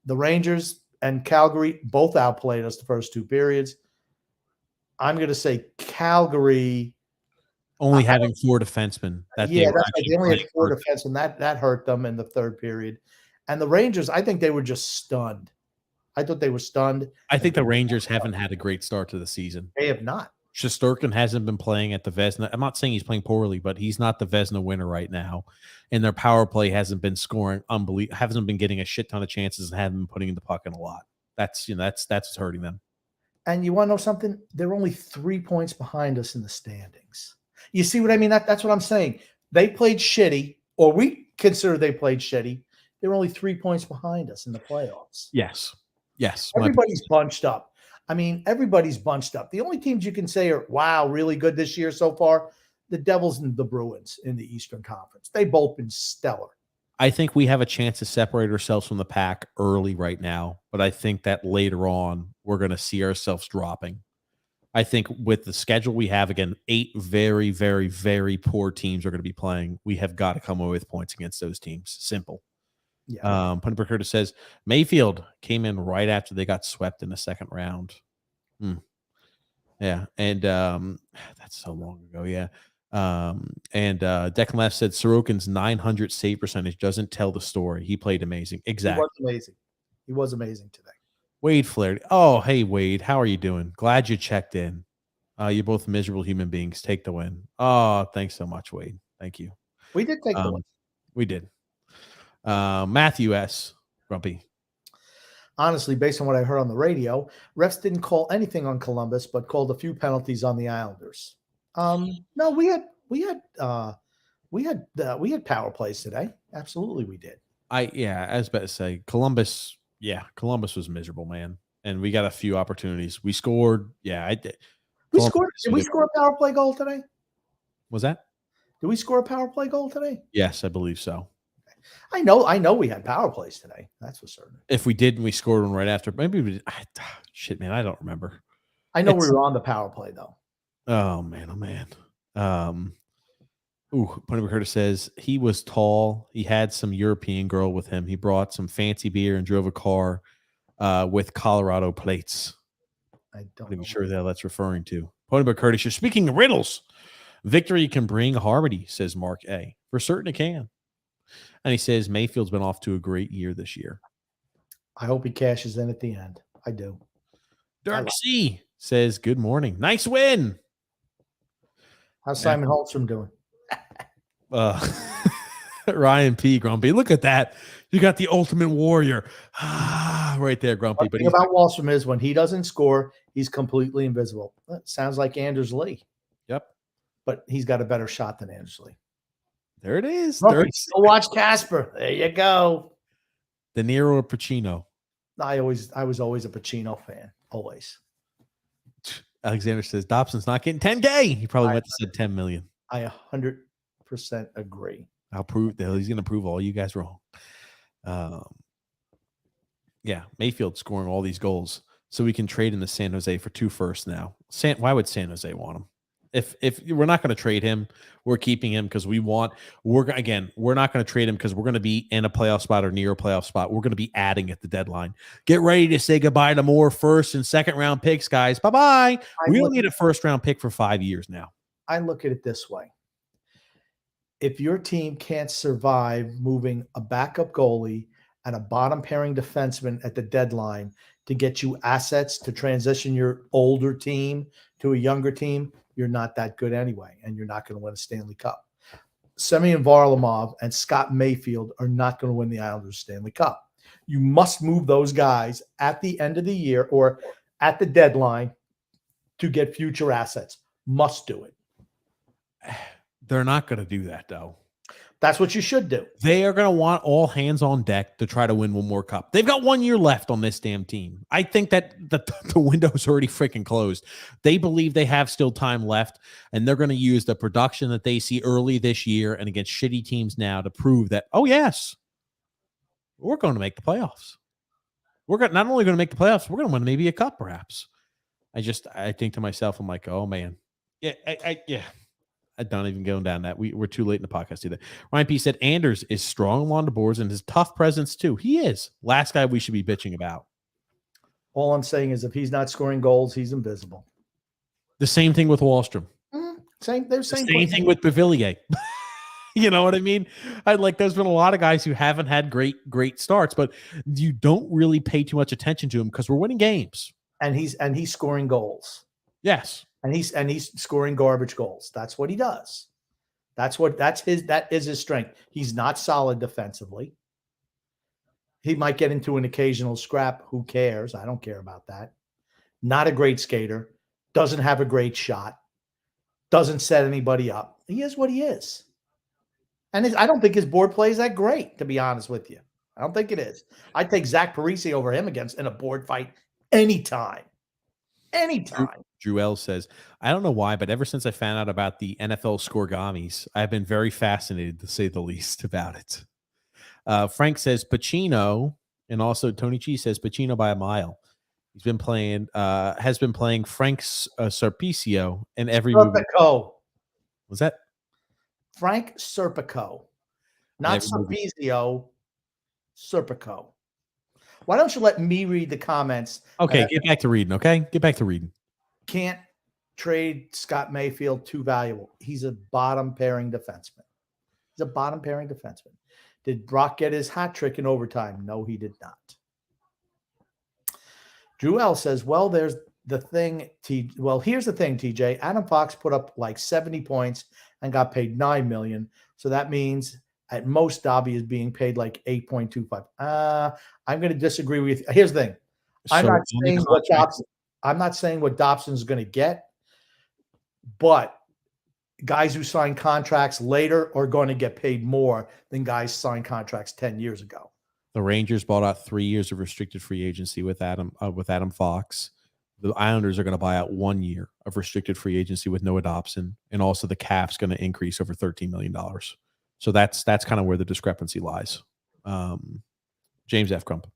The Rangers and Calgary both outplayed us the first 2 periods. I'm going to say Calgary only having 4 defensemen. They only had 4 defensemen. That hurt them in the third period. And the Rangers, I think they were just stunned. I thought they were stunned. I think the Rangers haven't had a great start to the season. They have not. Shesterkin hasn't been playing at the Vezina. I'm not saying he's playing poorly, but he's not the Vezina winner right now. And their power play hasn't been scoring hasn't been getting a shit ton of chances and haven't been putting the puck in a lot. That's what's hurting them. And you want to know something? They're only 3 points behind us in the standings. You see what I mean? That's what I'm saying. They played shitty, or we consider they played shitty. They're only 3 points behind us in the playoffs. Yes. Everybody's bunched up. I mean, everybody's bunched up. The only teams you can say are, wow, really good this year so far, the Devils and the Bruins in the Eastern Conference. They've both been stellar. I think we have a chance to separate ourselves from the pack early right now, but I think that later on we're going to see ourselves dropping. I think with the schedule we have, again, 8 very, very, very poor teams are going to be playing. We have got to come away with points against those teams. Simple. Yeah. Punter Curtis says Mayfield came in right after they got swept in the second round. Yeah. And that's so long ago. Yeah. And Declan Left said Sorokin's 900 save percentage doesn't tell the story. He played amazing. Exactly. He was amazing today. Wade Flaherty. Oh, hey, Wade. How are you doing? Glad you checked in. You're both miserable human beings. Take the win. Oh, thanks so much, Wade. Thank you. We did take the win. We did. Matthew S. Grumpy. Honestly, based on what I heard on the radio, refs didn't call anything on Columbus, but called a few penalties on the Islanders. No, we had power plays today. Absolutely, we did. I was about to say Columbus. Yeah, Columbus was miserable, man. And we got a few opportunities. We scored. Yeah, I did. Did we score a power play goal today? Was that? Did we score a power play goal today? Yes, I believe so. I know we had power plays today. That's for certain. If we did and we scored one right after, maybe we did. Shit, man, I don't remember. I know we were on the power play though. Oh man, oh man. Pony Curtis says he was tall. He had some European girl with him. He brought some fancy beer and drove a car with Colorado plates. I don't I'm know. sure that that's referring to. Pony Curtis, you're speaking of riddles. Victory can bring harmony, says Mark A. For certain it can. And he says Mayfield's been off to a great year this year. I hope he cashes in at the end. I do. Dirk C says, good morning. Nice win. How's Simon Holmstrom doing? Ryan P. Grumpy. Look at that. You got the ultimate warrior. Right there, Grumpy. The thing about Wallstrom is when he doesn't score, he's completely invisible. That sounds like Anders Lee. Yep. But he's got a better shot than Anders Lee. There it is. Go watch Casper. There you go. De Niro or Pacino? I was always a Pacino fan. Always. Alexander says Dobson's not getting 10K. He probably went to said 10 million. I 100% agree. I'll prove that he's going to prove all you guys wrong. Yeah, Mayfield scoring all these goals, so we can trade in the San Jose for 2 firsts now. Why would San Jose want him? If we're not going to trade him, we're keeping him because we're not going to trade him because we're going to be in a playoff spot or near a playoff spot. We're going to be adding at the deadline. Get ready to say goodbye to more first and second round picks, guys. Bye-bye. We don't need a first round pick for 5 years now. I look at it this way. If your team can't survive moving a backup goalie and a bottom pairing defenseman at the deadline to get you assets to transition your older team to a younger team, you're not that good anyway, and you're not going to win a Stanley Cup. Semyon Varlamov and Scott Mayfield are not going to win the Islanders Stanley Cup. You must move those guys at the end of the year or at the deadline to get future assets. Must do it. They're not going to do that, though. That's what you should do. They are going to want all hands on deck to try to win one more cup. They've got 1 year left on this damn team. I think that the window's already freaking closed. They believe they have still time left, and they're going to use the production that they see early this year and against shitty teams now to prove that, oh, yes, we're going to make the playoffs. We're not only going to make the playoffs, we're going to win maybe a cup, perhaps. I think to myself, I'm like, oh, man. Yeah, I'm not even going down that. We're too late in the podcast to do that. Ryan P said Anders is strong along the boards and his tough presence too. He is. Last guy we should be bitching about. All I'm saying is if he's not scoring goals, he's invisible. The same thing with Wallstrom. Same thing with Pavillier. You know what I mean? There's been a lot of guys who haven't had great starts, but you don't really pay too much attention to him because we're winning games. And he's scoring goals. Yes. And he's scoring garbage goals. That's what he does. That is his strength. He's not solid defensively. He might get into an occasional scrap. Who cares? I don't care about that. Not a great skater. Doesn't have a great shot. Doesn't set anybody up. He is what he is. And I don't think his board play is that great, to be honest with you. I don't think it is. I'd take Zach Parise over him in a board fight anytime. Anytime. Drew L says, I don't know why, but ever since I found out about the NFL scoregamis, I've been very fascinated, to say the least, about it. Frank says Pacino, and also Tony G says Pacino by a mile. He's been playing, has been playing Frank Serpicio in every movie. Was that Frank Serpico? Not Serpicio. Serpico. Why don't you let me read the comments? Okay, get back to reading, okay? Get back to reading. Can't trade Scott Mayfield, too valuable. He's a bottom pairing defenseman. Did Brock get his hat trick in overtime? No, he did not. Drew L says, here's the thing, TJ. Adam Fox put up like 70 points and got paid $9 million. So that means at most Dobby is being paid like 8.25. I'm going to disagree with you. Here's the thing. I'm not saying what Dobson's going to get, but guys who sign contracts later are going to get paid more than guys signed contracts 10 years ago. The Rangers bought out 3 years of restricted free agency with Adam Fox. The Islanders are going to buy out 1 year of restricted free agency with Noah Dobson, and also the cap's going to increase over $13 million. So that's kind of where the discrepancy lies. James F. Crump.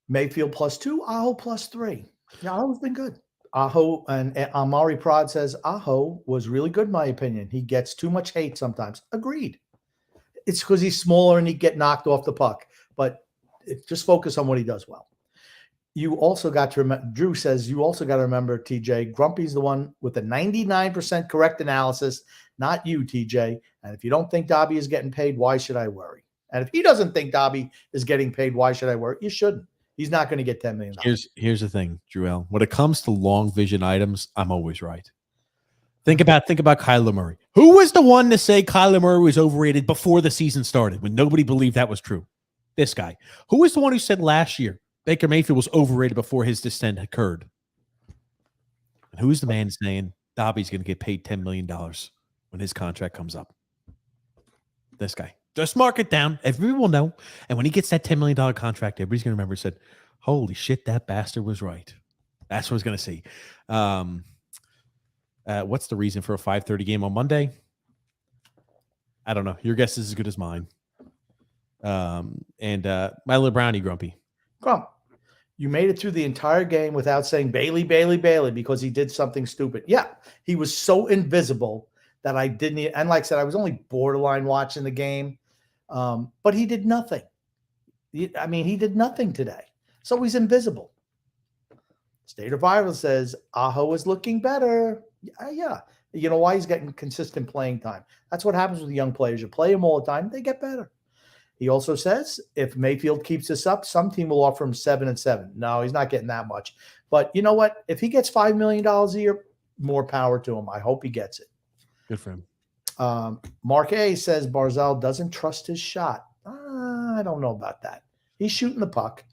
Mayfield +2, Aho +3. Yeah, Aho's been good. Aho and Amari Prod says Aho was really good, in my opinion. He gets too much hate sometimes. Agreed. It's because he's smaller and he get knocked off the puck. But just focus on what he does well. You also got to remember, Drew says, you also got to remember, TJ, Grumpy's the one with the 99% correct analysis, not you, TJ. And if you don't think Dobby is getting paid, why should I worry? And if he doesn't think Dobby is getting paid, why should I worry? You shouldn't. He's not going to get $10 million. Here's the thing, Joel. When it comes to long vision items, I'm always right. Think about Kyler Murray. Who was the one to say Kyler Murray was overrated before the season started when nobody believed that was true? This guy. Who was the one who said last year Baker Mayfield was overrated before his descent occurred? And who's the man saying Dobby's going to get paid $10 million when his contract comes up? This guy. Just mark it down. Everyone will know. And when he gets that $10 million contract, everybody's going to remember, said, holy shit, that bastard was right. That's what I was going to see. What's the reason for a 5:30 game on Monday? I don't know. Your guess is as good as mine. And my little brownie, Grumpy. Grump, you made it through the entire game without saying Bailey, Bailey, Bailey because he did something stupid. Yeah, he was so invisible that I didn't. And like I said, I was only borderline watching the game, but he did nothing. He did nothing today. So he's invisible. State of Viral says Aho is looking better. Yeah. You know why? He's getting consistent playing time. That's what happens with young players. You play them all the time, they get better. He also says if Mayfield keeps this up, some team will offer him 7 and 7. No, he's not getting that much. But you know what? If he gets $5 million a year, more power to him. I hope he gets it. Good for him. Mark A says Barzal doesn't trust his shot. I don't know about that. He's shooting the puck.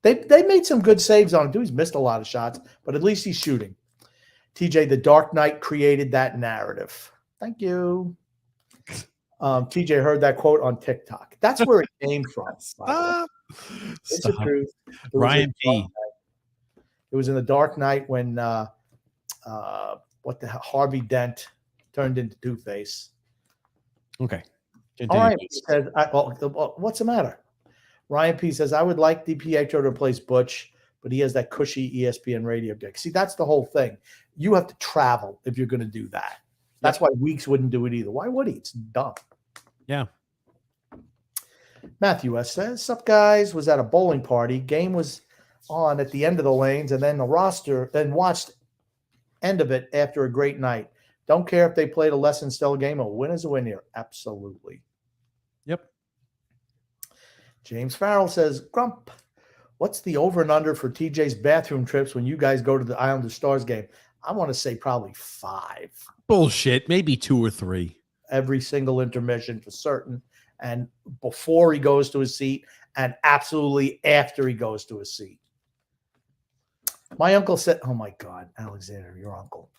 They made some good saves on him, too. He's missed a lot of shots, but at least he's shooting. TJ, the Dark Knight created that narrative. Thank you. TJ heard that quote on TikTok. That's where it came from. Stop. It's the truth. Ryan P. It was in the Dark Knight when Harvey Dent turned into Two-Face. Okay. All right. Says, what's the matter? Ryan P says, I would like DiPietro to replace Butch, but he has that cushy ESPN radio gig. See, that's the whole thing. You have to travel if you're going to do that. That's why Weeks wouldn't do it either. Why would he? It's dumb. Yeah. Matthew S says, sup guys, was at a bowling party. Game was on at the end of the lanes and then the roster, then watched end of it after a great night. Don't care if they played a less than stellar game. A win is a win here. Absolutely. Yep. James Farrell says, Grump, what's the over and under for TJ's bathroom trips when you guys go to the Island of Stars game? I want to say probably 5. Bullshit. Maybe 2 or 3. Every single intermission for certain. And before he goes to his seat and absolutely after he goes to his seat. My uncle said, oh my God, Alexander, your uncle.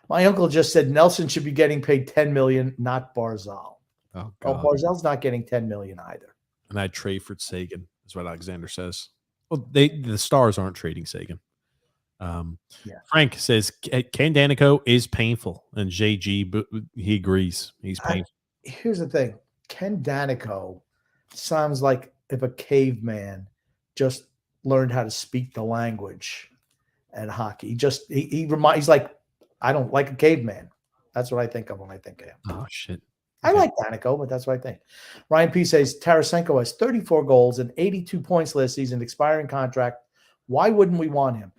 My uncle just said Nelson should be getting paid $10 million, not Barzal. Oh, God. Barzal's not getting $10 million either. And I'd trade for Sagan, is what Alexander says. Well, the Stars aren't trading Sagan. Frank says Ken Danico is painful, and JG, but he agrees. He's painful. Here's the thing. Ken Danico sounds like if a caveman just learned how to speak the language at hockey. He's like, I don't like a caveman. That's what I think of when I think of him. Oh, shit. I like Danico, but that's what I think. Ryan P says Tarasenko has 34 goals and 82 points last season, expiring contract. Why wouldn't we want him?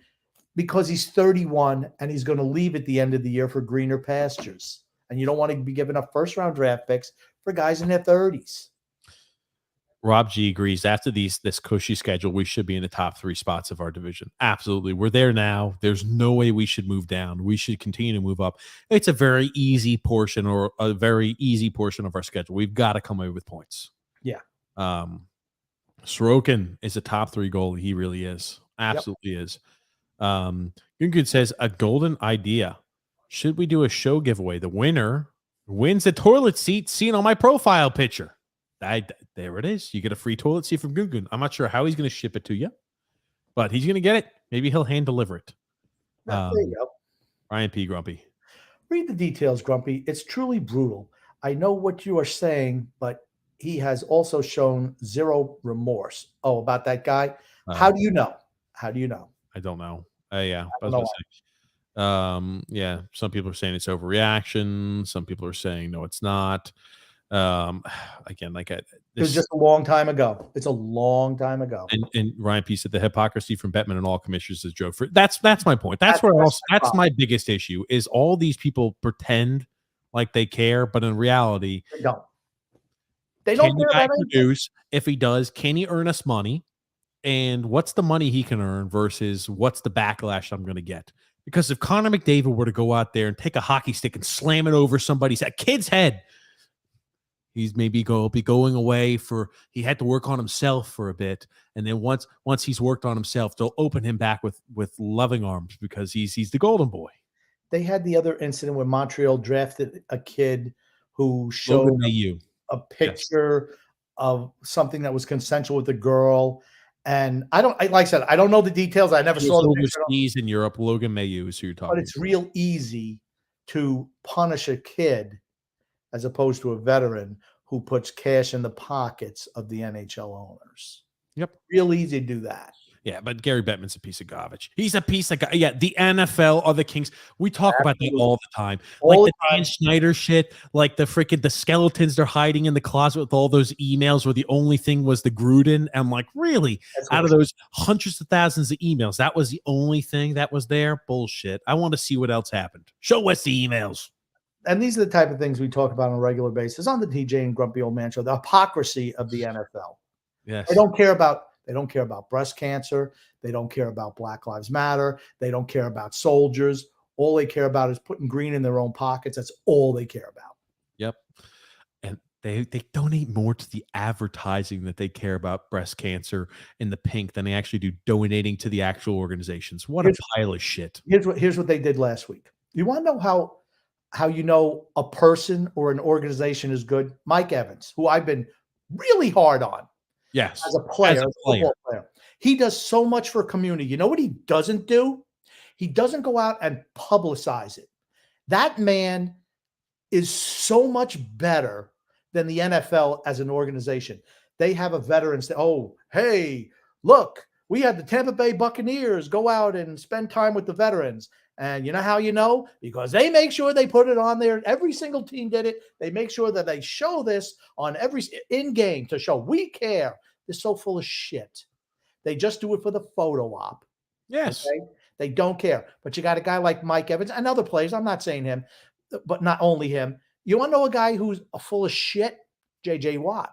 Because he's 31 and he's going to leave at the end of the year for greener pastures. And you don't want to be giving up first-round draft picks for guys in their 30s. Rob G agrees. After this cushy schedule, we should be in the top 3 spots of our division. Absolutely. We're there now. There's no way we should move down. We should continue to move up. It's a very easy portion of our schedule. We've got to come away with points. Yeah. Sorokin is a top 3 goalie. He really is. Absolutely is. Gungun says, a golden idea. Should we do a show giveaway? The winner wins the toilet seat seen on my profile picture. There it is. You get a free toilet seat from Gungun. I'm not sure how he's going to ship it to you, but he's going to get it. Maybe he'll hand deliver it. There you go. Ryan P. Grumpy. Read the details, Grumpy. It's truly brutal. I know what you are saying, but he has also shown zero remorse. Oh, about that guy? How do you know? How do you know? I don't know. Yeah. Yeah, some people are saying it's overreaction. Some people are saying no, it's not. Again, like It was just a long time ago. It's a long time ago. and Ryan P said the hypocrisy from Bettman and all commissioners is joke. That's my point. That's my biggest issue is all these people pretend like they care, but in reality, They don't. They don't can the care guy about anything. produce? If he does, can he earn us money? And what's the money he can earn versus what's the backlash I'm going to get? Because if Connor McDavid were to go out there and take a hockey stick and slam it over somebody's kid's head, he's maybe be going away for he had to work on himself for a bit, and then once he's worked on himself, they'll open him back with loving arms because he's the golden boy. They had the other incident where Montreal drafted a kid who showed a picture of something that was consensual with a girl. And like I said, I don't know the details. I never saw the picture. Overseas in Europe, Logan Mailloux is who you're talking about. But it's real easy to punish a kid as opposed to a veteran who puts cash in the pockets of the NHL owners. Yep. Real easy to do that. Yeah, but Gary Bettman's a piece of garbage. He's a piece of yeah. The NFL are the kings. We talk about that all the time. Like the Dan Schneider shit, like the skeletons they're hiding in the closet with all those emails where the only thing was the Gruden. I'm like, really? Out of those hundreds of thousands of emails, that was the only thing that was there? Bullshit. I want to see what else happened. Show us the emails. And these are the type of things we talk about on a regular basis on the TJ and Grumpy Old Man Show. The hypocrisy of the NFL. Yes. They don't care about breast cancer. They don't care about Black Lives Matter. They don't care about soldiers. All they care about is putting green in their own pockets. That's all they care about. Yep. And they donate more to the advertising that they care about breast cancer and the pink than they actually do donating to the actual organizations. What a pile of shit. Here's what they did last week. You want to know how you know a person or an organization is good? Mike Evans, who I've been really hard on. Yes. As a football player. He does so much for community. You know what he doesn't do? He doesn't go out and publicize it. That man is so much better than the NFL as an organization. They have a veteran say, oh, hey, look, we had the Tampa Bay Buccaneers go out and spend time with the veterans. And you know how you know? Because they make sure they put it on there. Every single team did it. They make sure that they show this on every in-game to show we care. They're so full of shit. They just do it for the photo op. Yes. Okay? They don't care. But you got a guy like Mike Evans and other players. I'm not saying him, but not only him. You want to know a guy who's full of shit? J.J. Watt.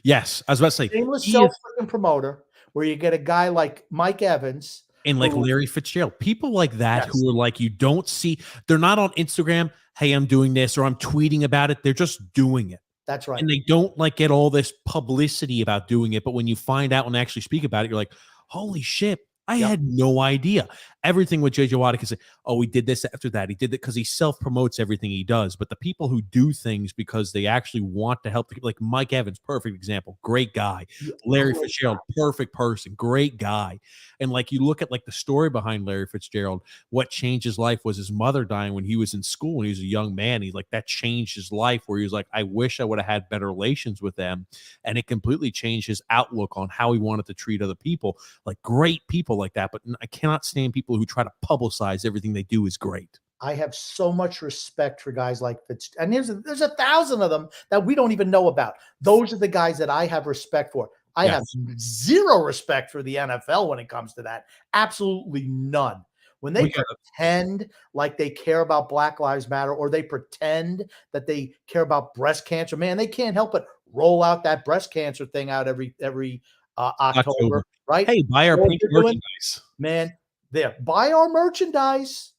Yes. I was about to say. Shameless self-freaking promoter where you get a guy like Mike Evans. And like Larry Fitzgerald, people like that who are like, you don't see, they're not on Instagram. Hey, I'm doing this or I'm tweeting about it. They're just doing it. That's right. And they don't like get all this publicity about doing it. But when you find out and actually speak about it, you're like, holy shit, I had no idea. Everything with J.J. Watt can say, oh, he did this after that. He did it because he self-promotes everything he does. But the people who do things because they actually want to help, like Mike Evans, perfect example, great guy. Larry Fitzgerald, perfect person, great guy. And like you look at like the story behind Larry Fitzgerald, what changed his life was his mother dying when he was in school when he was a young man. He like that changed his life where he was like, I wish I would have had better relations with them. And it completely changed his outlook on how he wanted to treat other people. Like great people like that. But I cannot stand people who try to publicize everything they do is great. I have so much respect for guys like Fitzgerald. And there's 1,000 of them that we don't even know about. Those are the guys that I have respect for. I have zero respect for the NFL when it comes to that. Absolutely none. When they pretend like they care about Black Lives Matter or they pretend that they care about breast cancer, man, they can't help but roll out that breast cancer thing out every October, right? Hey, buy our pink merchandise. Man, there. Buy our merchandise.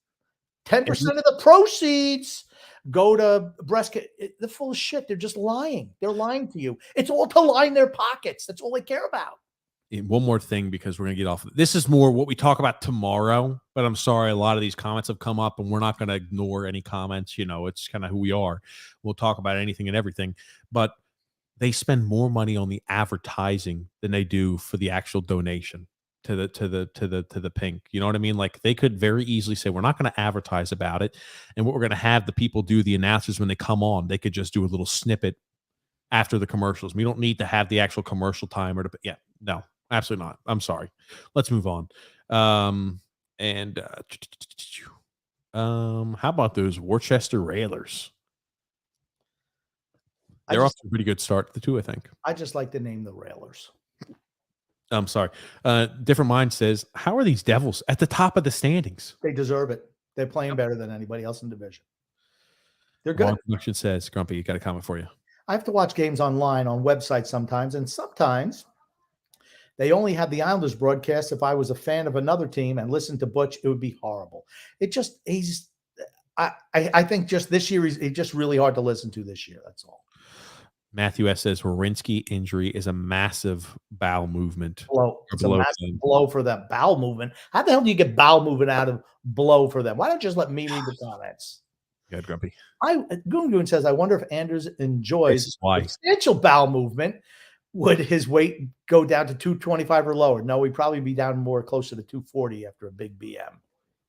10% of the proceeds go to breast cancer. They're full of shit. They're just lying. They're lying to you. It's all to line their pockets. That's all they care about. And one more thing, because we're going to get off. This is more what we talk about tomorrow, but I'm sorry. A lot of these comments have come up and we're not going to ignore any comments. You know, it's kind of who we are. We'll talk about anything and everything, but they spend more money on the advertising than they do for the actual donation to the pink. You know what I mean? Like they could very easily say, we're not going to advertise about it. And what we're going to have the people do, the announcers, when they come on, they could just do a little snippet after the commercials. We don't need to have the actual commercial time no, absolutely not. I'm sorry. Let's move on. How about those Worcester Railers? I They're off just, to a pretty good start, the two, I think. I just like to name the Railers. I'm sorry. Different Mind says, how are these Devils at the top of the standings? They deserve it. They're playing better than anybody else in the division. They're good. Long Production says, Grumpy, you got a comment for you. I have to watch games online on websites sometimes, and sometimes they only have the Islanders broadcast. If I was a fan of another team and listened to Butch, it would be horrible. I think just this year he's just really hard to listen to this year. That's all. Matthew S says Wawrinski injury is a massive bowel movement. It's a massive blow for that bowel movement. How the hell do you get bowel movement out of blow for them? Why don't you just let me read the comments? Good, Grumpy. Goon says, I wonder if Anders enjoys why. substantial bowel movement. Would his weight go down to 225 or lower? No, he'd probably be down more closer to 240 after a big BM.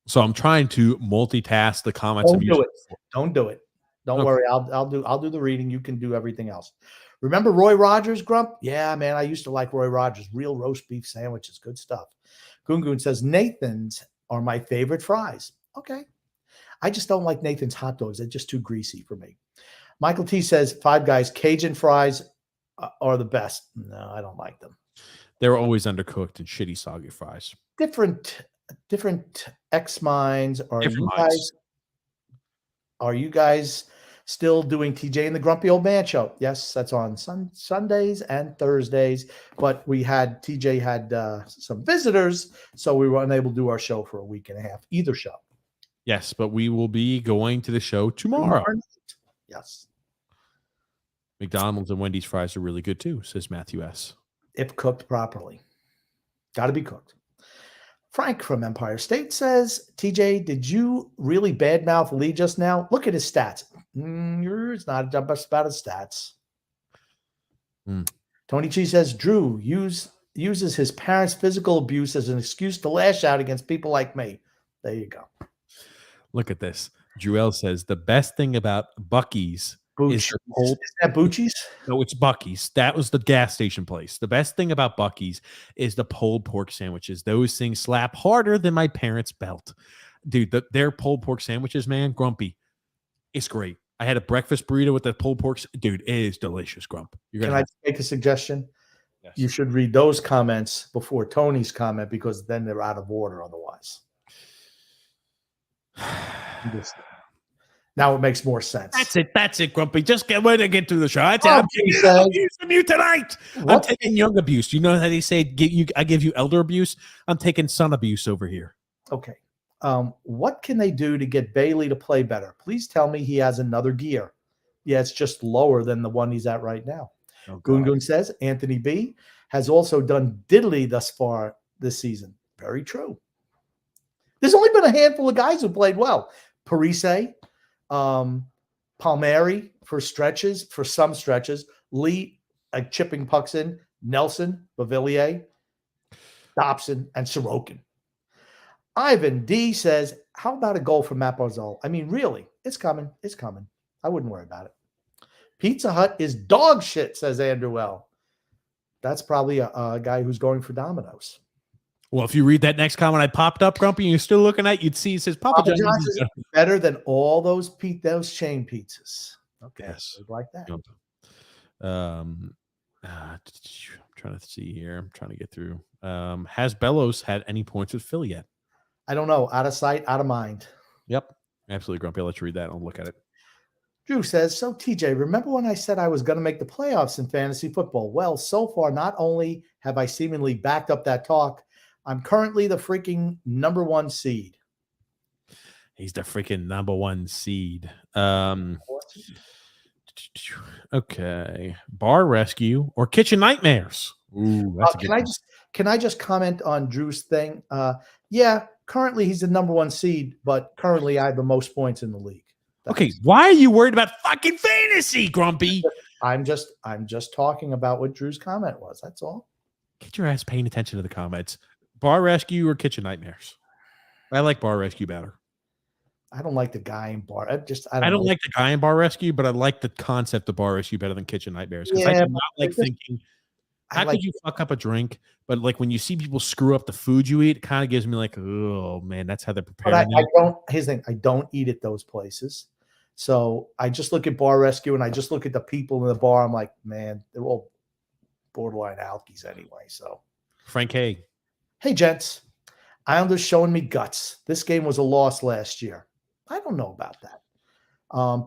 So I'm trying to multitask the comments. Don't do it. Don't do it. Don't worry. I'll do the reading. You can do everything else. Remember Roy Rogers, Grump? Yeah, man. I used to like Roy Rogers. Real roast beef sandwiches. Good stuff. Goon says, Nathan's are my favorite fries. Okay. I just don't like Nathan's hot dogs. They're just too greasy for me. Michael T says, Five Guys Cajun fries are the best. No, I don't like them. They're always undercooked and shitty soggy fries. Different X minds. Are you guys still doing TJ and the Grumpy Old Man show? Yes, that's on Sundays and Thursdays. But TJ had some visitors, so we were unable to do our show for a week and a half, either show. Yes, but we will be going to the show tomorrow. Yes. McDonald's and Wendy's fries are really good too, says Matthew S. If cooked properly. Got to be cooked. Frank from Empire State says, TJ, did you really badmouth Lee just now? Look at his stats. It's not about his stats. Tony G says, Drew uses his parents' physical abuse as an excuse to lash out against people like me. There you go. Look at this. Jewel says, the best thing about Buc-ee's is that Bucci's? No, it's Buc-ee's. That was the gas station place. The best thing about Buc-ee's is the pulled pork sandwiches. Those things slap harder than my parents' belt. Dude, their pulled pork sandwiches, man, Grumpy, it's great. I had a breakfast burrito with the pulled pork. Dude, it is delicious, Grump. Can I make a suggestion? Yes. You should read those comments before Tony's comment, because then they're out of order otherwise. Now it makes more sense. That's it, Grumpy. Just get ready to get through the show. I'm abusing you tonight. I'm taking young abuse. You know how they say I give you elder abuse? I'm taking son abuse over here. Okay. What can they do to get Bailey to play better? Please tell me he has another gear. Yeah, it's just lower than the one he's at right now. Goon says Anthony B has also done diddly thus far this season. Very true. There's only been a handful of guys who played well. Parise, Palmieri for some stretches, Lee chipping pucks in, Nelson, Bavillier, Dobson, and Sorokin. Ivan D says, how about a goal from Matt Barzal? I mean, really, it's coming. It's coming. I wouldn't worry about it. Pizza Hut is dog shit, says Andrew L. That's probably a guy who's going for Domino's. Well, if you read that next comment I popped up, Grumpy, and you're still looking at, you'd see it says Papa John's is better tthan all those chain pizzas. Okay, yes, like that. I'm trying to see here. I'm trying to get through. Has Bellows had any points with Philly yet? I don't know. Out of sight, out of mind. Yep, absolutely, Grumpy. I'll let you read that. I'll look at it. Drew says, so TJ, remember when I said I was going to make the playoffs in fantasy football? Well, so far, not only have I seemingly backed up that talk, I'm currently the freaking number 1 seed. He's the freaking number 1 seed. Okay. Bar Rescue or Kitchen Nightmares? Ooh, that's can I just comment on Drew's thing? Yeah, currently he's the number 1 seed, but currently I have the most points in the league. Okay, why are you worried about fucking fantasy, Grumpy? I'm just talking about what Drew's comment was. That's all. Get your ass paying attention to the comments. Bar Rescue or Kitchen Nightmares? I like Bar Rescue better. I don't like the guy in Bar. I don't like the guy in Bar Rescue, but I like the concept of Bar Rescue better than Kitchen Nightmares. Because I do not like thinking How could you fuck up a drink? But like when you see people screw up the food you eat, it kind of gives me like, oh man, that's how they're But I preparing. don't. Here's the thing: I don't eat at those places. So I just look at Bar Rescue and I just look at the people in the bar. I'm like, man, they're all borderline alkies anyway. So Frank Hay. Hey, gents, Islanders showing me guts. This game was a loss last year. I don't know about that.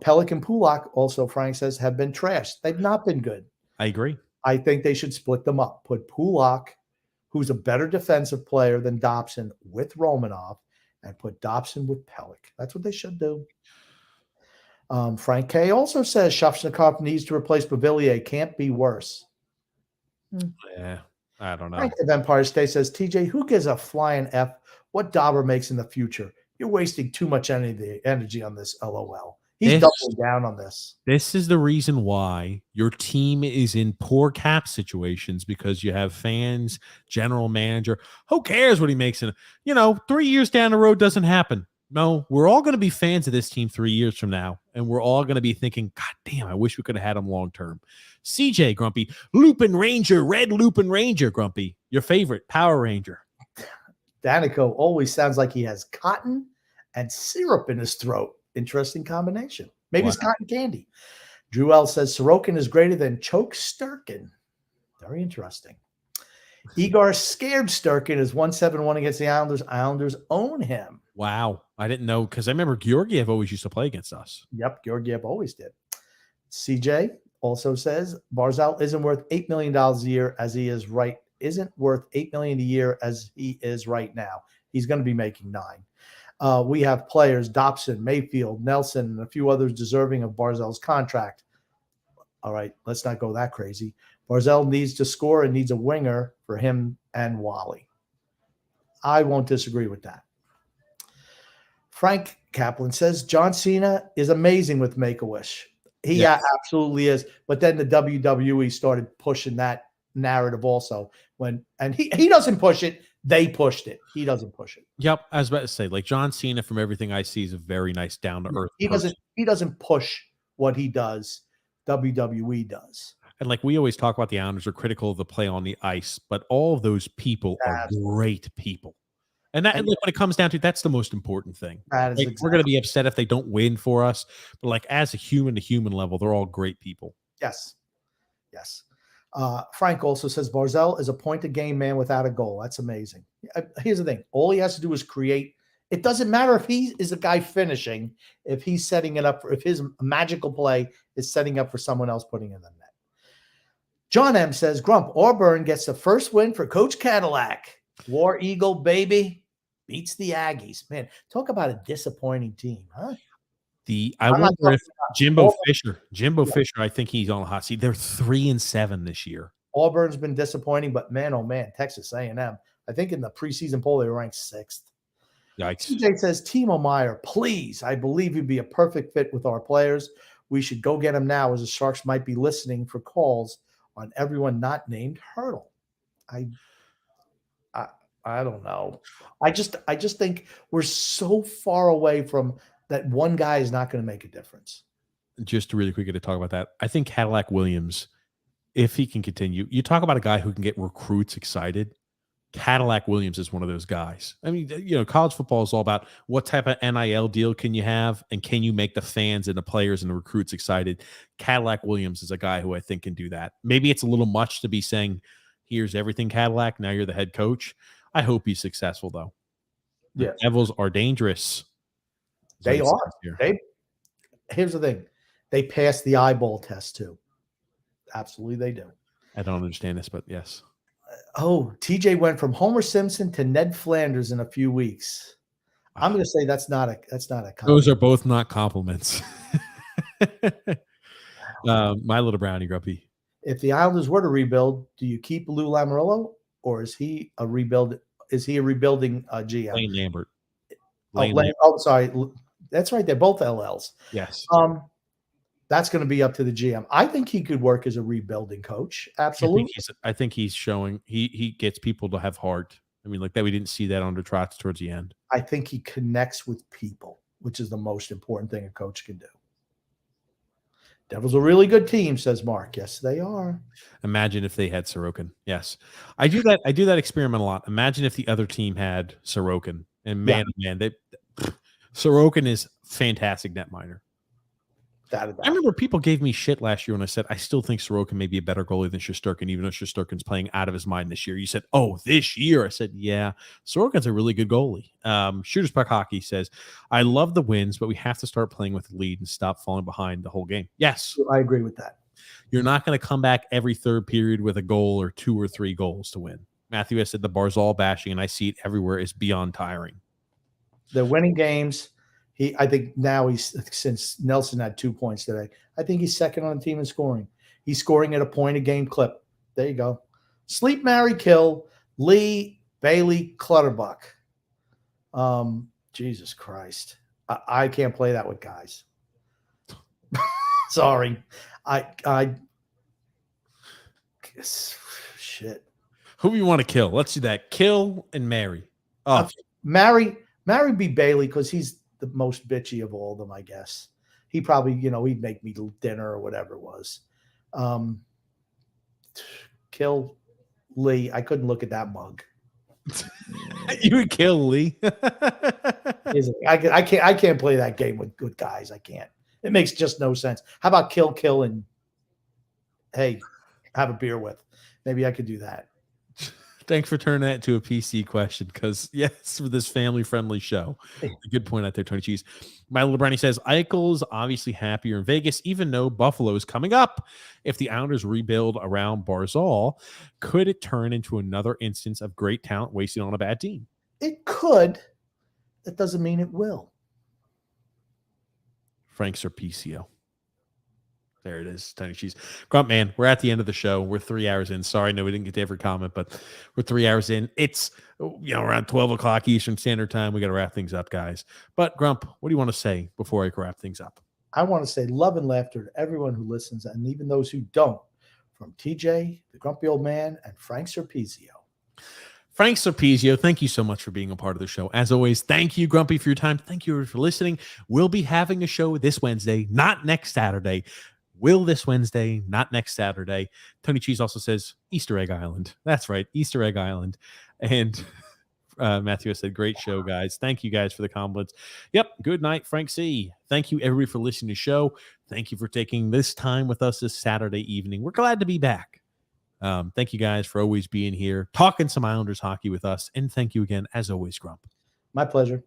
Pelican Pulak, also, Frank says, have been trashed. They've not been good. I agree. I think they should split them up. Put Pulak, who's a better defensive player than Dobson, with Romanov, and put Dobson with Pellick. That's what they should do. Frank K. also says Shafshnikov needs to replace Bavillier. Can't be worse. Yeah, I don't know. Frank of Empire State says, TJ, who gives a flying F what Dauber makes in the future? You're wasting too much energy on this, LOL. He's doubling down on this. This is the reason why your team is in poor cap situations, because you have fans, general manager. Who cares what he makes in, 3 years down the road doesn't happen. No, we're all going to be fans of this team 3 years from now, and we're all going to be thinking, God damn, I wish we could have had him long term. CJ Grumpy, Lupin Ranger, Red Lupin Ranger, Grumpy, your favorite Power Ranger. Danico always sounds like he has cotton and syrup in his throat. Interesting combination. Maybe it's cotton candy. Drew L says Sorokin is greater than Choke Sturkin. Very interesting. Igor scared Sturkin is 1-7-1 against the Islanders. Islanders own him. Wow. I didn't know, because I remember Georgiev always used to play against us. Yep, Georgiev always did. CJ also says Barzal isn't worth $8 million a year as he is right. Isn't worth $8 million a year as he is right now. He's going to be making $9 million. We have players, Dobson, Mayfield, Nelson, and a few others deserving of Barzal's contract. All right, let's not go that crazy. Barzal needs to score and needs a winger for him and Wally. I won't disagree with that. Frank Kaplan says John Cena is amazing with Make-A-Wish. He absolutely is. But then the WWE started pushing that narrative also. And he doesn't push it. They pushed it. He doesn't push it. Yep, I was about to say, like John Cena, from everything I see, is a very nice, down to earth. He doesn't push what he does. WWE does. And like we always talk about, the Islanders are critical of the play on the ice, but all of those people are great people. And that, when it comes down to it, that's the most important thing. We're going to be upset if they don't win for us, but like as a human to human level, they're all great people. Yes. Frank also says Barzal is a point-a-game man without a goal. That's amazing. Here's the thing. All he has to do is create. It doesn't matter if he is a guy finishing, if he's setting it up, if his magical play is setting up for someone else putting in the net. John M. says, Grump, Auburn gets the first win for Coach Cadillac. War Eagle, baby, beats the Aggies. Man, talk about a disappointing team, huh? I wonder if Jimbo Fisher, I think he's on the hot seat. They're 3-7 this year. Auburn's been disappointing, but man, oh man, Texas A&M. I think in the preseason poll, they were ranked 6th. Yikes. TJ says, Timo Meyer, please. I believe he'd be a perfect fit with our players. We should go get him now, as the Sharks might be listening for calls on everyone not named Hurdle. I don't know. I just think we're so far away from that. One guy is not going to make a difference. Just really quickly to talk about that, I think Cadillac Williams, if he can continue, you talk about a guy who can get recruits excited. Cadillac Williams is one of those guys. I mean, college football is all about what type of NIL deal can you have, and can you make the fans and the players and the recruits excited. Cadillac Williams is a guy who I think can do that. Maybe it's a little much to be saying, here's everything, Cadillac, now you're the head coach. I hope he's successful, though. The Devils are dangerous. They are. Here's the thing. They passed the eyeball test, too. Absolutely, they do. I don't understand this, but yes. TJ went from Homer Simpson to Ned Flanders in a few weeks. I'm going to say that's not a compliment. Those are both not compliments. My little brownie, Grumpy. If the Islanders were to rebuild, do you keep Lou Lamoriello, or is he a rebuild? Is he a rebuilding GM? Lane Lambert. Sorry. That's right. They're both LLs. Yes. That's going to be up to the GM. I think he could work as a rebuilding coach. Absolutely. I think he's showing he gets people to have heart. I mean, like that, we didn't see that under Trotz towards the end. I think he connects with people, which is the most important thing a coach can do. Devils a really good team, says Mark. Yes, they are. Imagine if they had Sorokin. Yes. I do that experiment a lot. Imagine if the other team had Sorokin. And man, Sorokin is fantastic netminder. I remember people gave me shit last year when I said I still think Sorokin may be a better goalie than Shesterkin, even though Shesterkin's playing out of his mind this year. You said, "Oh, this year." I said, "Yeah, Sorokin's a really good goalie." Shooters Puck Hockey says, "I love the wins, but we have to start playing with the lead and stop falling behind the whole game." Yes, I agree with that. You're not going to come back every third period with a goal or 2 or 3 goals to win. Matthew has said the Barzal bashing, and I see it everywhere, is beyond tiring. They're winning games. I think now since Nelson had 2 points today, I think he's second on the team in scoring. He's scoring at a point a game clip. There you go. Sleep, marry, kill. Lee, Bailey, Clutterbuck. Jesus Christ. I can't play that with guys. Sorry. I shit. Who do you want to kill? Let's do that. Kill and marry. Oh, marry be Bailey because he's the most bitchy of all of them, I guess. He probably, he'd make me dinner or whatever it was. Kill Lee. I couldn't look at that mug. You would kill Lee. I can't play that game with good guys. I can't. It makes just no sense. How about kill and hey, have a beer with? Maybe I could do that. Thanks for turning that into a PC question because, yes, for this family-friendly show. A good point out there, Tony Cheese. Milo Brownie says, Eichel's obviously happier in Vegas, even though Buffalo is coming up. If the Islanders rebuild around Barzal, could it turn into another instance of great talent wasted on a bad team? It could. That doesn't mean it will. Frank's or PCO. There it is, Tony Cheese. Grump, man, we're at the end of the show. We're 3 hours in. Sorry, no, we didn't get to every comment, but we're 3 hours in. It's around 12 o'clock Eastern Standard Time. We got to wrap things up, guys. But Grump, what do you want to say before I wrap things up? I want to say love and laughter to everyone who listens, and even those who don't. From TJ, the Grumpy Old Man, and Frank Serpizio. Frank Serpizio, thank you so much for being a part of the show. As always, thank you, Grumpy, for your time. Thank you for listening. We'll be having a show this Wednesday, not next Saturday. Will this Wednesday, not next Saturday. Tony Cheese also says Easter Egg Island. That's right, Easter Egg Island. And Matthew said, great show, guys. Thank you guys for the compliments. Yep, good night, Frank C. Thank you, everybody, for listening to the show. Thank you for taking this time with us this Saturday evening. We're glad to be back. Thank you guys for always being here, talking some Islanders hockey with us. And thank you again, as always, Grump. My pleasure.